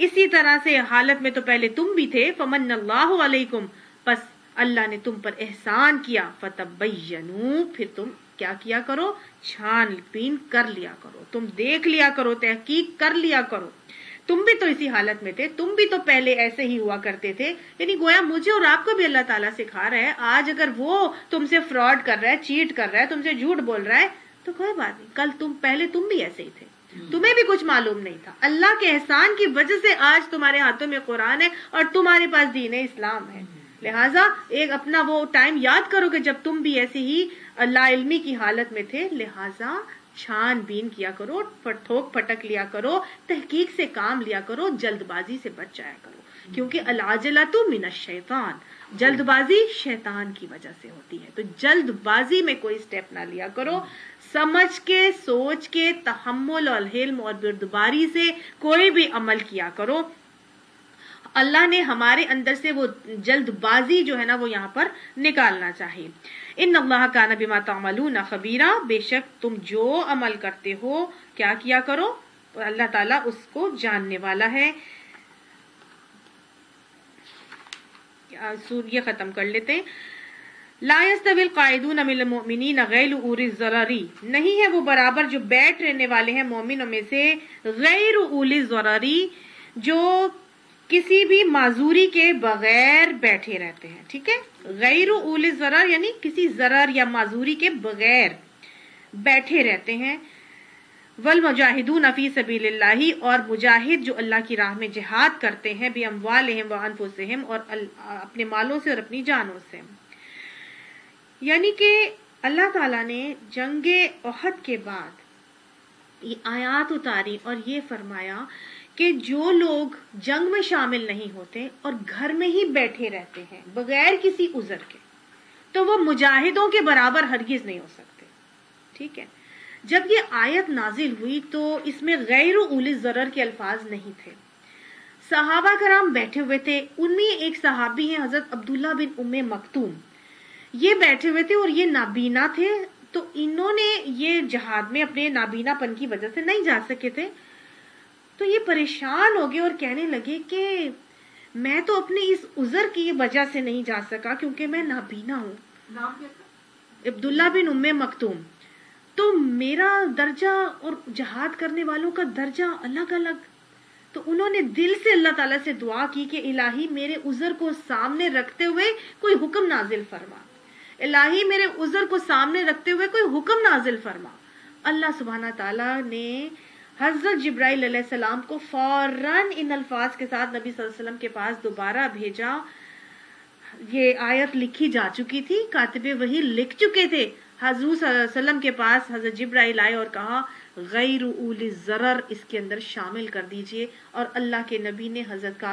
اسی طرح سے حالت میں تو پہلے تم بھی تھے. فمن اللہ علیکم, پس اللہ نے تم پر احسان کیا. فتبینوا, پھر تم کیا کیا کرو؟ چھان بین کر لیا کرو, تم دیکھ لیا کرو, تحقیق کر لیا کرو. تم بھی تو اسی حالت میں تھے, تم بھی تو پہلے ایسے ہی ہوا کرتے تھے. یعنی گویا مجھے اور آپ کو بھی اللہ تعالیٰ سکھا رہا ہے, آج اگر وہ تم سے فراڈ کر رہا ہے, چیٹ کر رہا ہے, تم سے جھوٹ بول رہا ہے, تو کوئی بات نہیں, کل پہلے تم بھی ایسے ہی تھے, تمہیں بھی کچھ معلوم نہیں تھا. اللہ کے احسان کی وجہ سے آج تمہارے ہاتھوں میں قرآن ہے اور تمہارے پاس دین اسلام ہے. لہٰذا ایک اپنا وہ ٹائم یاد کرو کہ جب تم بھی ایسے ہی لا علمی کی حالت میں تھے. لہٰذا چھان بین کیا کرو, ٹھوک پھٹک لیا کرو, تحقیق سے کام لیا کرو, جلد بازی سے بچ جایا کرو, کیونکہ العجلۃ من الشیطان, جلد بازی شیطان کی وجہ سے ہوتی ہے. تو جلد بازی میں کوئی سٹیپ نہ لیا کرو, سمجھ کے, سوچ کے, تحمل اور حلم اور بردباری سے کوئی بھی عمل کیا کرو. اللہ نے ہمارے اندر سے وہ جلد بازی جو ہے نا وہ یہاں پر نکالنا چاہیے. ان اللہ کان بما تعملون خبیرا, بے شک تم جو عمل کرتے ہو کیا کیا کرو, اللہ تعالیٰ اس کو جاننے والا ہے. یہ ختم کر لیتے ہیں. لا يستوي القاعدون من المؤمنین غیر اولی الضرر, نہیں ہے وہ برابر جو بیٹھ رہنے والے ہیں مومنوں میں سے غیر اولی الضرر, جو کسی بھی معذوری کے بغیر بیٹھے رہتے ہیں. ٹھیک ہے, غیر اولی ضرر یعنی کسی ضرر یا معذوری کے بغیر بیٹھے رہتے ہیں. والمجاہدون فی سبیل اللہ, اور مجاہد جو اللہ کی راہ میں جہاد کرتے ہیں, باموالہم وانفسہم, اور اپنے مالوں سے اور اپنی جانوں سے. یعنی کہ اللہ تعالیٰ نے جنگ احد کے بعد یہ آیات اتاری اور یہ فرمایا کہ جو لوگ جنگ میں شامل نہیں ہوتے اور گھر میں ہی بیٹھے رہتے ہیں بغیر کسی عذر کے, تو وہ مجاہدوں کے برابر ہرگز نہیں ہو سکتے. ٹھیک ہے, جب یہ آیت نازل ہوئی تو اس میں غیر اولی ضرر کے الفاظ نہیں تھے. صحابہ کرام بیٹھے ہوئے تھے, ان میں ایک صحابی ہیں حضرت عبداللہ بن ام مکتوم. یہ بیٹھے ہوئے تھے اور یہ نابینا تھے، تو انہوں نے یہ جہاد میں اپنے نابینا پن کی وجہ سے نہیں جا سکے تھے، تو یہ پریشان ہو گئے اور کہنے لگے کہ میں تو اپنے اس عذر کی وجہ سے نہیں جا سکا کیونکہ میں نابینا ہوں. نام کیا تھا؟ عبداللہ بن ام مکتوم. تو میرا درجہ اور جہاد کرنے والوں کا درجہ الگ الگ. تو انہوں نے دل سے اللہ تعالیٰ سے دعا کی کہ الہی میرے عذر کو سامنے رکھتے ہوئے کوئی حکم نازل فرما، الہی میرے عذر کو سامنے رکھتے ہوئے کوئی حکم نازل فرما. اللہ سبحانہ تعالیٰ نے حضرت جبرائیل علیہ السلام کو فوراً ان الفاظ کے ساتھ نبی صلی اللہ علیہ وسلم کے پاس دوبارہ بھیجا. یہ آیت لکھی جا چکی تھی، کاتب وحی لکھ چکے تھے. حضور صلی اللہ علیہ وسلم کے پاس حضرت جبرائیل آئے اور کہا غیر اولی الضرر اس کے اندر شامل کر دیجئے، اور اللہ کے نبی نے حضرت کا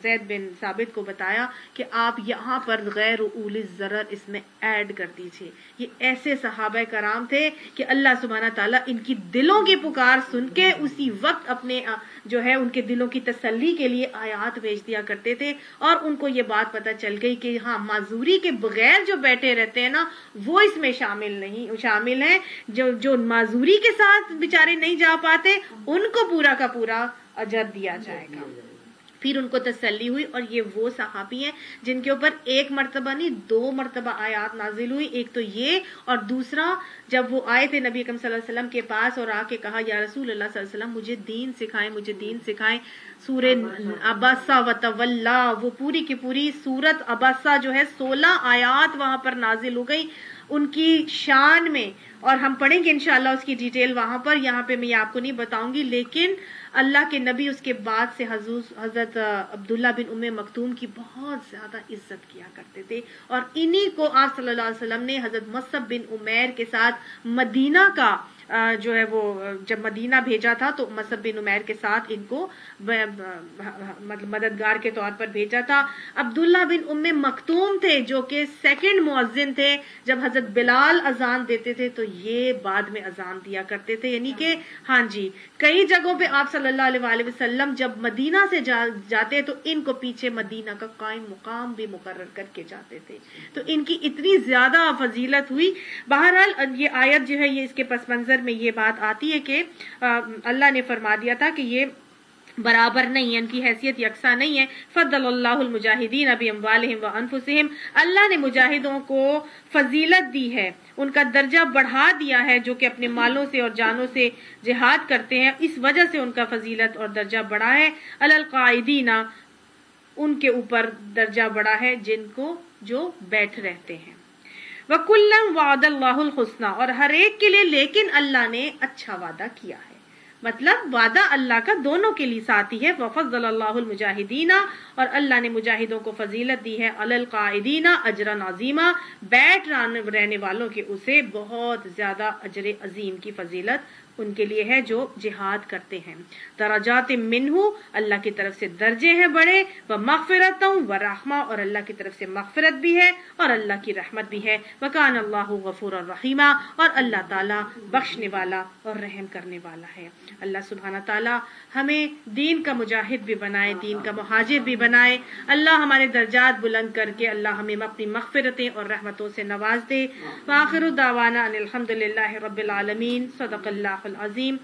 زید بن ثابت کو بتایا کہ آپ یہاں پر غیر اولی الضرر اس میں ایڈ کر دیجئے. یہ ایسے صحابہ کرام تھے کہ اللہ سبحانہ تعالیٰ ان کی دلوں کی پکار سن کے اسی وقت اپنے جو ہے ان کے دلوں کی تسلی کے لیے آیات بھیج دیا کرتے تھے، اور ان کو یہ بات پتہ چل گئی کہ ہاں معذوری کے بغیر جو بیٹھے رہتے ہیں نا وہ اس میں شامل ہیں. جو معذوری کے ساتھ بیچارے نہیں جا پاتے ان کو پورا کا پورا اجر دیا جائے گا. پھر ان کو تسلی ہوئی، اور یہ وہ صحابی ہیں جن کے اوپر ایک مرتبہ نہیں 2 مرتبہ آیات نازل ہوئی. ایک تو یہ، اور دوسرا جب وہ آئے تھے نبی اکرم صلی اللہ علیہ وسلم کے پاس اور آ کے کہا یا رسول اللہ صلی اللہ علیہ وسلم مجھے دین سکھائیں، مجھے دین سکھائیں. سورہ عبسہ وتولا، وہ پوری کی پوری سورت عبسہ جو ہے 16 آیات وہاں پر نازل ہو گئی ان کی شان میں، اور ہم پڑھیں گے انشاءاللہ اس کی ڈیٹیل وہاں پر. یہاں پہ میں آپ کو نہیں بتاؤں گی، لیکن اللہ کے نبی اس کے بعد سے حضرت عبداللہ بن ام مکتوم کی بہت زیادہ عزت کیا کرتے تھے، اور انہی کو آپ صلی اللہ علیہ وسلم نے حضرت مصعب بن عمیر کے ساتھ مدینہ کا جو ہے وہ جب مدینہ بھیجا تھا تو مصعب بن عمیر کے ساتھ ان کو مطلب مددگار کے طور پر بھیجا تھا. عبداللہ بن ام مکتوم تھے جو کہ سیکنڈ مؤذن تھے. جب حضرت بلال اذان دیتے تھے تو یہ بعد میں اذان دیا کرتے تھے. یعنی کہ ہاں جی کئی جگہوں پہ آپ صلی اللہ علیہ وآلہ وسلم جب مدینہ سے جاتے تو ان کو پیچھے مدینہ کا قائم مقام بھی مقرر کر کے جاتے تھے. تو ان کی اتنی زیادہ فضیلت ہوئی. بہرحال یہ آیت جو ہے یہ اس کے پس منظر میں یہ بات آتی ہے کہ اللہ نے فرما دیا تھا کہ یہ برابر نہیں ہے، ان کی حیثیت یکساں نہیں ہے. فضل اللہ المجاہدین باموالہم وانفسہم، اللہ نے مجاہدوں کو فضیلت دی ہے، ان کا درجہ بڑھا دیا ہے جو کہ اپنے مالوں سے اور جانوں سے جہاد کرتے ہیں، اس وجہ سے ان کا فضیلت اور درجہ بڑھا ہے. علی القاعدین، ان کے اوپر درجہ بڑھا ہے جن کو جو بیٹھ رہتے ہیں. وَكُلًّا وَعَدَ اللَّهُ الْحُسْنَى، اور ہر ایک کے لیے لیکن اللہ نے اچھا وعدہ کیا ہے. مطلب وعدہ اللہ کا دونوں کے لیے ساتھی ہے. وَفَضَّلَ اللَّهُ الْمُجَاهِدِينَ، اور اللہ نے مجاہدوں کو فضیلت دی ہے. عَلَى الْقَاعِدِينَ أَجْرًا عَظِيمًا، بیٹھ رہنے والوں کے اسے بہت زیادہ اجر عظیم کی فضیلت ان کے لیے ہے جو جہاد کرتے ہیں. درجات منہ، اللہ کی طرف سے درجے ہیں بڑے. ومغفرۃ ورحمہ، اور اللہ کی طرف سے مغفرت بھی ہے اور اللہ کی رحمت بھی ہے. وکان اللہ غفورا رحیما، اور اللہ تعالیٰ بخشنے والا اور رحم کرنے والا ہے. اللہ سبحانہ تعالیٰ ہمیں دین کا مجاہد بھی بنائے، دین کا مہاجر بھی بنائے. اللہ ہمارے درجات بلند کر کے اللہ ہمیں اپنی مغفرتیں اور رحمتوں سے نواز دے. وآخر دعوانا ان الحمد للہ رب العالمین. صدق اللہ العظیم.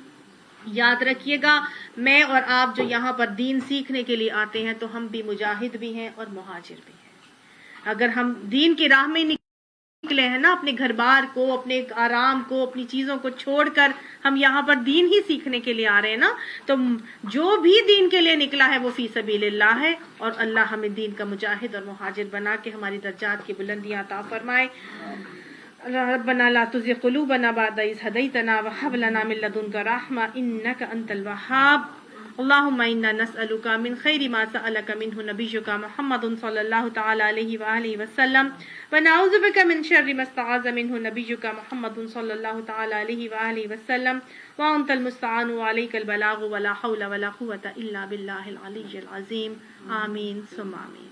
یاد رکھیے گا میں اور آپ جو یہاں پر دین سیکھنے کے لیے آتے ہیں تو ہم بھی مجاہد بھی ہیں اور مہاجر بھی ہیں. اگر ہم دین کی راہ میں نکلے ہیں نا، اپنے گھر بار کو، اپنے آرام کو، اپنی چیزوں کو چھوڑ کر ہم یہاں پر دین ہی سیکھنے کے لیے آ رہے ہیں نا، تو جو بھی دین کے لیے نکلا ہے وہ فی سبیل اللہ ہے. اور اللہ ہمیں دین کا مجاہد اور مہاجر بنا کے ہماری درجات کی بلندیاں عطا فرمائے. ربنا لا تزغ قلوبنا بعد إذ هديتنا وهب لنا من لدنك رحمة إنك أنت الوهاب. اللهم إنا نسألك من خير ما سألك منه نبيك محمد صلى الله تعالى عليه وآله وسلم، ونعوذ بك من شر ما استعاذ منه نبيك محمد صلى الله تعالى عليه وآله وسلم، وأنت المستعان وعليك البلاغ ولا حول ولا قوة إلا بالله العلي العظيم. آمين ثم آمين.